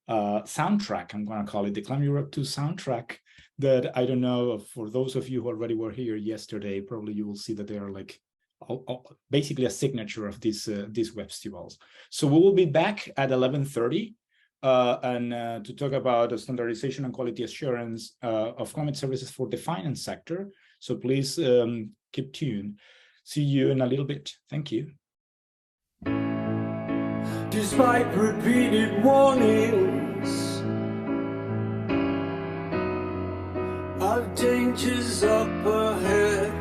Speaker 1: soundtrack, I'm going to call it, the Climate Europe 2 soundtrack, that I don't know, for those of you who already were here yesterday, probably you will see that they are like basically a signature of these Webstivals. So we will be back at 11:30 and to talk about the standardization and quality assurance of climate services for the finance sector. So please keep tuned. See you in a little bit. Thank you.
Speaker 11: Despite repeated warnings of dangers up ahead,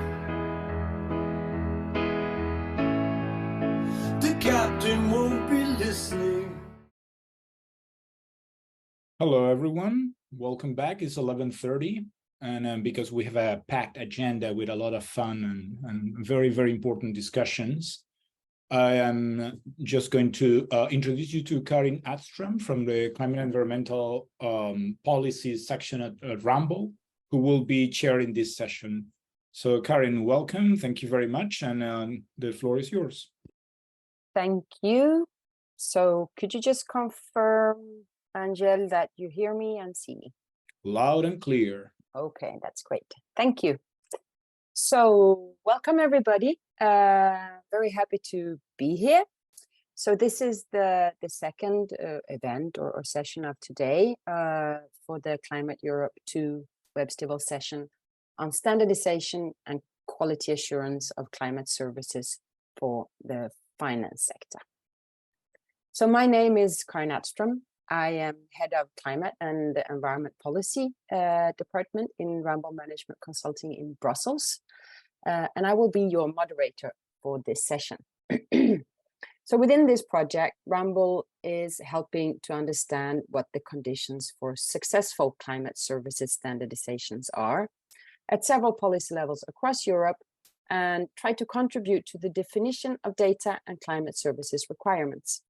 Speaker 11: the captain won't be listening.
Speaker 1: Hello, everyone. Welcome back. It's 11:30. And because we have a packed agenda with a lot of fun and very, very important discussions, I am just going to introduce you to Karin Adstrom from the Climate and Environmental Policies section at Rumble, who will be chairing this session. So Karin, welcome. Thank you very much. And the floor is yours.
Speaker 12: Thank you. So could you just confirm, Angel, that you hear me and see me?
Speaker 1: Loud and clear.
Speaker 12: Okay, that's great. Thank you. So welcome, everybody. Very happy to be here. So this is the second event or session of today for the Climate Europe 2 Webstival session on standardization and quality assurance of climate services for the finance sector. So my name is Karin Adstrom. I am head of climate and environment policy department in Rumble Management Consulting in Brussels. And I will be your moderator for this session. So within this project, Rumble is helping to understand what the conditions for successful climate services standardizations are at several policy levels across Europe and try to contribute to the definition of data and climate services requirements.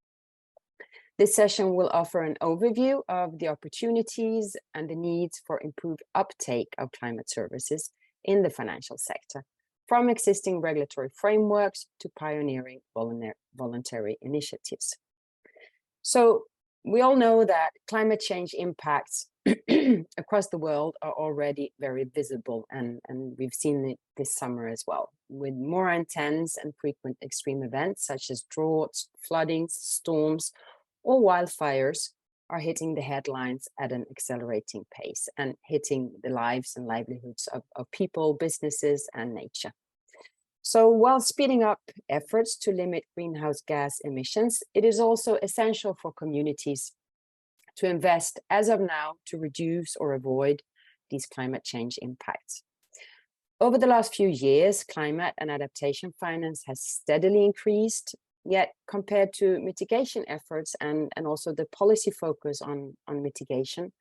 Speaker 12: This session will offer an overview of the opportunities and the needs for improved uptake of climate services in the financial sector, from existing regulatory frameworks to pioneering voluntary initiatives. So we all know that climate change impacts across the world are already very visible, and we've seen it this summer as well, with more intense and frequent extreme events such as droughts, floodings, storms, or wildfires are hitting the headlines at an accelerating pace and hitting the lives and livelihoods of people, businesses, and nature. So while speeding up efforts to limit greenhouse gas emissions, it is also essential for communities to invest as of now to reduce or avoid these climate change impacts. Over the last few years, climate and adaptation finance has steadily increased, yet compared to mitigation efforts and also the policy focus on mitigation,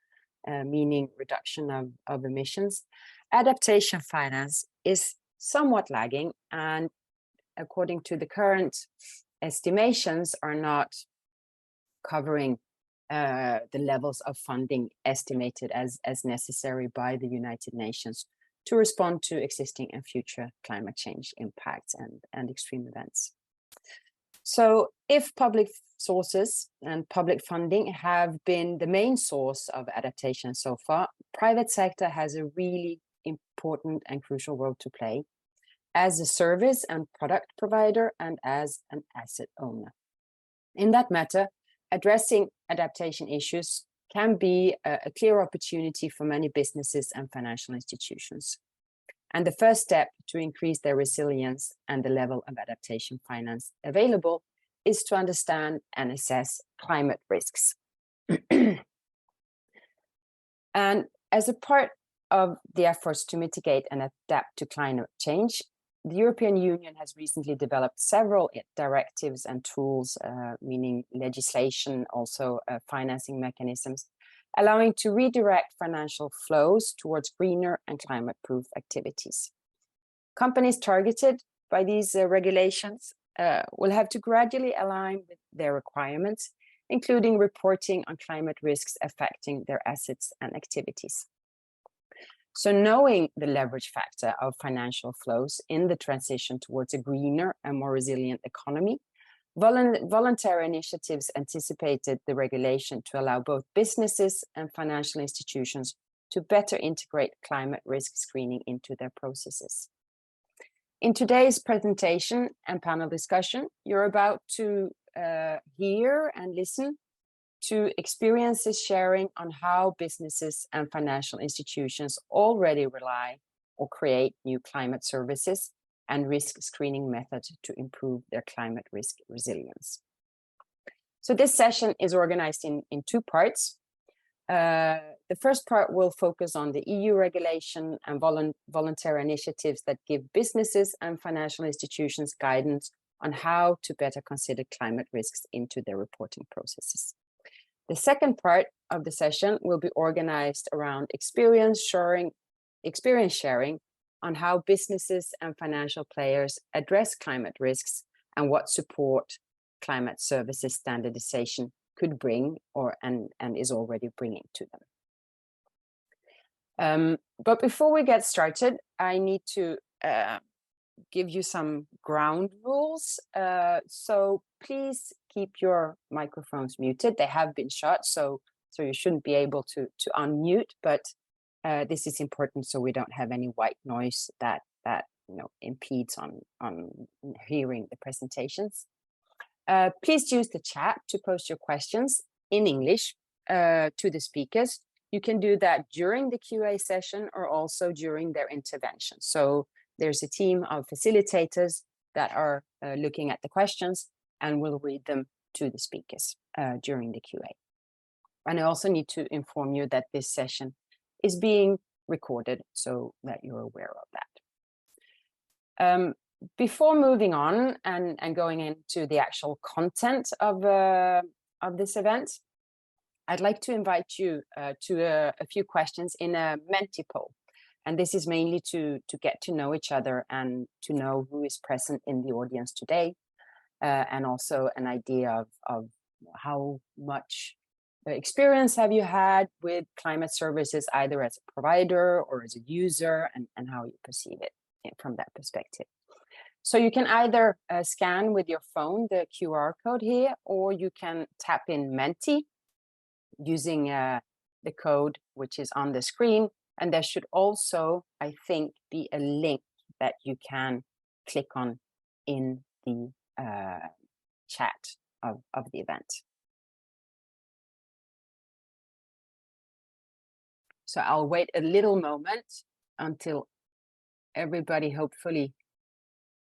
Speaker 12: meaning reduction of emissions, adaptation finance is somewhat lagging, and according to the current estimations are not covering the levels of funding estimated as necessary by the United Nations to respond to existing and future climate change impacts and extreme events. So if public sources and public funding have been the main source of adaptation so far, private sector has a really important and crucial role to play as a service and product provider and as an asset owner. In that matter, addressing adaptation issues can be a clear opportunity for many businesses and financial institutions. And the first step to increase their resilience and the level of adaptation finance available is to understand and assess climate risks. And as a part of the efforts to mitigate and adapt to climate change, the European Union has recently developed several directives and tools, meaning legislation, also financing mechanisms, allowing to redirect financial flows towards greener and climate-proof activities. Companies targeted by these regulations will have to gradually align with their requirements, including reporting on climate risks affecting their assets and activities. So knowing the leverage factor of financial flows in the transition towards a greener and more resilient economy, voluntary initiatives anticipated the regulation to allow both businesses and financial institutions to better integrate climate risk screening into their processes. In today's presentation and panel discussion, you're about to hear and listen to experiences sharing on how businesses and financial institutions already rely or create new climate services and risk screening methods to improve their climate risk resilience. So this session is organized in two parts. The first part will focus on the EU regulation and voluntary initiatives that give businesses and financial institutions guidance on how to better consider climate risks into their reporting processes. The second part of the session will be organized around experience sharing on how businesses and financial players address climate risks and what support climate services standardization could bring and is already bringing to them. But before we get started, I need to give you some ground rules. So please keep your microphones muted. They have been shut, so you shouldn't be able to unmute, but this is important so we don't have any white noise that impedes on hearing the presentations. Please use the chat to post your questions in English to the speakers. You can do that during the QA session or also during their intervention. So there's a team of facilitators that are looking at the questions and will read them to the speakers during the QA. And I also need to inform you that this session is being recorded so that you're aware of that. Before moving on and going into the actual content of this event, I'd like to invite you to a few questions in a Menti poll. And this is mainly to get to know each other and to know who is present in the audience today, and also an idea of how much experience have you had with climate services, either as a provider or as a user, and how you perceive it from that perspective. So you can either scan with your phone the QR code here, or you can tap in Menti using the code which is on the screen. And there should also, I think, be a link that you can click on in the chat of the event. So I'll wait a little moment until everybody hopefully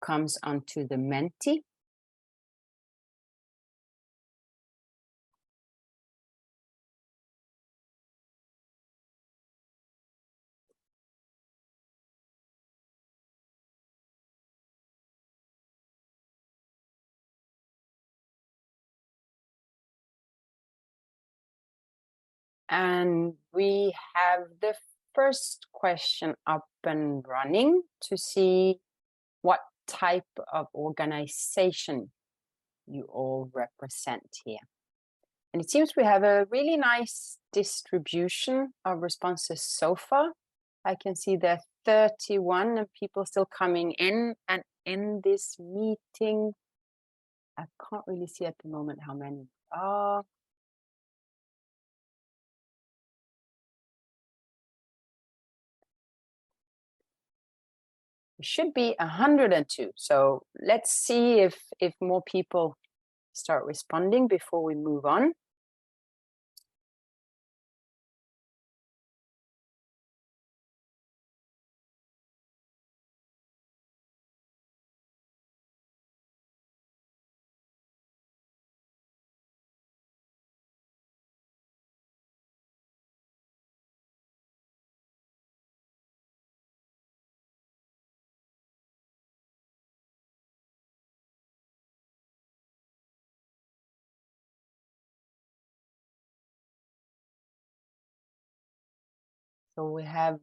Speaker 12: comes onto the Menti. And we have the first question up and running to see what type of organization you all represent here. And it seems we have a really nice distribution of responses so far. I can see there are 31 and people still coming in, and in this meeting, I can't really see at the moment how many are. It should be 102. So let's see if more people start responding before we move on. So we have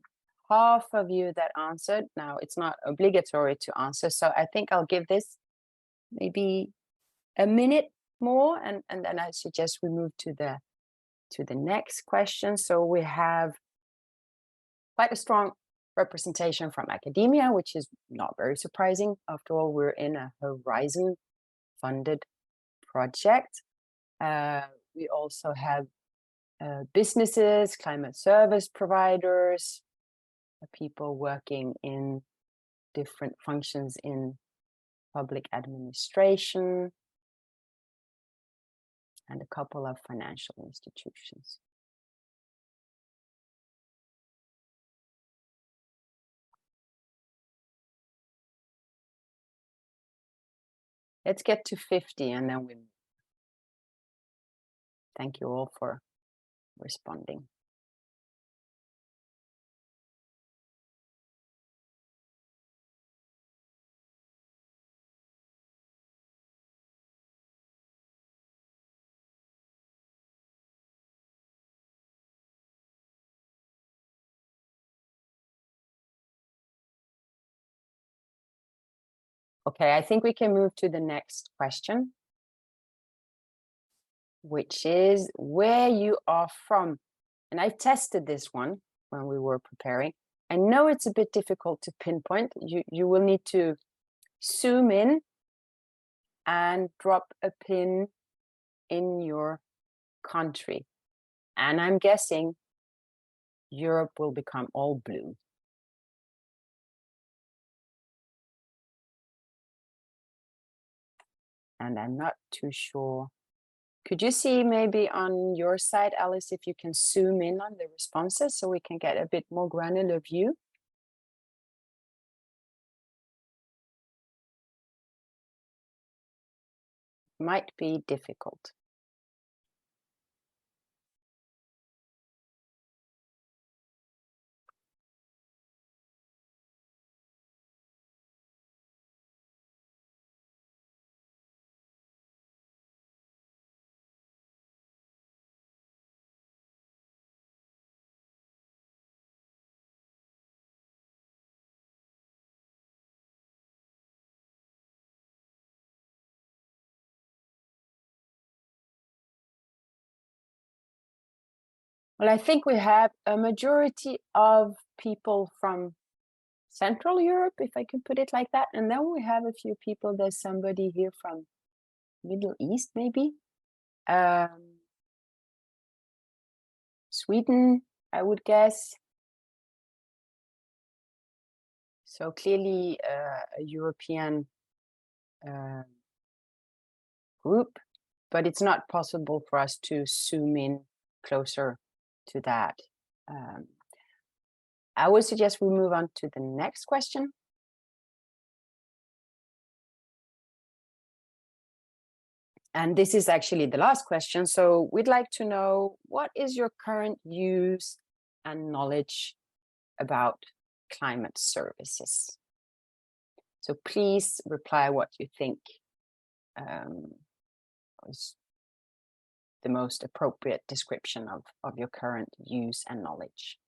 Speaker 12: half of you that answered. Now it's not obligatory to answer, so I think I'll give this maybe a minute more, and then I suggest we move to the next question. So we have quite a strong representation from academia, which is not very surprising. After all, we're in a Horizon funded project. We also have businesses, climate service providers, people working in different functions in public administration, and a couple of financial institutions. Let's get to 50 and then we. Thank you all for responding. Okay, I think we can move to the next question, which is where you are from. And I tested this one when we were preparing. I know it's a bit difficult to pinpoint. You will need to zoom in and drop a pin in your country. And I'm guessing Europe will become all blue. And I'm not too sure. Could you see maybe on your side, Alice, if you can zoom in on the responses so we can get a bit more granular view? Might be difficult. Well, I think we have a majority of people from Central Europe, if I can put it like that. And then we have a few people, there's somebody here from Middle East, maybe. Sweden, I would guess. So clearly a European group, but it's not possible for us to zoom in closer to that. I would suggest we move on to the next question. And this is actually the last question. So we'd like to know, what is your current use and knowledge about climate services? So please reply what you think was the most appropriate description of your current use and knowledge.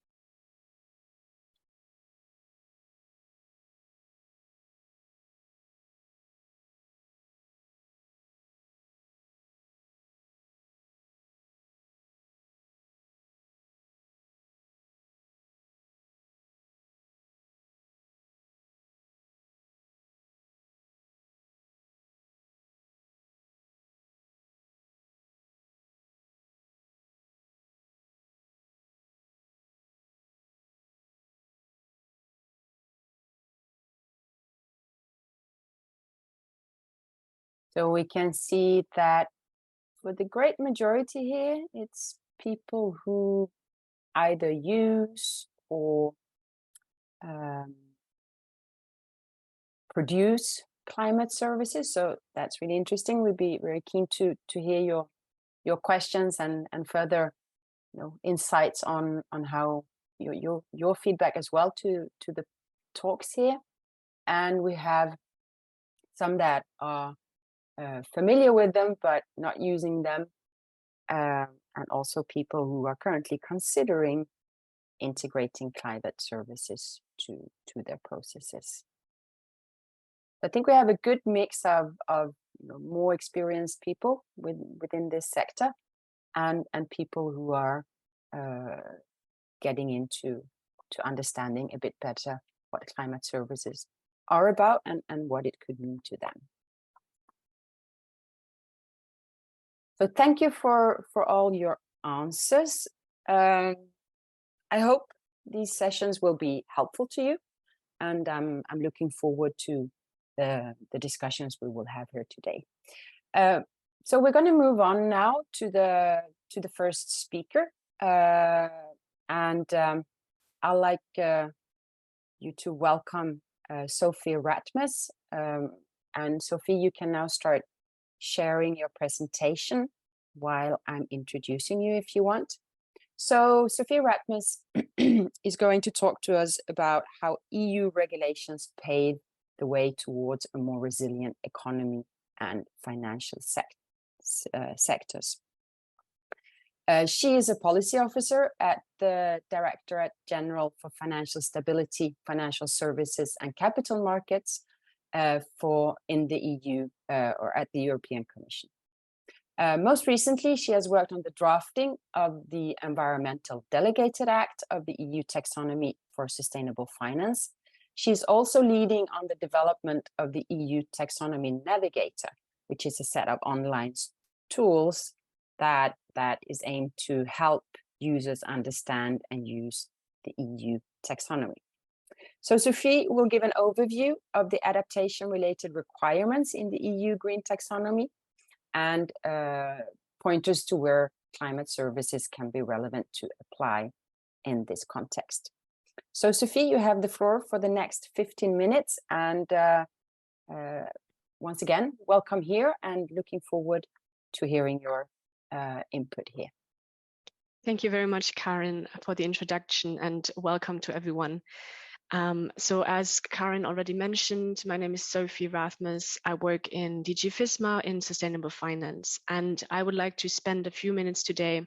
Speaker 12: So we can see that for the great majority here, it's people who either use or produce climate services. So that's really interesting. We'd be very keen to hear your questions and further insights on how your feedback as well to the talks here. And we have some that are familiar with them but not using them, and also people who are currently considering integrating climate services to their processes. I think we have a good mix of more experienced people within this sector and people who are getting into understanding a bit better what climate services are about and what it could mean to them. So thank you for all your answers. I hope these sessions will be helpful to you, and I'm looking forward to the discussions we will have here today. So we're going to move on now to the first speaker, and I'd like you to welcome Sophie Ratmus. And Sophie, you can now start sharing your presentation while I'm introducing you if you want. So Sophie Ratmus is going to talk to us about how EU regulations pave the way towards a more resilient economy and financial sectors. She is a policy officer at the Directorate General for Financial Stability, Financial Services and Capital Markets, in the EU or at the European Commission. Most recently, she has worked on the drafting of the Environmental Delegated Act of the EU Taxonomy for Sustainable Finance. She's also leading on the development of the EU Taxonomy Navigator, which is a set of online tools that is aimed to help users understand and use the EU taxonomy. So Sophie will give an overview of the adaptation-related requirements in the EU Green Taxonomy and pointers to where climate services can be relevant to apply in this context. So Sophie, you have the floor for the next 15 minutes. And once again, welcome here and looking forward to hearing your input here.
Speaker 9: Thank you very much, Karen, for the introduction, and welcome to everyone. So as Karen already mentioned, my name is Sophie Rasmus. I work in DG FISMA in sustainable finance, and I would like to spend a few minutes today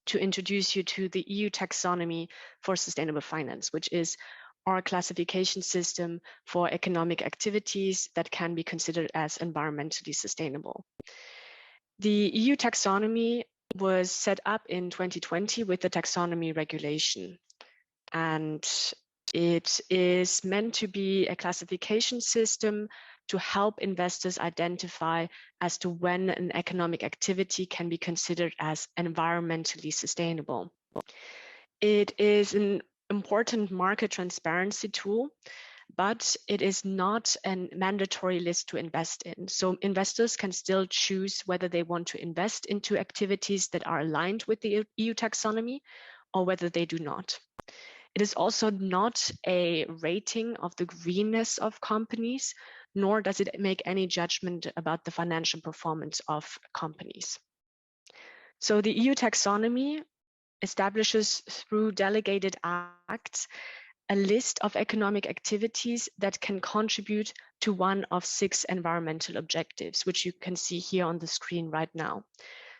Speaker 9: to introduce you to the EU taxonomy for sustainable finance, which is our classification system for economic activities that can be considered as environmentally sustainable. The EU taxonomy was set up in 2020 with the taxonomy regulation, and it is meant to be a classification system to help investors identify as to when an economic activity can be considered as environmentally sustainable. It is an important market transparency tool, but it is not a mandatory list to invest in. So investors can still choose whether they want to invest into activities that are aligned with the EU taxonomy or whether they do not. It is also not a rating of the greenness of companies, nor does it make any judgment about the financial performance of companies. So the EU taxonomy establishes through delegated acts a list of economic activities that can contribute to one of 6 environmental objectives, which you can see here on the screen right now.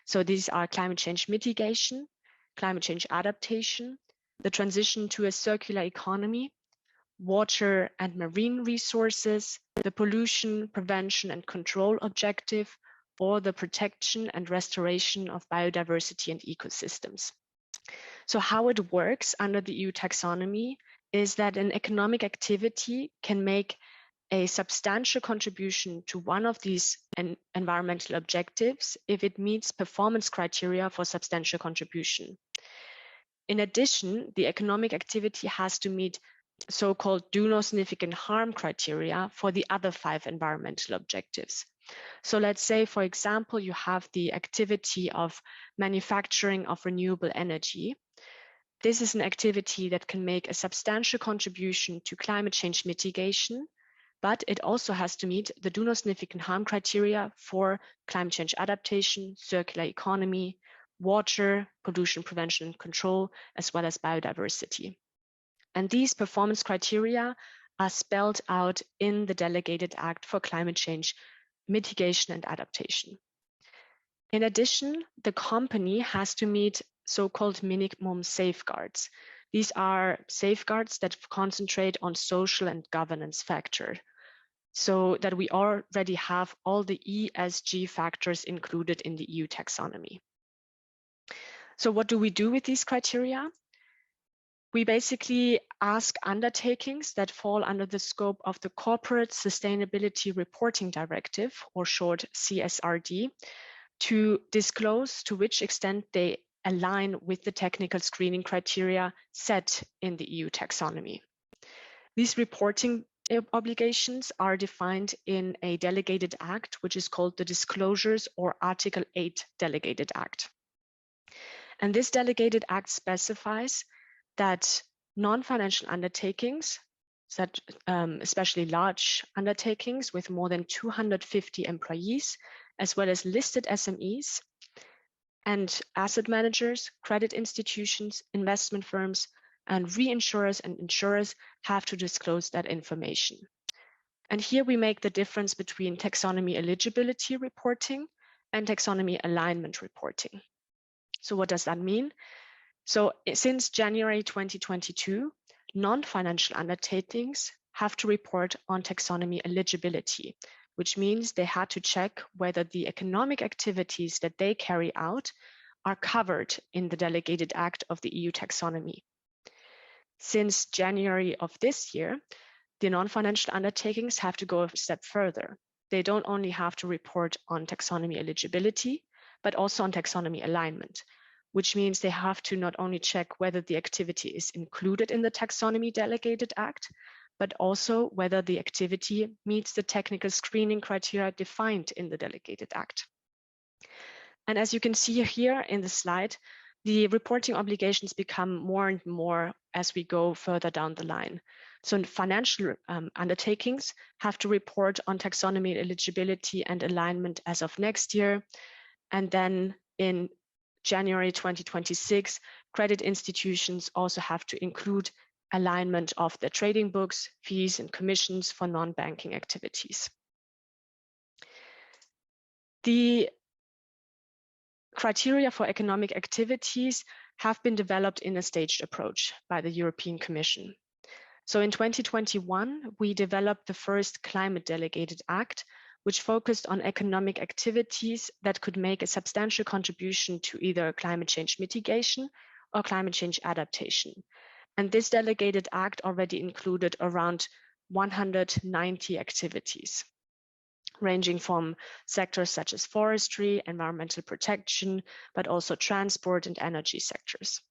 Speaker 9: So these are climate change mitigation, climate change adaptation, the transition to a circular economy, water and marine resources, the pollution prevention and control objective, or the protection and restoration of biodiversity and ecosystems. So how it works under the EU taxonomy is that an economic activity can make a substantial contribution to one of these environmental objectives if it meets performance criteria for substantial contribution. In addition, the economic activity has to meet so-called do no significant harm criteria for the other 5 environmental objectives. So let's say, for example, you have the activity of manufacturing of renewable energy. This is an activity that can make a substantial contribution to climate change mitigation, but it also has to meet the do no significant harm criteria for climate change adaptation, circular economy, water, pollution prevention and control, as well as biodiversity. And these performance criteria are spelled out in the Delegated Act for Climate Change Mitigation and Adaptation. In addition, the company has to meet so-called minimum safeguards. These are safeguards that concentrate on social and governance factors, so that we already have all the ESG factors included in the EU taxonomy. So what do we do with these criteria? We basically ask undertakings that fall under the scope of the Corporate Sustainability Reporting Directive, or short CSRD, to disclose to which extent they align with the technical screening criteria set in the EU taxonomy. These reporting obligations are defined in a delegated act, which is called the Disclosures or Article 8 Delegated Act. And this delegated act specifies that non-financial undertakings, especially large undertakings with more than 250 employees, as well as listed SMEs, and asset managers, credit institutions, investment firms, and reinsurers and insurers have to disclose that information. And here we make the difference between taxonomy eligibility reporting and taxonomy alignment reporting. So what does that mean? So since January 2022, non-financial undertakings have to report on taxonomy eligibility, which means they had to check whether the economic activities that they carry out are covered in the delegated act of the EU taxonomy. Since January of this year, the non-financial undertakings have to go a step further. They don't only have to report on taxonomy eligibility, but also on taxonomy alignment, which means they have to not only check whether the activity is included in the taxonomy delegated act, but also whether the activity meets the technical screening criteria defined in the delegated act. And as you can see here in the slide, the reporting obligations become more and more as we go further down the line. So financial undertakings have to report on taxonomy eligibility and alignment as of next year. And then in January 2026, credit institutions also have to include alignment of their trading books, fees, and commissions for non-banking activities. The criteria for economic activities have been developed in a staged approach by the European Commission. So in 2021, we developed the first climate delegated act, which focused on economic activities that could make a substantial contribution to either climate change mitigation or climate change adaptation. And this delegated act already included around 190 activities, ranging from sectors such as forestry, environmental protection, but also transport and energy sectors.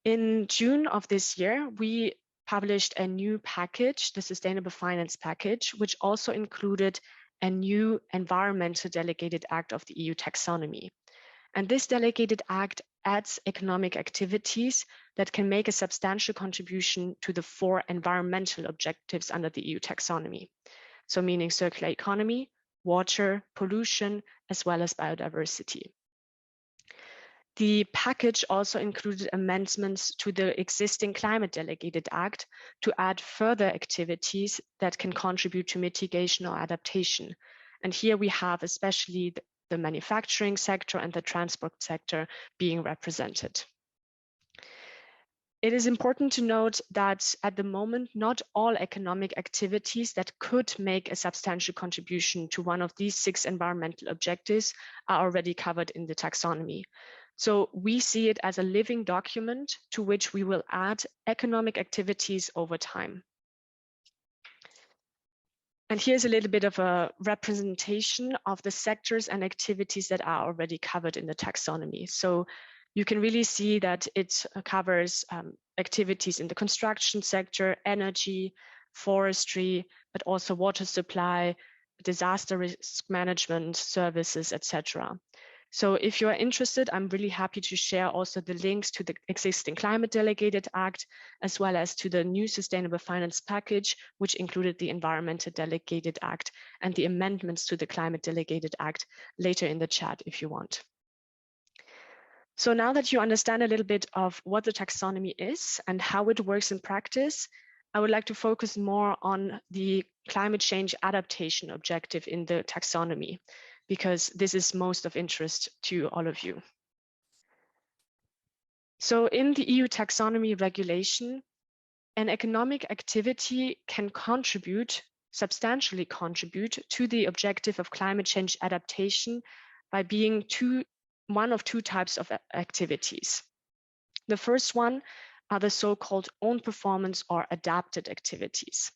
Speaker 9: In June of this year, we published a new package, the Sustainable Finance Package, which also included a new environmental delegated act of the EU taxonomy. And this delegated act adds economic activities that can make a substantial contribution to the 4 environmental objectives under the EU taxonomy. So meaning circular economy, water, pollution, as well as biodiversity. The package also included amendments to the existing Climate Delegated Act to add further activities that can contribute to mitigation or adaptation. And here we have especially the manufacturing sector and the transport sector being represented. It is important to note that at the moment, not all economic activities that could make a substantial contribution to one of these 6 environmental objectives are already covered in the taxonomy. So we see it as a living document to which we will add economic activities over time. And here's a little bit of a representation of the sectors and activities that are already covered in the taxonomy. So you can really see that it covers activities in the construction sector, energy, forestry, but also water supply, disaster risk management, services, etc. So if you are interested, I'm really happy to share also the links to the existing Climate Delegated Act, as well as to the new Sustainable Finance Package, which included the Environmental Delegated Act and the amendments to the Climate Delegated Act later in the chat if you want. So now that you understand a little bit of what the taxonomy is and how it works in practice, I would like to focus more on the climate change adaptation objective in the taxonomy, because this is most of interest to all of you. So in the EU taxonomy regulation, an economic activity can substantially contribute to the objective of climate change adaptation by being one of 2 types of activities. The first one are the so-called own performance or adapted activities.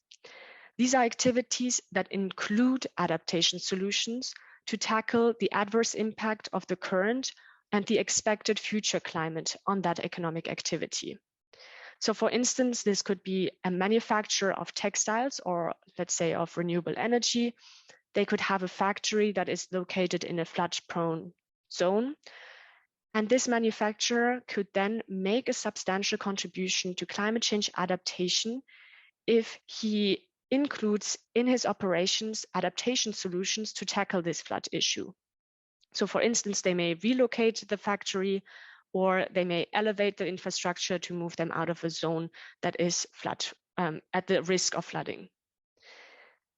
Speaker 9: These are activities that include adaptation solutions to tackle the adverse impact of the current and the expected future climate on that economic activity. So for instance, this could be a manufacturer of textiles or let's say of renewable energy. They could have a factory that is located in a flood-prone zone. And this manufacturer could then make a substantial contribution to climate change adaptation if he includes in his operations adaptation solutions to tackle this flood issue. So for instance, they may relocate the factory or they may elevate the infrastructure to move them out of a zone that is at the risk of flooding.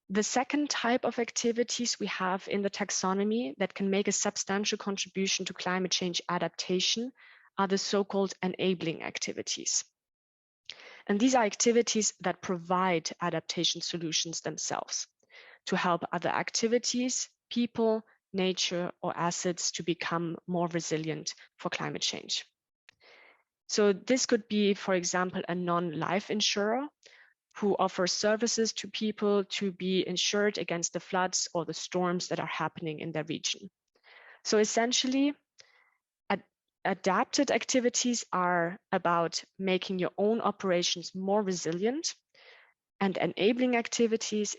Speaker 9: The second type of activities we have in the taxonomy that can make a substantial contribution to climate change adaptation are the so-called enabling activities. And these are activities that provide adaptation solutions themselves to help other activities, people, nature, or assets to become more resilient for climate change. So this could be, for example, a non-life insurer who offers services to people to be insured against the floods or the storms that are happening in their region. So essentially, adapted activities are about making your own operations more resilient, and enabling activities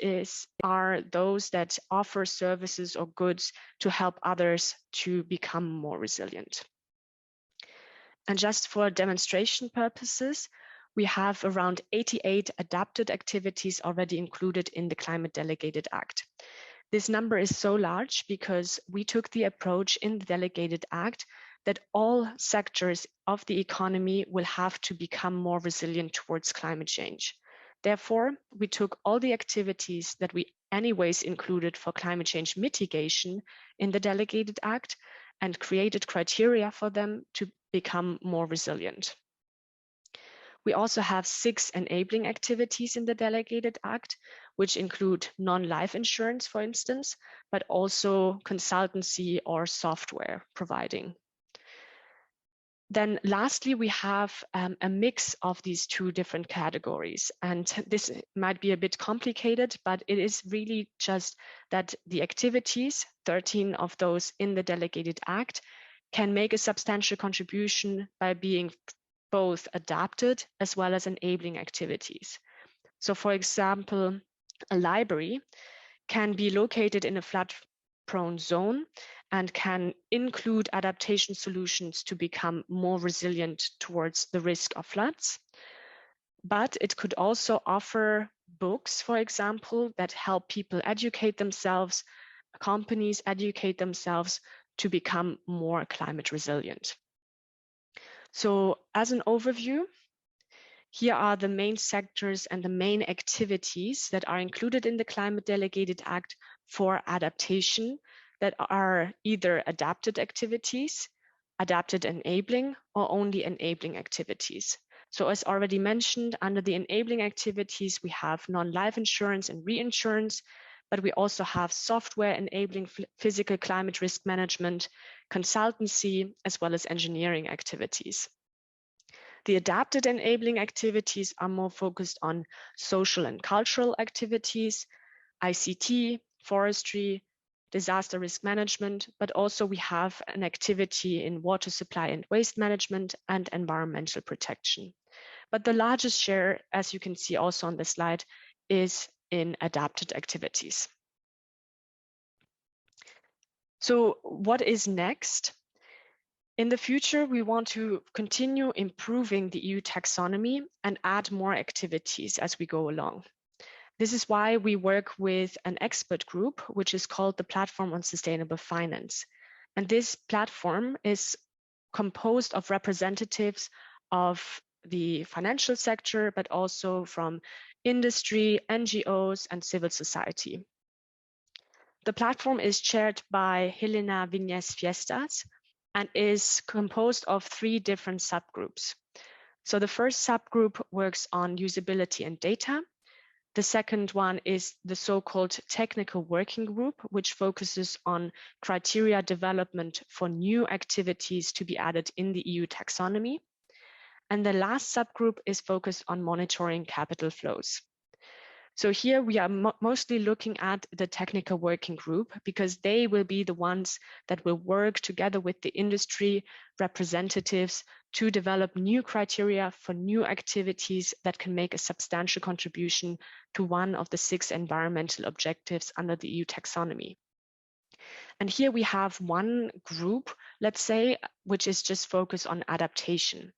Speaker 9: are those that offer services or goods to help others to become more resilient. And just for demonstration purposes, we have around 88 adapted activities already included in the Climate Delegated Act. This number is so large because we took the approach in the Delegated Act that all sectors of the economy will have to become more resilient towards climate change. Therefore, we took all the activities that we anyways included for climate change mitigation in the Delegated Act and created criteria for them to become more resilient. We also have 6 enabling activities in the Delegated Act, which include non-life insurance, for instance, but also consultancy or software providing. Then lastly, we have a mix of these 2 different categories. And this might be a bit complicated, but it is really just that the activities, 13 of those in the Delegated Act, can make a substantial contribution by being both adapted as well as enabling activities. So for example, a library can be located in a flood-prone zone and can include adaptation solutions to become more resilient towards the risk of floods. But it could also offer books, for example, that help people educate themselves, companies educate themselves to become more climate resilient. So as an overview, here are the main sectors and the main activities that are included in the Climate Delegated Act for adaptation that are either adapted activities, adapted enabling, or only enabling activities. So as already mentioned, under the enabling activities, we have non-life insurance and reinsurance, but we also have software enabling physical climate risk management, consultancy, as well as engineering activities. The adapted enabling activities are more focused on social and cultural activities, ICT, forestry, disaster risk management, but also we have an activity in water supply and waste management and environmental protection. But the largest share, as you can see also on the slide, is in adapted activities. So what is next? In the future, we want to continue improving the EU taxonomy and add more activities as we go along. This is why we work with an expert group, which is called the Platform on Sustainable Finance. And this platform is composed of representatives of the financial sector, but also from industry, NGOs, and civil society. The platform is chaired by Helena Viñas-Fiestas and is composed of 3 different subgroups. So the first subgroup works on usability and data. The second one is the so-called technical working group, which focuses on criteria development for new activities to be added in the EU taxonomy. And the last subgroup is focused on monitoring capital flows. So here we are mostly looking at the technical working group because they will be the ones that will work together with the industry representatives to develop new criteria for new activities that can make a substantial contribution to one of the 6 environmental objectives under the EU taxonomy. And here we have one group, let's say, which is just focused on adaptation.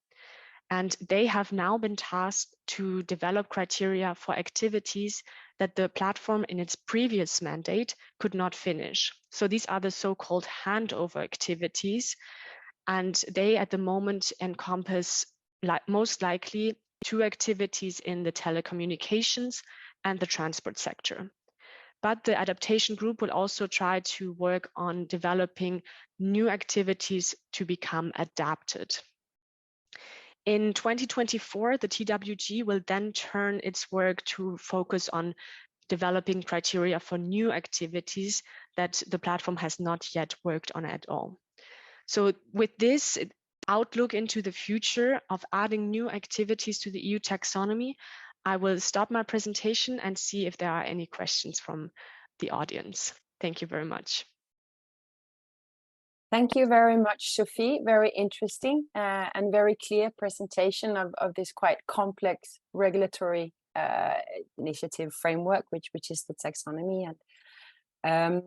Speaker 9: And they have now been tasked to develop criteria for activities that the platform in its previous mandate could not finish. So these are the so-called handover activities, and they at the moment encompass most likely 2 activities in the telecommunications and the transport sector. But the adaptation group will also try to work on developing new activities to become adapted. In 2024, the TWG will then turn its work to focus on developing criteria for new activities that the platform has not yet worked on at all. So with this outlook into the future of adding new activities to the EU taxonomy, I will stop my presentation and see if there are any questions from the audience. Thank you very much.
Speaker 12: Thank you very much, Sophie. Very interesting and very clear presentation of this quite complex regulatory initiative framework, which is the taxonomy. And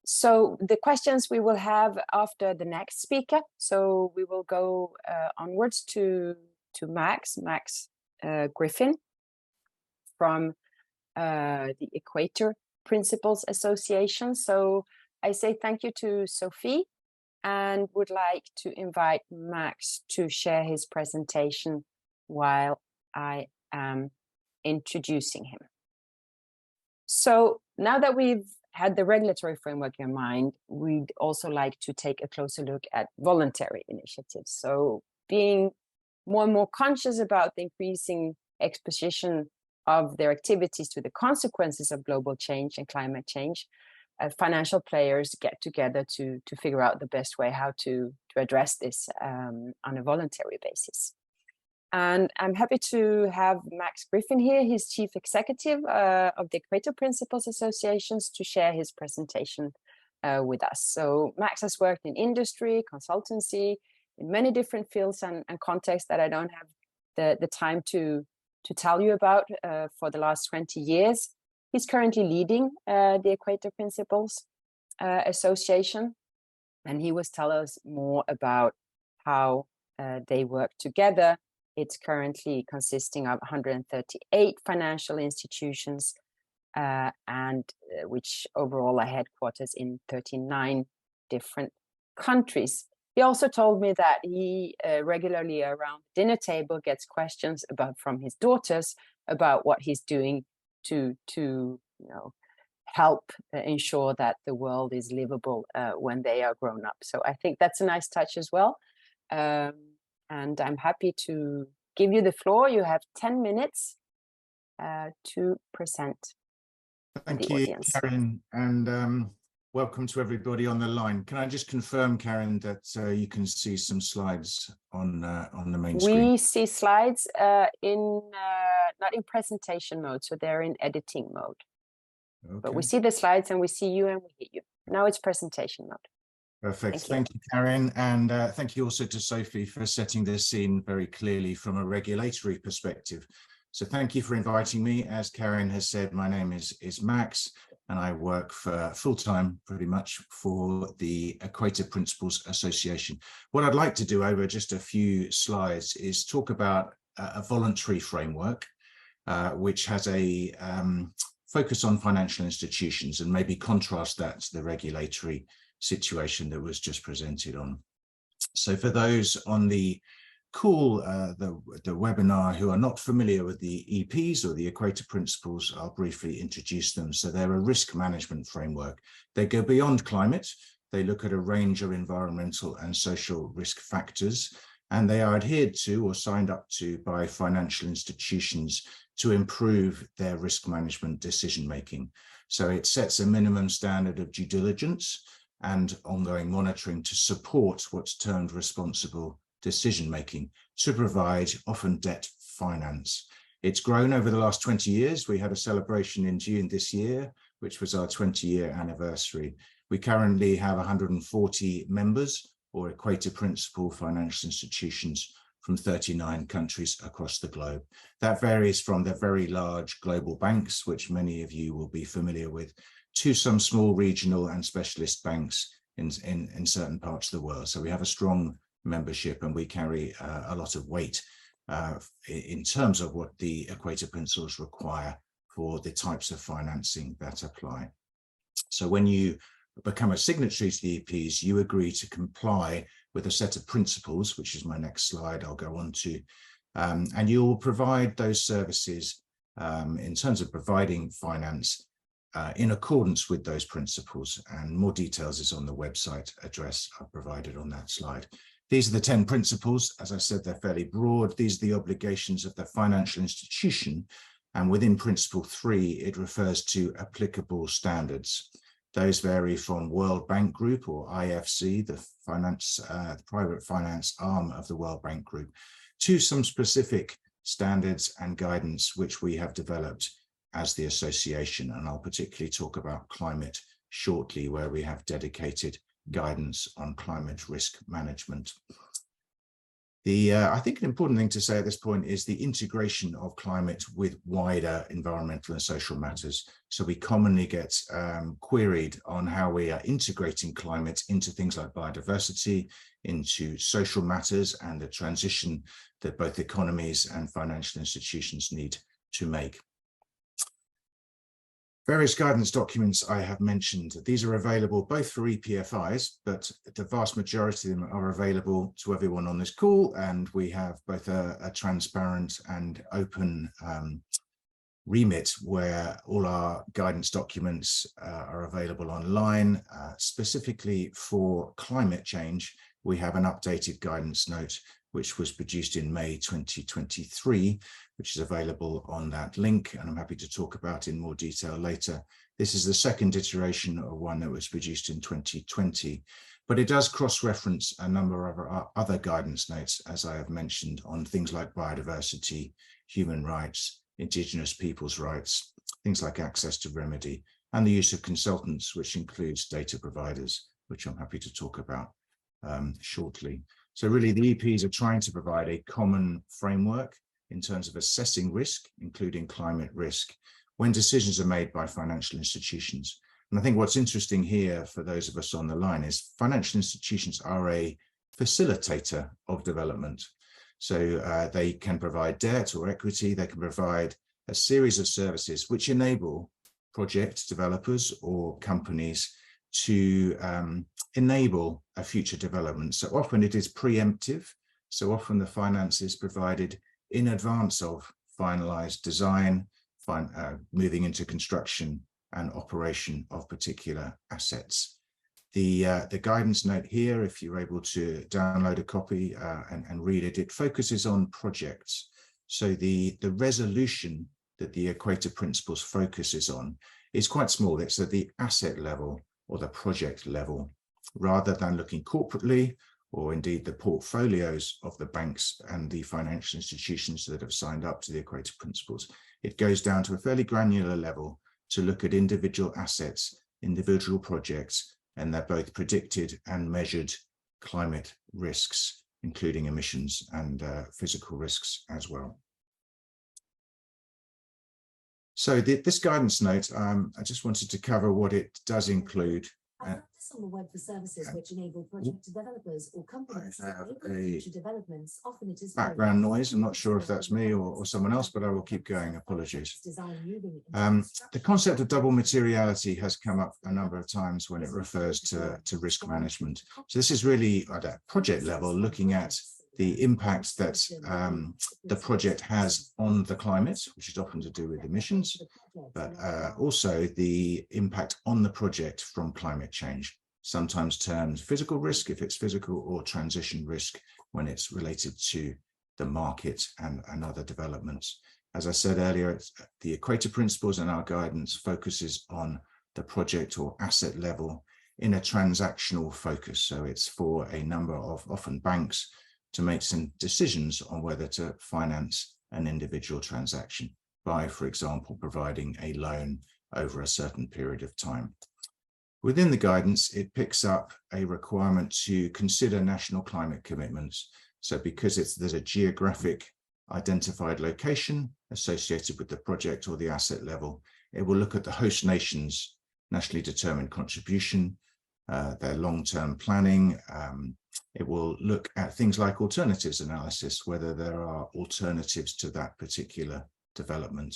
Speaker 12: so the questions we will have after the next speaker. So we will go onwards to Max Griffin from the Equator Principles Association. So I say thank you to Sophie and would like to invite Max to share his presentation while I am introducing him. So now that we've had the regulatory framework in mind, we'd also like to take a closer look at voluntary initiatives. So being more and more conscious about the increasing exposition of their activities to the consequences of global change and climate change, financial players get together to figure out the best way how to address this on a voluntary basis. And I'm happy to have Max Griffin here, he's Chief Executive of the Equator Principles Associations, to share his presentation with us. So Max has worked in industry, consultancy, in many different fields and contexts that I don't have the time to tell you about for the last 20 years. He's currently leading the Equator Principles Association, and he will tell us more about how they work together. It's currently consisting of 138 financial institutions, and which overall are headquarters in 39 different countries. He also told me that he regularly around the dinner table gets questions from his daughters about what he's doing to help ensure that the world is livable when they are grown up. So I think that's a nice touch as well. And I'm happy to give you the floor. You have 10 minutes to present.
Speaker 13: Thank you, audience. Karen, and welcome to everybody on the line. Can I just confirm, Karen, that you can see some slides on the main screen?
Speaker 12: We see slides not in presentation mode, so they're in editing mode. Okay. But we see the slides and we see you and we hear you. Now it's presentation mode.
Speaker 13: Perfect. Thank you, Karen. And thank you also to Sophie for setting the scene very clearly from a regulatory perspective. So thank you for inviting me. As Karen has said, my name is Max, and I work for full-time pretty much for the Equator Principles Association. What I'd like to do over just a few slides is talk about a voluntary framework, which has a focus on financial institutions, and maybe contrast that to the regulatory situation that was just presented on. So for those on the call, the webinar, who are not familiar with the EPs or the Equator Principles, I'll briefly introduce them. So they're a risk management framework. They go beyond climate. They look at a range of environmental and social risk factors, and they are adhered to or signed up to by financial institutions to improve their risk management decision-making. So it sets a minimum standard of due diligence and ongoing monitoring to support what's termed responsible decision-making, to provide often debt finance. It's grown over the last 20 years. We had a celebration in June this year, which was our 20-year anniversary. We currently have 140 members or Equator Principle financial institutions from 39 countries across the globe. That varies from the very large global banks, which many of you will be familiar with, to some small regional and specialist banks in certain parts of the world. So we have a strong membership, and we carry a lot of weight in terms of what the Equator Principles require for the types of financing that apply. So when you become a signatory to the EPs, you agree to comply with a set of principles, which is my next slide I'll go on to, and you will provide those services in terms of providing finance in accordance with those principles, and more details is on the website address I've provided on that slide. These are the 10 principles. As I said, they're fairly broad. These are the obligations of the financial institution. And within principle 3, it refers to applicable standards. Those vary from World Bank Group, or IFC, the private finance arm of the World Bank Group, to some specific standards and guidance which we have developed as the association. And I'll particularly talk about climate shortly, where we have dedicated guidance on climate risk management. I think an important thing to say at this point is the integration of climate with wider environmental and social matters. So we commonly get queried on how we are integrating climate into things like biodiversity, into social matters, and the transition that both economies and financial institutions need to make. Various guidance documents I have mentioned. These are available both for EPFIs, but the vast majority of them are available to everyone on this call, and we have both a transparent and open remit where all our guidance documents are available online. Specifically for climate change, we have an updated guidance note which was produced in May 2023, which is available on that link, and I'm happy to talk about in more detail later. This is the second iteration of one that was produced in 2020, but it does cross-reference a number of our other guidance notes, as I have mentioned, on things like biodiversity, human rights, indigenous people's rights, things like access to remedy, and the use of consultants, which includes data providers, which I'm happy to talk about shortly. So really, the EPs are trying to provide a common framework in terms of assessing risk, including climate risk, when decisions are made by financial institutions. And I think what's interesting here for those of us on the line is financial institutions are a facilitator of development. So they can provide debt or equity, they can provide a series of services which enable project developers or companies to enable a future development. So often it is preemptive. So often the finance is provided in advance of finalized design, moving into construction and operation of particular assets. The guidance note here, if you're able to download a copy and read it, it focuses on projects. So the resolution that the Equator Principles focuses on is quite small. It's at the asset level or the project level, rather than looking corporately, or indeed the portfolios of the banks and the financial institutions that have signed up to the Equator Principles. It goes down to a fairly granular level to look at individual assets, individual projects, and they're both predicted and measured climate risks, including emissions and physical risks as well. So this guidance note, I just wanted to cover what it does include.
Speaker 14: On the web for services which enable project developers or companies to enable future developments. Often it is
Speaker 13: background noise. I'm not sure if that's me or someone else, but I will keep going. Apologies. The concept of double materiality has come up a number of times when it refers to risk management. So this is really at a project level, looking at the impact that the project has on the climate, which is often to do with emissions, but also the impact on the project from climate change, sometimes termed physical risk if it's physical, or transition risk when it's related to the market and other developments. As I said earlier, the Equator Principles and our guidance focuses on the project or asset level in a transactional focus. So it's for a number of often banks to make some decisions on whether to finance an individual transaction by, for example, providing a loan over a certain period of time. Within the guidance, it picks up a requirement to consider national climate commitments. So because there's a geographic identified location associated with the project or the asset level, it will look at the host nation's nationally determined contribution, their long-term planning. It will look at things like alternatives analysis, whether there are alternatives to that particular development.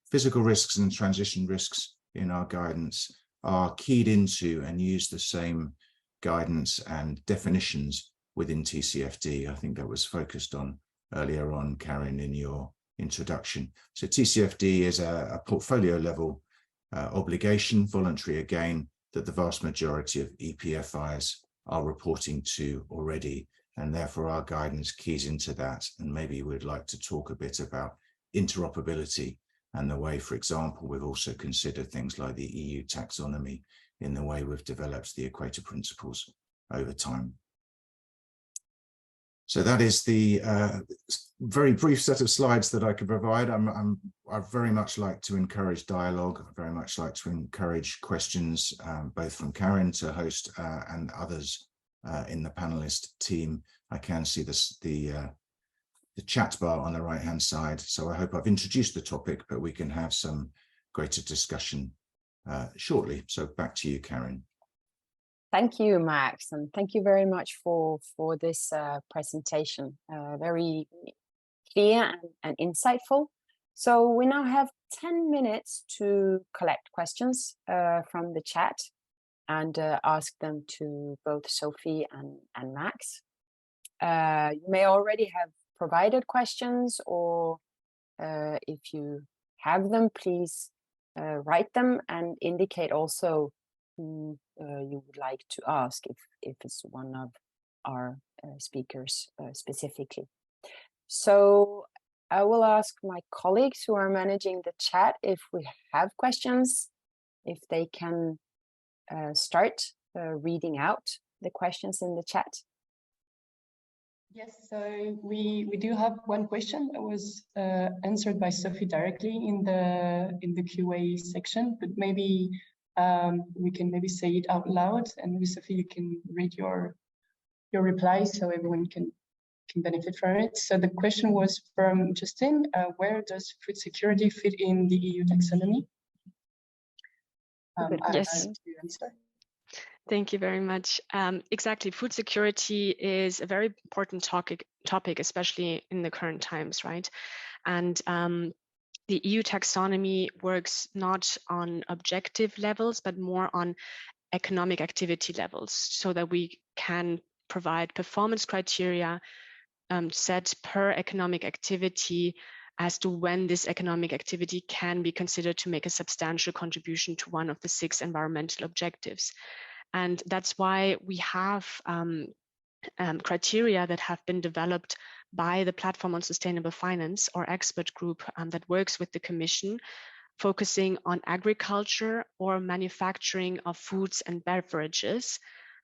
Speaker 13: Physical risks and transition risks in our guidance are keyed into and use the same guidance and definitions within TCFD. I think that was focused on earlier on, Karen, in your introduction. So TCFD is a portfolio level obligation, voluntary again, that the vast majority of EPFIs are reporting to already, and therefore our guidance keys into that. And maybe we'd like to talk a bit about interoperability and the way, for example, we've also considered things like the EU taxonomy in the way we've developed the Equator Principles over time. So that is the very brief set of slides that I could provide. I very much like to encourage dialogue. I very much like to encourage questions, both from Karin to host and others in the panelist team. I can see the chat bar on the right-hand side. So I hope I've introduced the topic, but we can have some greater discussion shortly. So back to you, Karin.
Speaker 12: Thank you, Max, and thank you very much for this presentation. Very clear and insightful. So we now have 10 minutes to collect questions from the chat and ask them to both Sophie and Max. You may already have provided questions, or if you have them, please write them and indicate also who you would like to ask if it's one of our speakers specifically. So I will ask my colleagues who are managing the chat if we have questions, if they can start reading out the questions in the chat.
Speaker 15: Yes, so we do have one question that was answered by Sophie directly in the QA section, but maybe we can maybe say it out loud, and maybe Sophie, you can read your reply so everyone can benefit from it. So the question was from Justin: where does food security fit in the EU taxonomy?
Speaker 9: Yes. Thank you very much. Exactly, food security is a very important topic, especially in the current times, right? And the EU taxonomy works not on objective levels, but more on economic activity levels, so that we can provide performance criteria set per economic activity as to when this economic activity can be considered to make a substantial contribution to one of the 6 environmental objectives. And that's why we have criteria that have been developed by the Platform on Sustainable Finance, or expert group that works with the Commission, focusing on agriculture or manufacturing of foods and beverages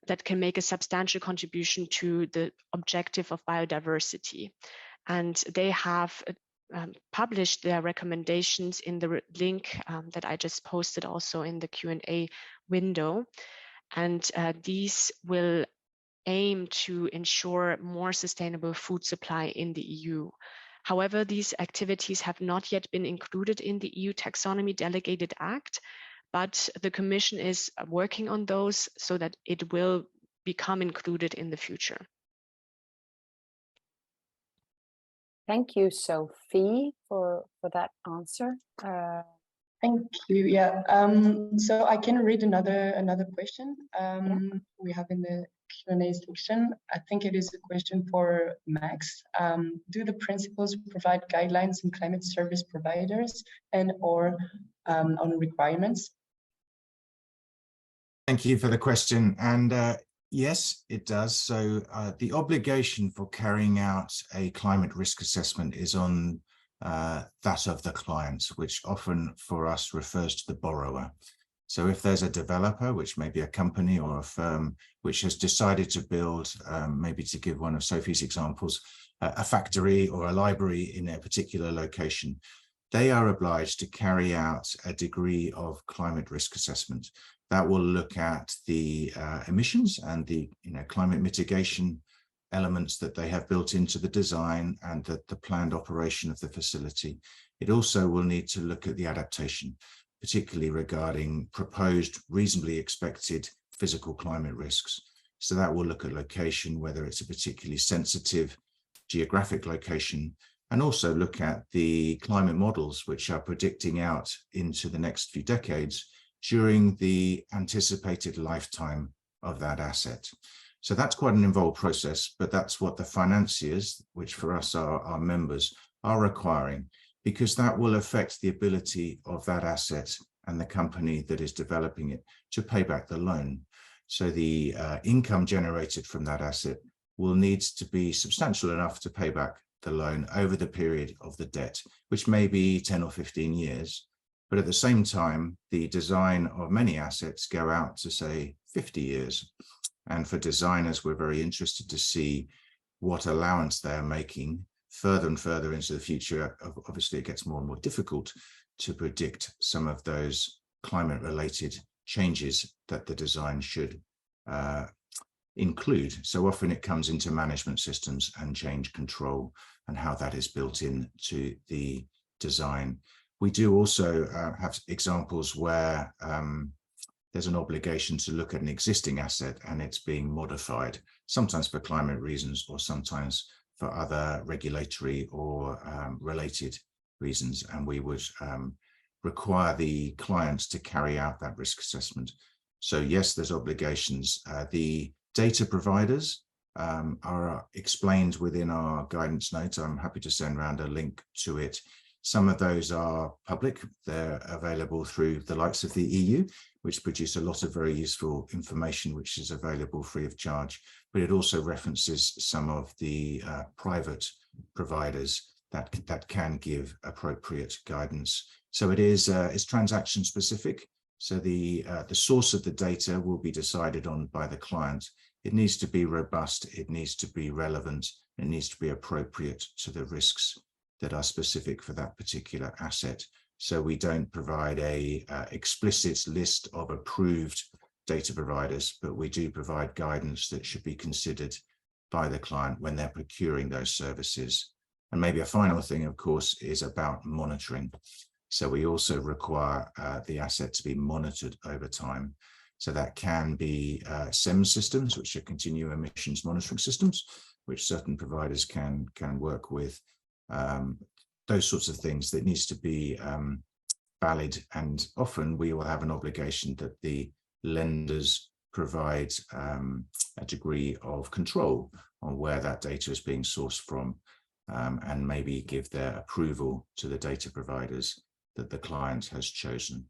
Speaker 9: that can make a substantial contribution to the objective of biodiversity. And they have published their recommendations in the link that I just posted also in the Q&A window. And these will aim to ensure more sustainable food supply in the EU. However, these activities have not yet been included in the EU Taxonomy Delegated Act, but the Commission is working on those so that it will become included in the future.
Speaker 12: Thank you, Sophie, for that answer.
Speaker 15: Thank you. Yeah. So I can read another question we have in the Q&A section. I think it is a question for Max. Do the principles provide guidelines on climate service providers and or on requirements?
Speaker 13: Thank you for the question. And yes, it does. So the obligation for carrying out a climate risk assessment is on that of the client, which often for us refers to the borrower. So if there's a developer, which may be a company or a firm, which has decided to build, maybe to give one of Sophie's examples, a factory or a library in a particular location, they are obliged to carry out a degree of climate risk assessment. That will look at the emissions and the climate mitigation elements that they have built into the design and the planned operation of the facility. It also will need to look at the adaptation, particularly regarding proposed reasonably expected physical climate risks. So that will look at location, whether it's a particularly sensitive geographic location, and also look at the climate models which are predicting out into the next few decades during the anticipated lifetime of that asset. So that's quite an involved process, but that's what the financiers, which for us are our members, are requiring, because that will affect the ability of that asset and the company that is developing it to pay back the loan. So the income generated from that asset will need to be substantial enough to pay back the loan over the period of the debt, which may be 10 or 15 years. But at the same time, the design of many assets go out to, say, 50 years. And for designers, we're very interested to see what allowance they're making further and further into the future. Obviously, it gets more and more difficult to predict some of those climate-related changes that the design should include. So often it comes into management systems and change control and how that is built into the design. We do also have examples where there's an obligation to look at an existing asset and it's being modified, sometimes for climate reasons or sometimes for other regulatory or related reasons. And we would require the clients to carry out that risk assessment. So yes, there's obligations. The data providers are explained within our guidance note. I'm happy to send around a link to it. Some of those are public. They're available through the likes of the EU, which produce a lot of very useful information, which is available free of charge. But it also references some of the private providers that can give appropriate guidance. So it is it's transaction specific. So the source of the data will be decided on by the client. It needs to be robust. It needs to be relevant. It needs to be appropriate to the risks that are specific for that particular asset. So we don't provide a explicit list of approved data providers, but we do provide guidance that should be considered by the client when they're procuring those services. And maybe a final thing, of course, is about monitoring. So we also require the asset to be monitored over time. So that can be SEM systems, which are continuous emissions monitoring systems, which certain providers can work with. Those sorts of things that needs to be valid, and often we will have an obligation that the lenders provide a degree of control on where that data is being sourced from, and maybe give their approval to the data providers that the client has chosen.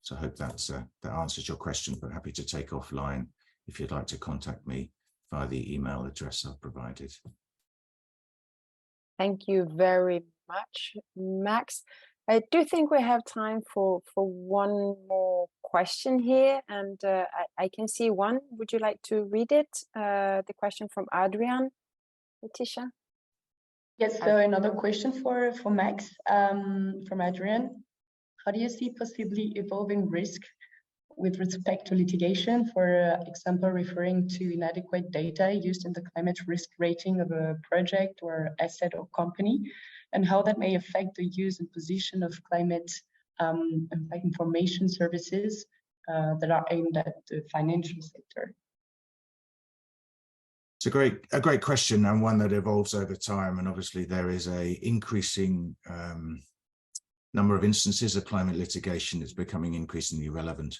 Speaker 13: So I hope that answers your question, but happy to take offline if you'd like to contact me via the email address I've provided.
Speaker 12: Thank you very much, Max. I do think we have time for one more question here, and I can see one. Would you like to read it? The question from Adrian, Letitia?
Speaker 15: Yes, so another question for Max from Adrian. How do you see possibly evolving risk with respect to litigation, for example, referring to inadequate data used in the climate risk rating of a project or asset or company, and how that may affect the use and position of climate information services that are aimed at the financial sector?
Speaker 13: It's a great question, and one that evolves over time. And obviously there is a increasing number of instances of climate litigation that's becoming increasingly relevant.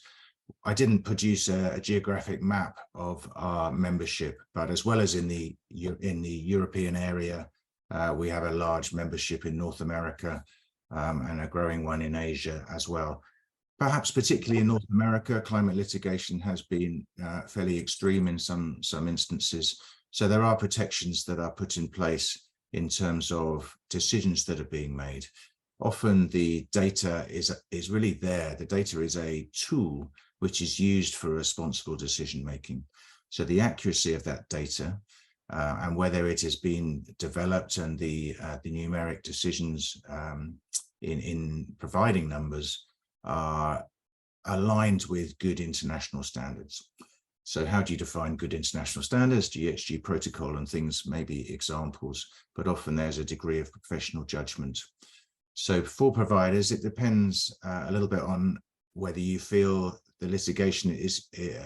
Speaker 13: I didn't produce a geographic map of our membership, but as well as in the European area, we have a large membership in North America and a growing one in Asia as well. Perhaps particularly in North America, climate litigation has been fairly extreme in some instances. So there are protections that are put in place in terms of decisions that are being made. Often the data is really there. The data is a tool which is used for responsible decision making. So the accuracy of that data and whether it has been developed and the numeric decisions in providing numbers are aligned with good international standards. So how do you define good international standards? GHG protocol and things may be examples, but often there's a degree of professional judgment. So for providers, it depends a little bit on whether you feel the litigation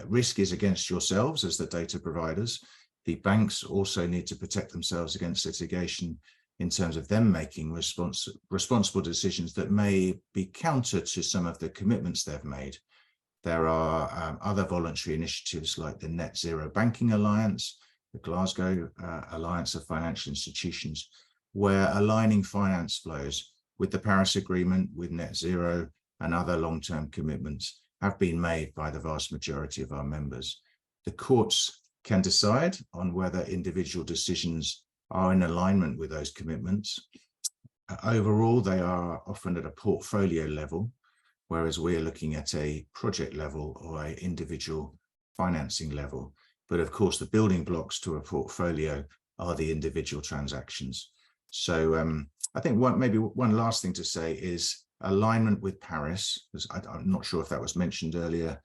Speaker 13: risk is against yourselves as the data providers. The banks also need to protect themselves against litigation in terms of them making responsible decisions that may be counter to some of the commitments they've made. There are other voluntary initiatives like the Net Zero Banking Alliance, the Glasgow Alliance of Financial Institutions, where aligning finance flows with the Paris Agreement, with net zero and other long-term commitments have been made by the vast majority of our members. The courts can decide on whether individual decisions are in alignment with those commitments. Overall, they are often at a portfolio level, whereas we're looking at a project level or an individual financing level. But of course, the building blocks to a portfolio are the individual transactions. So I think maybe one last thing to say is alignment with Paris, because I'm not sure if that was mentioned earlier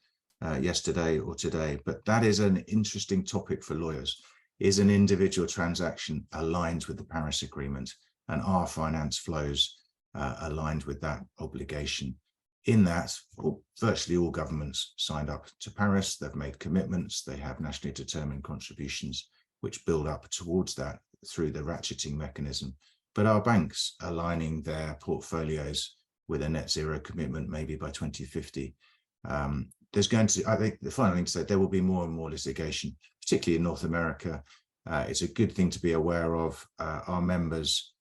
Speaker 13: yesterday or today, but that is an interesting topic for lawyers. Is an individual transaction aligned with the Paris Agreement, and are finance flows aligned with that obligation? In that, virtually all governments signed up to Paris, they've made commitments, they have nationally determined contributions which build up towards that through the ratcheting mechanism. But are banks aligning their portfolios with a net zero commitment maybe by 2050? There's going to, I think the final thing to say, there will be more and more litigation, particularly in North America. It's a good thing to be aware of. Our members,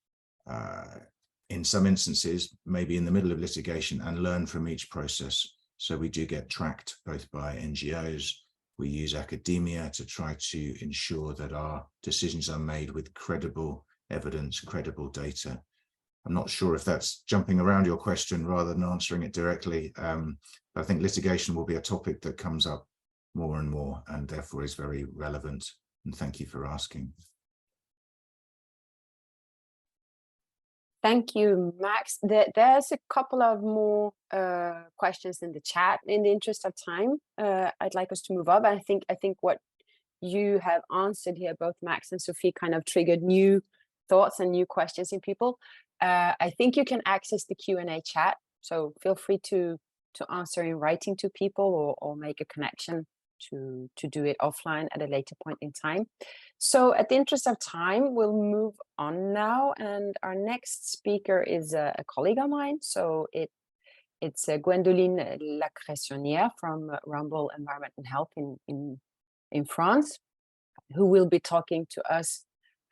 Speaker 13: in some instances, maybe in the middle of litigation, and learn from each process. So we do get tracked both by NGOs. We use academia to try to ensure that our decisions are made with credible evidence, credible data. I'm not sure if that's jumping around your question rather than answering it directly. But I think litigation will be a topic that comes up more and more, and therefore is very relevant. And thank you for asking.
Speaker 12: Thank you, Max. There's a couple of more questions in the chat. In the interest of time, I'd like us to move up. I think what you have answered here, both Max and Sophie, kind of triggered new thoughts and new questions in people. I think you can access the Q&A chat, so feel free to answer in writing to people, or make a connection to do it offline at a later point in time. So at the interest of time, we'll move on now, and our next speaker is a colleague of mine. So it's Gwendoline Lacressonnière from Rumble Environment and Health in France, who will be talking to us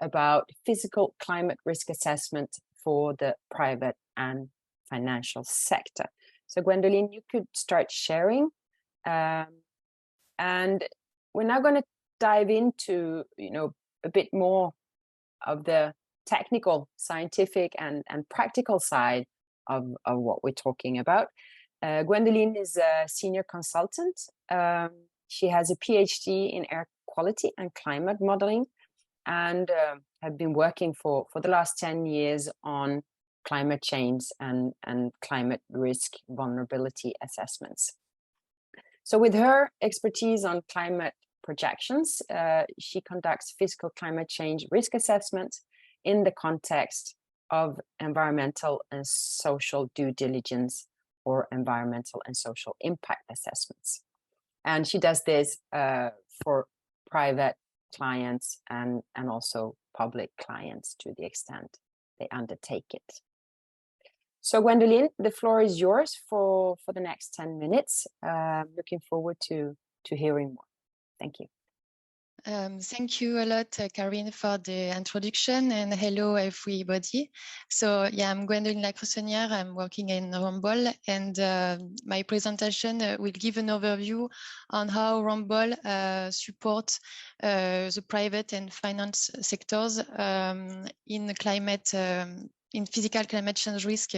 Speaker 12: about physical climate risk assessment for the private and financial sector. So Gwendoline, you could start sharing. And we're now going to dive into, a bit more of the technical, scientific, and practical side of what we're talking about. Gwendoline is a senior consultant. She has a PhD in air quality and climate modeling, and have been working for the last 10 years on climate change and climate risk vulnerability assessments. So with her expertise on climate projections, she conducts physical climate change risk assessments in the context of environmental and social due diligence, or environmental and social impact assessments. And she does this for private clients and also public clients to the extent they undertake it. So Gwendoline, the floor is yours for the next 10 minutes. Looking forward to hearing more. Thank you.
Speaker 16: Thank you a lot, Karine, for the introduction, and hello, everybody. So yeah, I'm Gwendoline Lacressonnière. I'm working in Rumble, and my presentation will give an overview on how Rumble supports the private and finance sectors in climate, in physical climate change risk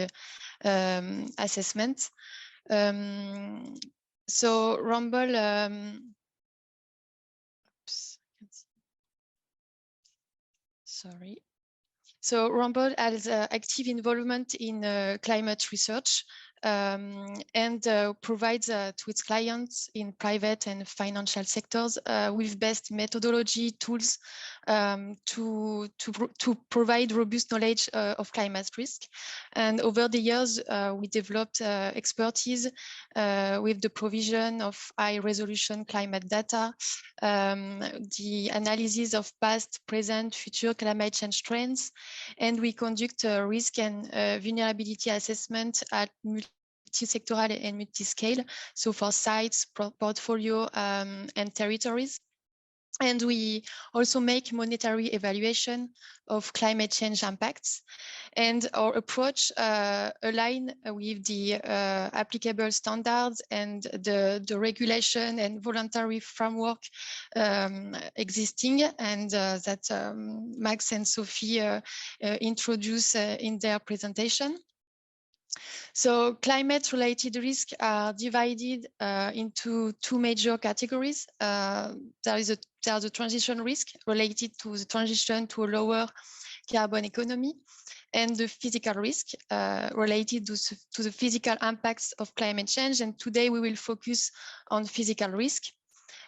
Speaker 16: assessment. So Rumble, sorry. So Rumble has active involvement in climate research and provides to its clients in private and financial sectors with best methodology tools to provide robust knowledge of climate risk. And over the years, we developed expertise with the provision of high resolution climate data, the analysis of past, present, future climate change trends, and we conduct risk and vulnerability assessment at multi-sectoral and multi-scale, so for sites, portfolio, and territories. And we also make monetary evaluation of climate change impacts. And our approach align with the applicable standards and the regulation and voluntary framework existing, and that Max and Sophie introduce in their presentation. So climate-related risks are divided into two major categories. There's the transition risk related to the transition to a lower carbon economy, and the physical risk related to the physical impacts of climate change. And today we will focus on physical risk.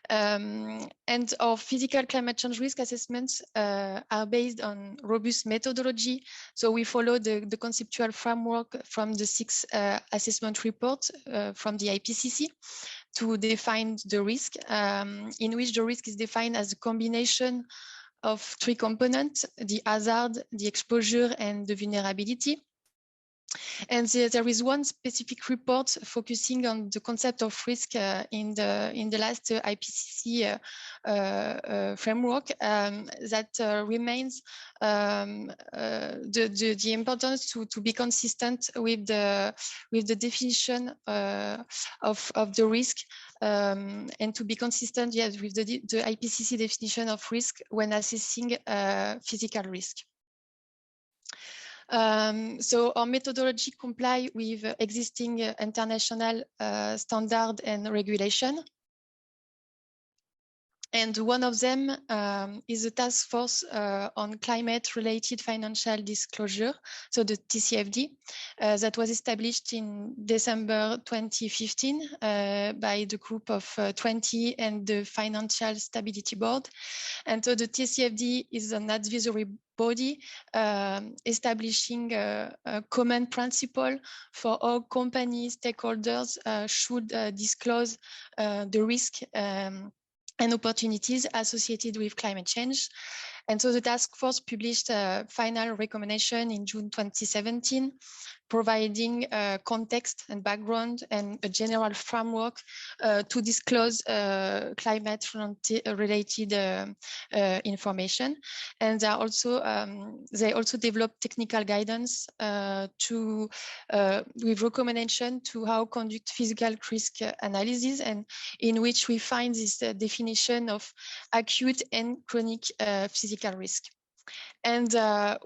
Speaker 16: And our physical climate change risk assessments are based on robust methodology. So we follow the conceptual framework from the 6 assessment report from the IPCC to define the risk, in which the risk is defined as a combination of 3 components: the hazard, the exposure, and the vulnerability. And there is one specific report focusing on the concept of risk in the last IPCC framework that remains the importance to be consistent with the definition of the risk, and to be consistent, yes, with the IPCC definition of risk when assessing physical risk. So our methodology comply with existing international standard and regulation. And one of them is a task force on climate-related financial disclosure, so the TCFD, that was established in December 2015 by the group of 20 and the Financial Stability Board. And so the TCFD is an advisory body establishing a common principle for all company stakeholders should disclose the risk and opportunities associated with climate change. And so the task force published a final recommendation in June 2017, providing context and background and a general framework to disclose climate-related information. And they also developed technical guidance with recommendation to how conduct physical risk analysis, and in which we find this definition of acute and chronic physical risk. And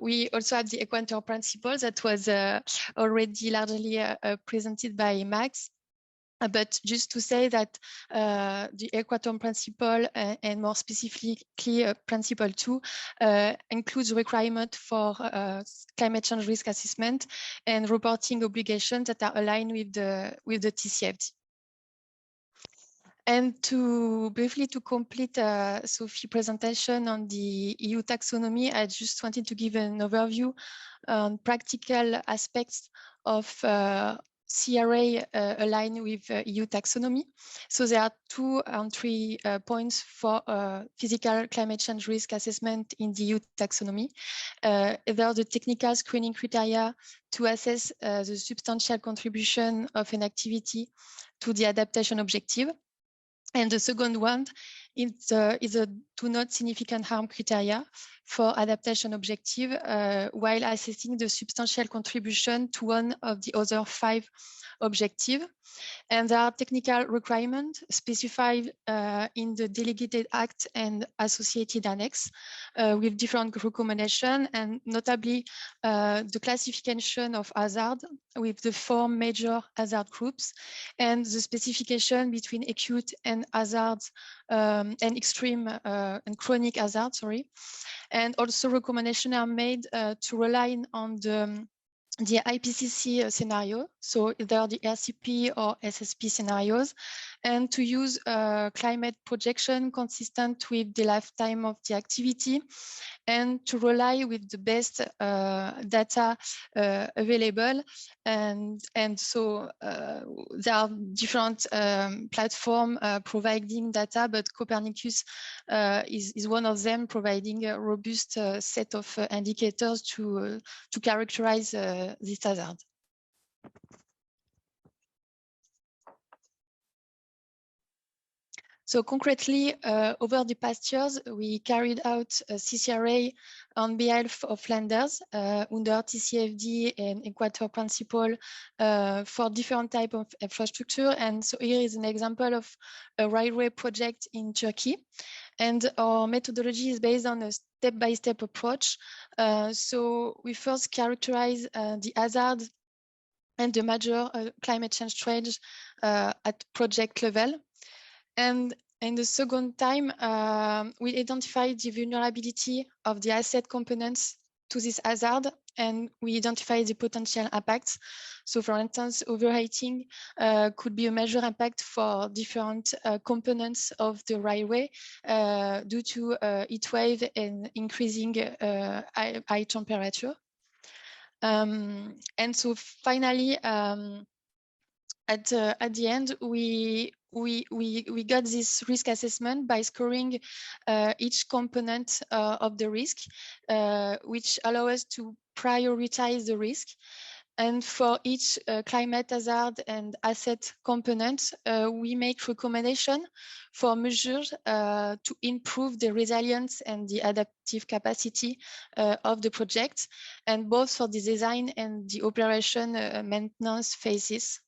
Speaker 16: we also have the Equator principle that was already largely presented by Max. But just to say that the Equator principle and more specifically principle 2 includes requirement for climate change risk assessment and reporting obligations that are aligned with the TCFD. And to briefly to complete Sophie's presentation on the EU taxonomy, I just wanted to give an overview on practical aspects of CRA aligned with EU taxonomy. So there are 2 and 3 points for physical climate change risk assessment in the EU taxonomy. There are the technical screening criteria to assess the substantial contribution of an activity to the adaptation objective. And the second one is a do not significant harm criteria for adaptation objective while assessing the substantial contribution to one of the other 5 objectives. And there are technical requirements specified in the delegated act and associated annex with different recommendations, and notably the classification of hazard with the 4 major hazard groups, and the specification between acute and hazards and extreme and chronic hazard, And also recommendations are made to rely on the IPCC scenario, so either the RCP or SSP scenarios, and to use climate projection consistent with the lifetime of the activity, and to rely with the best data available. And so there are different platforms providing data, but Copernicus is one of them, providing a robust set of indicators to characterize this hazard. So concretely, over the past years, we carried out a CCRA on behalf of lenders under TCFD and Equator Principle for different type of infrastructure. And so here is an example of a railway project in Turkey. And our methodology is based on a step-by-step approach. So we first characterize the hazard and the major climate change threats at project level. And in the second time, we identify the vulnerability of the asset components to this hazard, and we identify the potential impacts. So for instance, overheating could be a major impact for different components of the railway due to heat wave and increasing high temperature. And so finally, at the end, we got this risk assessment by scoring each component of the risk, which allow us to prioritize the risk. And for each climate hazard and asset component, we make recommendation for measures to improve the resilience and the adaptive capacity of the project, and both for the design and the operation maintenance phases.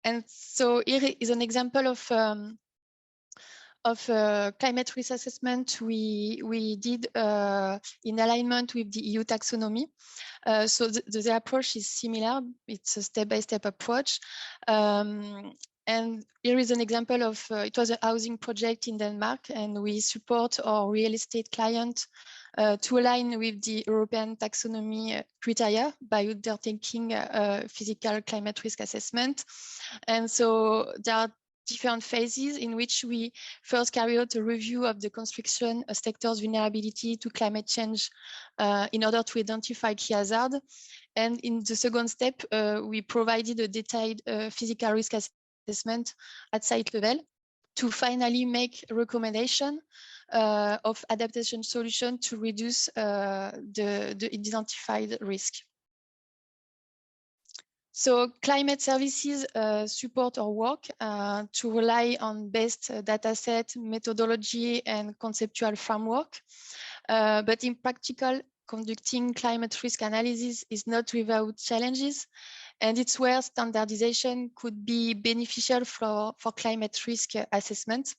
Speaker 16: And so here is an example of climate risk assessment we did in alignment with the EU taxonomy. So the approach is similar. It's a step-by-step approach. And here is an example of, it was a housing project in Denmark, and we support our real estate client to align with the European taxonomy criteria by undertaking physical climate risk assessment. And so there are different phases in which we first carry out a review of the construction sector's vulnerability to climate change in order to identify key hazard. And in the second step, we provided a detailed physical risk assessment at site level to finally make a recommendation of adaptation solution to reduce the identified risk. So climate services support our work to rely on best dataset, methodology, and conceptual framework. But in practical, conducting climate risk analysis is not without challenges. And it's where standardization could be beneficial for climate risk assessment.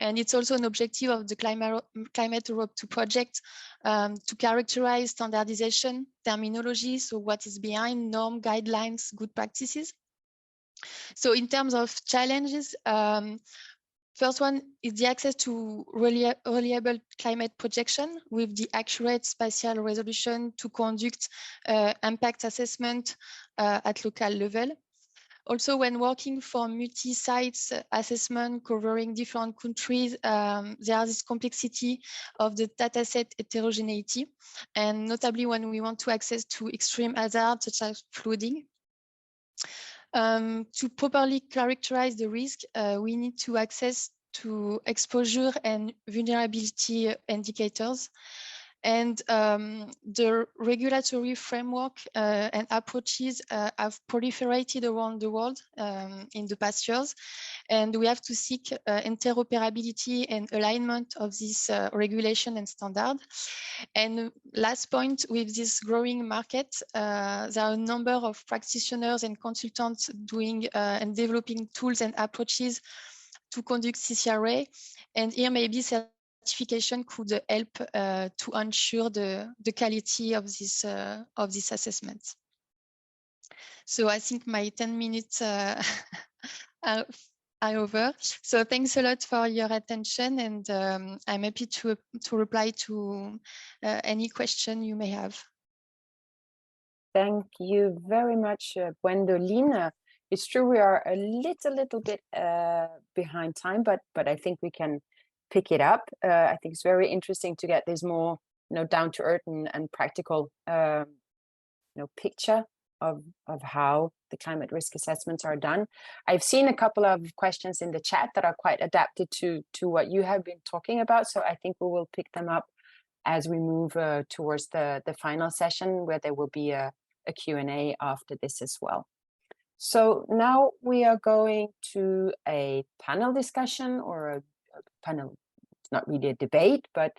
Speaker 16: And it's also an objective of the Climate Europe 2 project to characterize standardization terminology, so what is behind norm, guidelines, good practices. So in terms of challenges, first one is the access to reliable climate projection with the accurate spatial resolution to conduct impact assessment at local level. Also, when working for multi-sites assessment covering different countries, there is this complexity of the dataset heterogeneity, and notably when we want to access to extreme hazards such as flooding. To properly characterize the risk, we need to access to exposure and vulnerability indicators. And the regulatory framework and approaches have proliferated around the world in the past years. And we have to seek interoperability and alignment of this regulation and standard. And last point, with this growing market, there are a number of practitioners and consultants doing and developing tools and approaches to conduct CCRA. And here maybe certification could help to ensure the quality of this assessment. So I think my 10 minutes are over. So thanks a lot for your attention, and I'm happy to reply to any question you may have.
Speaker 12: Thank you very much, Gwendoline. It's true we are a little bit behind time, but I think we can pick it up. I think it's very interesting to get this more, down to earth and practical, picture of how the climate risk assessments are done. I've seen a couple of questions in the chat that are quite adapted to what you have been talking about. So I think we will pick them up as we move towards the final session, where there will be a Q&A after this as well. So now we are going to a panel discussion, or a panel, it's not really a debate, but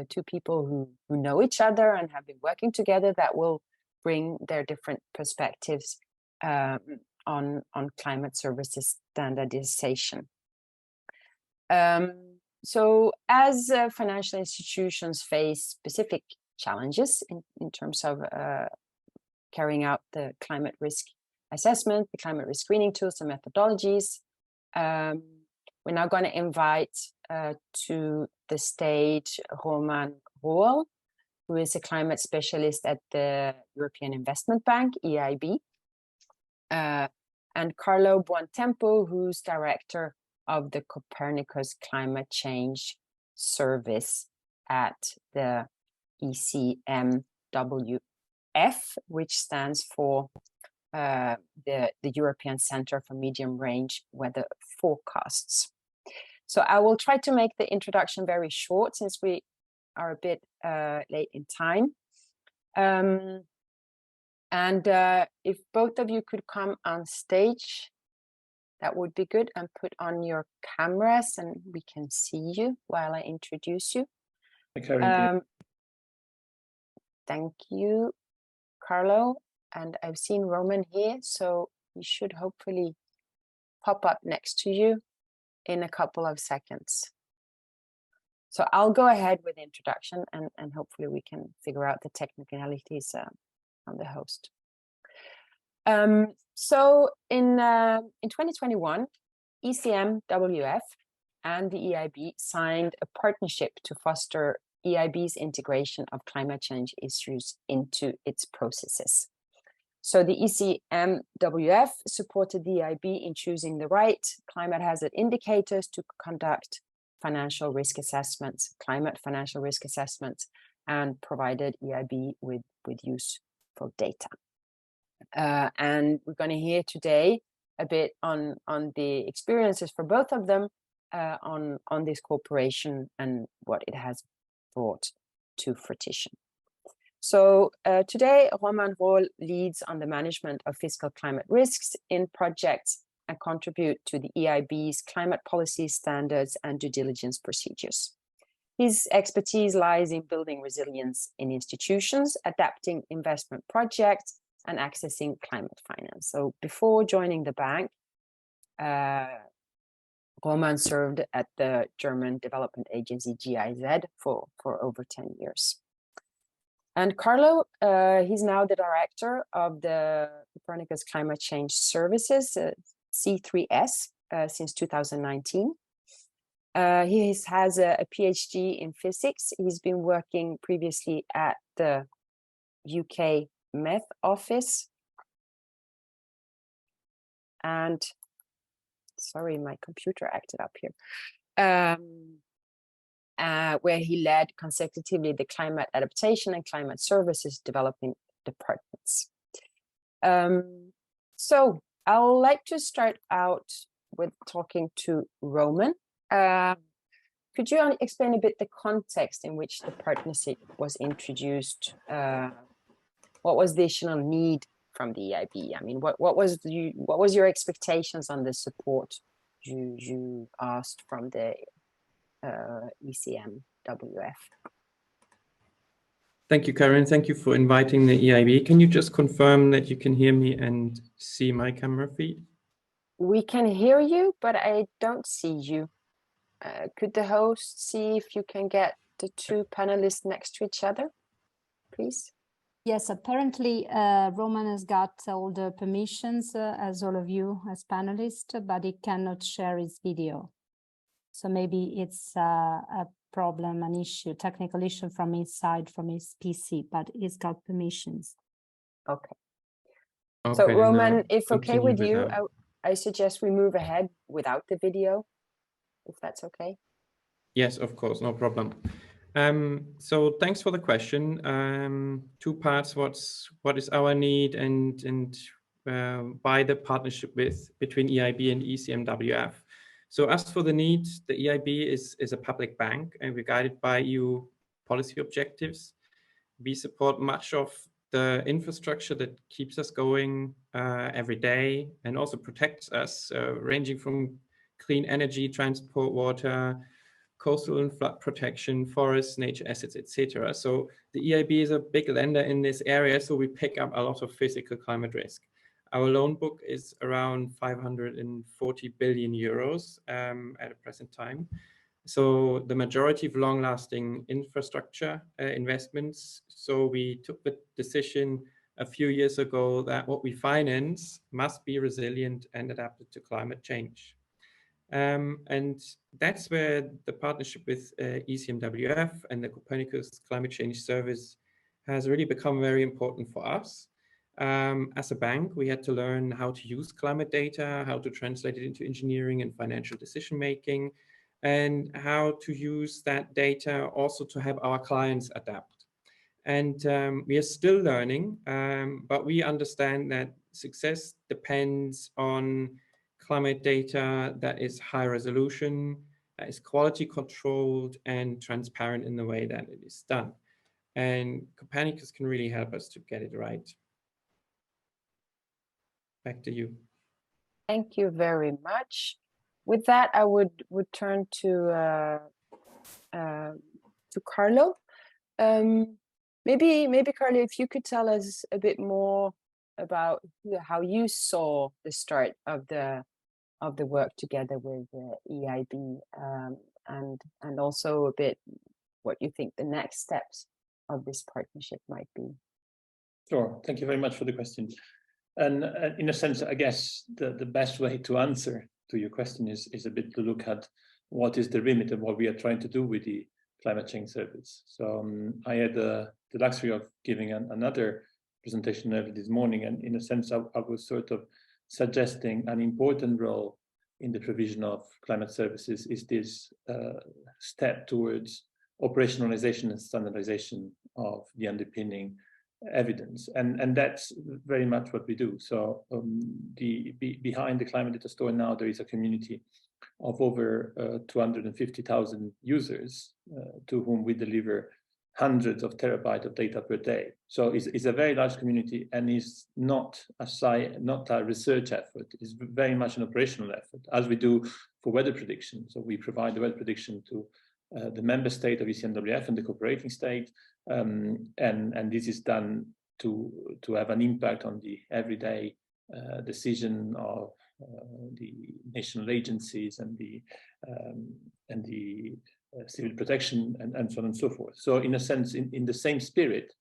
Speaker 12: two people who know each other and have been working together that will bring their different perspectives on climate services standardization. So as financial institutions face specific challenges in terms of carrying out the climate risk assessment, the climate risk screening tools and methodologies, we're now going to invite to the stage Roman Roel, who is a climate specialist at the European Investment Bank, EIB, and Carlo Buontempo, who's director of the Copernicus Climate Change Service at the ECMWF, which stands for the European Center for Medium Range Weather Forecasts. So I will try to make the introduction very short since we are a bit late in time. And if both of you could come on stage, that would be good, and put on your cameras and we can see you while I introduce you. Thank you, Carlo. And I've seen Roman here, so he should hopefully pop up next to you in a couple of seconds. So I'll go ahead with the introduction and hopefully we can figure out the technicalities on the host. So in 2021, ECMWF and the EIB signed a partnership to foster EIB's integration of climate change issues into its processes. So the ECMWF supported the EIB in choosing the right climate hazard indicators to conduct financial risk assessments, climate financial risk assessments, and provided EIB with useful data. And we're going to hear today a bit on the experiences for both of them on this cooperation and what it has brought to fruition. So today, Roman Roel leads on the management of fiscal climate risks in projects and contribute to the EIB's climate policy standards and due diligence procedures. His expertise lies in building resilience in institutions, adapting investment projects, and accessing climate finance. So before joining the bank, Roman served at the German development agency GIZ for over 10 years. And Carlo, he's now the director of the Copernicus Climate Change Services, C3S, since 2019. He has a PhD in physics. He's been working previously at the UK Met Office. And sorry, my computer acted up here. Where he led consecutively the climate adaptation and climate services development departments. So I would like to start out with talking to Roman. Could you explain a bit the context in which the partnership was introduced? What was the additional need from the EIB? I mean, what was your expectations on the support you asked from the ECMWF?
Speaker 17: Thank you, Karen. Thank you for inviting the EIB. Can you just confirm that you can hear me and see my camera feed?
Speaker 12: We can hear you, but I don't see you. Could the host see if you can get the two panelists next to each other, please?
Speaker 18: Yes, apparently Roman has got all the permissions as all of you as panelists, but he cannot share his video. So maybe it's a problem, an issue, technical issue from his side, from his PC, but he's got permissions.
Speaker 12: Okay. So Roman, if okay with you, I suggest we move ahead without the video, if that's okay.
Speaker 17: Yes, of course, no problem. So thanks for the question. Two parts: what is our need and why the partnership between EIB and ECMWF. So as for the need, the EIB is a public bank and we're guided by EU policy objectives. We support much of the infrastructure that keeps us going every day and also protects us, ranging from clean energy, transport, water, coastal and flood protection, forests, nature assets, etc. So the EIB is a big lender in this area, so we pick up a lot of physical climate risk. Our loan book is around 540 billion euros at the present time. So the majority of long-lasting infrastructure investments. So we took the decision a few years ago that what we finance must be resilient and adapted to climate change. And that's where the partnership with ECMWF and the Copernicus Climate Change Service has really become very important for us. As a bank, we had to learn how to use climate data, how to translate it into engineering and financial decision-making, and how to use that data also to help our clients adapt. And we are still learning, but we understand that success depends on climate data that is high resolution, that is quality controlled and transparent in the way that it is done. And Copernicus can really help us to get it right. Back to you.
Speaker 12: Thank you very much. With that, I would turn to Carlo. Maybe Carlo, if you could tell us a bit more about how you saw the start of the work together with EIB, and also a bit what you think the next steps of this partnership might be.
Speaker 10: Sure. Thank you very much for the question. And in a sense, I guess the best way to answer to your question is a bit to look at what is the remit of what we are trying to do with the climate change service. So I had the luxury of giving another presentation early this morning, and in a sense, I was sort of suggesting an important role in the provision of climate services is this step towards operationalization and standardization of the underpinning evidence, and that's very much what we do. So behind the climate data store now there is a community of over 250,000 users to whom we deliver hundreds of terabytes of data per day. So it's a very large community, and is not a research effort. It's very much an operational effort, as we do for weather prediction. So we provide the weather prediction to the member state of ECMWF and the cooperating state, and this is done to have an impact on the everyday decision of the national agencies and the civil protection and so on and so forth. So in a sense, in the same spirit,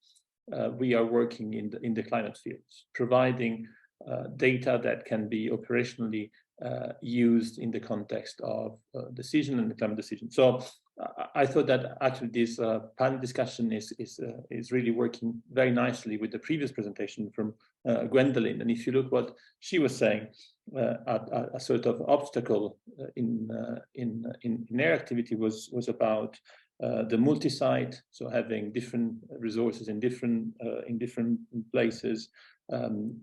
Speaker 10: we are working in the climate fields, providing data that can be operationally used in the context of decision and the climate decision. So I thought that actually this panel discussion is really working very nicely with the previous presentation from Gwendolyn. And if you look what she was saying, a sort of obstacle in their activity was about the multi-site, so having different resources in different places, and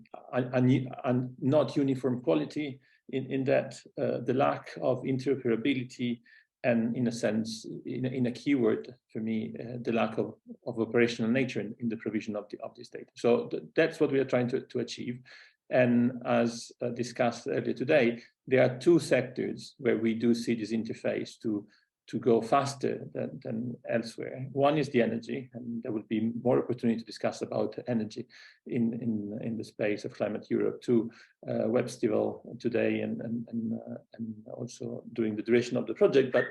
Speaker 10: not uniform quality in that, the lack of interoperability, and in a sense, in a keyword for me, the lack of operational nature in the provision of this data. So that's what we are trying to achieve. And as discussed earlier today, there are two sectors where we do see this interface to go faster than elsewhere. One is the energy, and there will be more opportunity to discuss about energy in the space of Climate Europe to Webstival today, and also during the duration of the project. But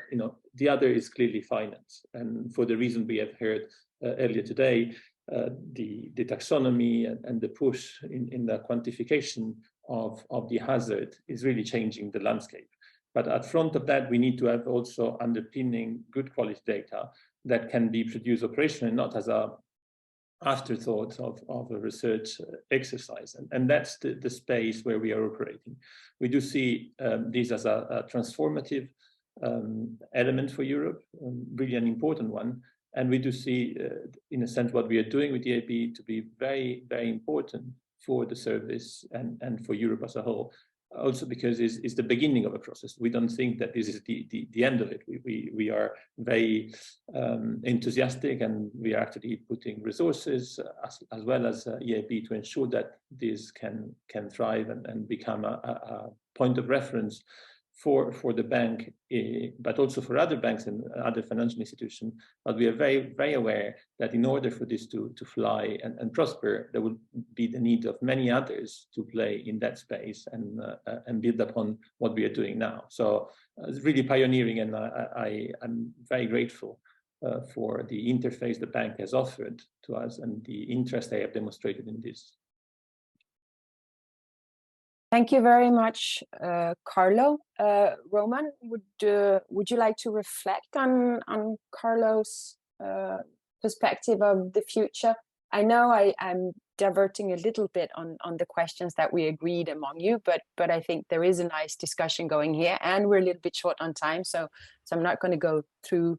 Speaker 10: the other is clearly finance, and for the reason we have heard earlier today, the taxonomy and the push in the quantification of the hazard is really changing the landscape. But at front of that, we need to have also underpinning good quality data that can be produced operationally, not as a afterthought of a research exercise. And that's the space where we are operating. We do see this as a transformative element for Europe, really an important one. And we do see, in a sense, what we are doing with the EIB to be very, very important for the service and for Europe as a whole. also because it's the beginning of a process. We don't think that this is the end of it. We are very enthusiastic, and we are actually putting resources as well as EIB to ensure that this can thrive and become a point of reference for the bank, but also for other banks and other financial institutions. But we are very, very aware that in order for this to fly and prosper, there will be the need of many others to play in that space and build upon what we are doing now. So it's really pioneering, and I'm very grateful for the interface the bank has offered to us and the interest they have demonstrated in this.
Speaker 12: Thank you very much, Carlo. Roman, would you like to reflect on Carlo's perspective of the future? I know I'm diverting a little bit on the questions that we agreed among you, but I think there is a nice discussion going here, and we're a little bit short on time, so I'm not going to go through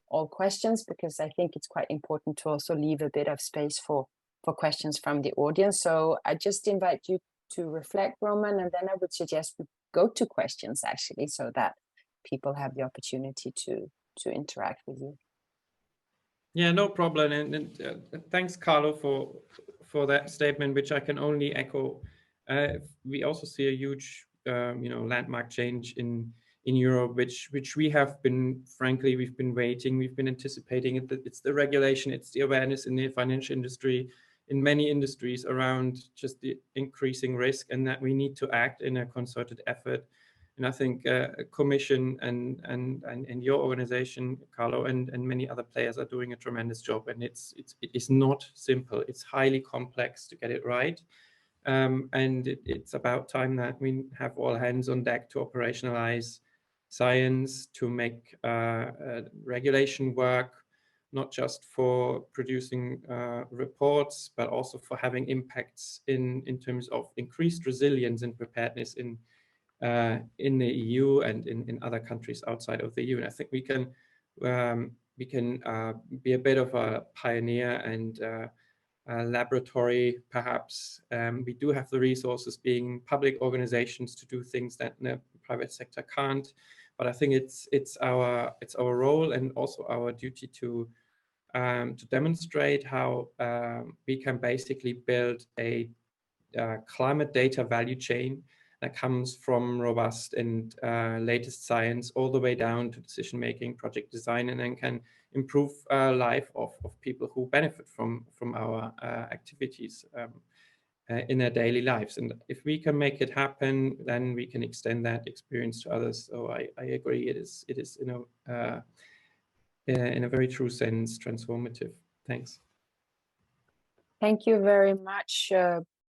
Speaker 12: all questions, because I think it's quite important to also leave a bit of space for questions from the audience. So I just invite you to reflect, Roman, and then I would suggest we go to questions, actually, so that people have the opportunity to interact with you.
Speaker 17: Yeah, no problem. And thanks, Carlo, for that statement, which I can only echo. We also see a huge, landmark change in Europe, which we have been, frankly, we've been waiting, we've been anticipating it. It's the regulation, it's the awareness in the financial industry, in many industries, around just the increasing risk, and that we need to act in a concerted effort. And I think Commission and your organization, Carlo, and many other players are doing a tremendous job. And it is not simple. It's highly complex to get it right. And it's about time that we have all hands on deck to operationalize science, to make regulation work, not just for producing reports, but also for having impacts in terms of increased resilience and preparedness in the EU and in other countries outside of the EU. And I think we can be a bit of a pioneer and a laboratory, perhaps. We do have the resources, being public organizations, to do things that the private sector can't. But I think it's our role and also our duty to demonstrate how we can basically build a climate data value chain that comes from robust and latest science all the way down to decision making, project design, and then can improve life of people who benefit from our activities in their daily lives. And if we can make it happen, then we can extend that experience to others. So I agree, it is in a very true sense transformative. Thanks.
Speaker 12: Thank you very much,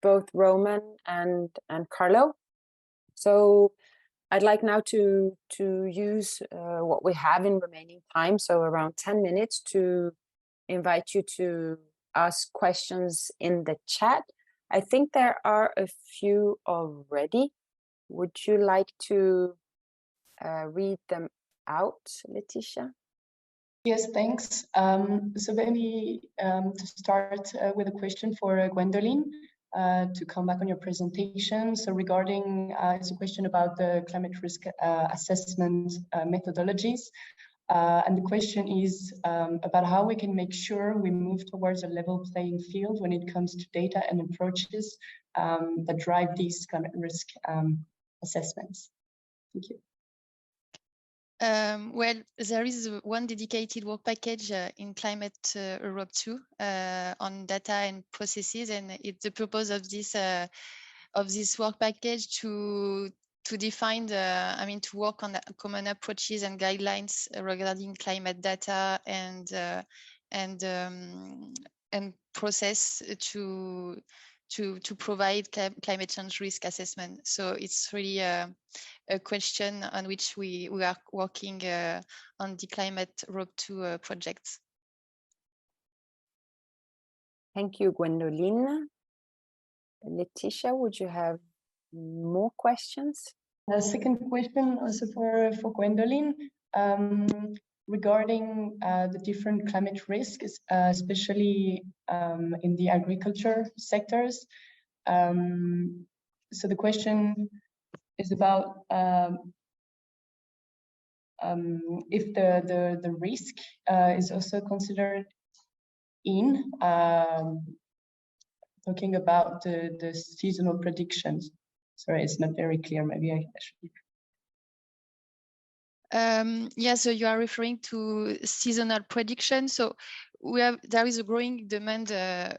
Speaker 12: both Roman and Carlo. So I'd like now to use what we have in remaining time, so around 10 minutes, to invite you to ask questions in the chat. I think there are a few already. Would you like to read them out, Letitia?
Speaker 15: Yes, thanks. So maybe to start with a question for Gwendoline, to come back on your presentation. So regarding, it's a question about the climate risk assessment methodologies. And the question is about how we can make sure we move towards a level playing field when it comes to data and approaches that drive these climate risk assessments. Thank you.
Speaker 16: Well, there is one dedicated work package in Climate Europe 2 on data and processes, and it's the purpose of this work package to define to work on common approaches and guidelines regarding climate data and process to provide climate change risk assessment. So it's really a question on which we are working on the Climate Europe 2 projects.
Speaker 12: Thank you, Gwendoline. Letitia, would you have more questions?
Speaker 15: A second question also for Gwendoline, regarding the different climate risks, especially in the agriculture sectors. So the question is about if the risk is also considered in talking about the seasonal predictions. Sorry, it's not very clear. Maybe I should.
Speaker 16: Yeah, so you are referring to seasonal prediction. So there is a growing demand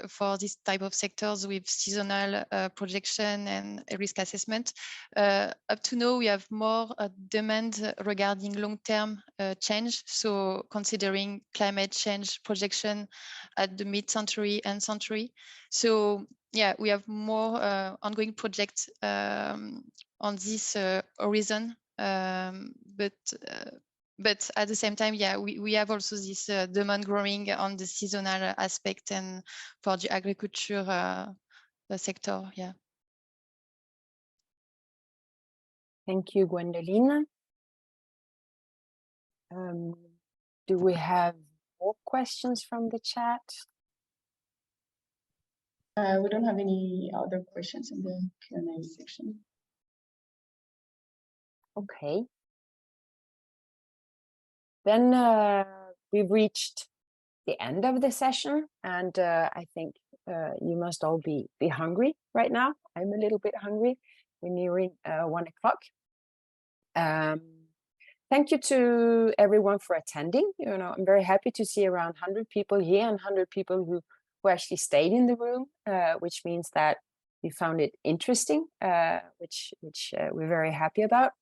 Speaker 16: for this type of sectors with seasonal projection and risk assessment. Up to now, we have more demand regarding long-term change. So considering climate change projection at the mid-century and century. So yeah, we have more ongoing projects on this horizon. But at the same time, yeah, we have also this demand growing on the seasonal aspect and for the agriculture sector. Yeah.
Speaker 12: Thank you, Gwendoline. Do we have more questions from the chat?
Speaker 15: We don't have any other questions in the Q&A section.
Speaker 12: Okay. Then we've reached the end of the session, and I think you must all be hungry right now. I'm a little bit hungry. We're nearing 1 o'clock. Thank you to everyone for attending. You know, I'm very happy to see around 100 people here and 100 people who actually stayed in the room, which means that you found it interesting, which we're very happy about.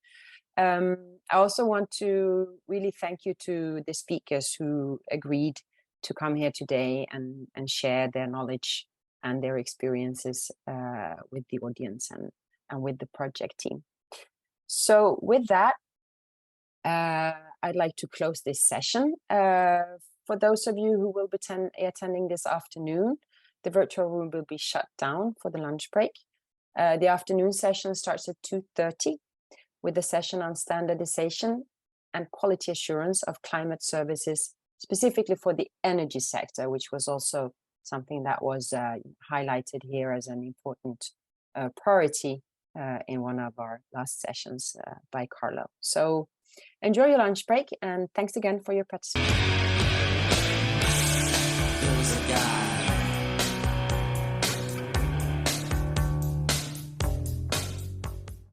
Speaker 12: I also want to really thank you to the speakers who agreed to come here today and share their knowledge and their experiences with the audience and with the project team. So with that, I'd like to close this session. For those of you who will be attending this afternoon, the virtual room will be shut down for the lunch break. The afternoon session starts at 2:30 with a session on standardization and quality assurance of climate services, specifically for the energy sector, which was also something that was highlighted here as an important priority in one of our last sessions by Carlo. So enjoy your lunch break, and thanks again for your participation.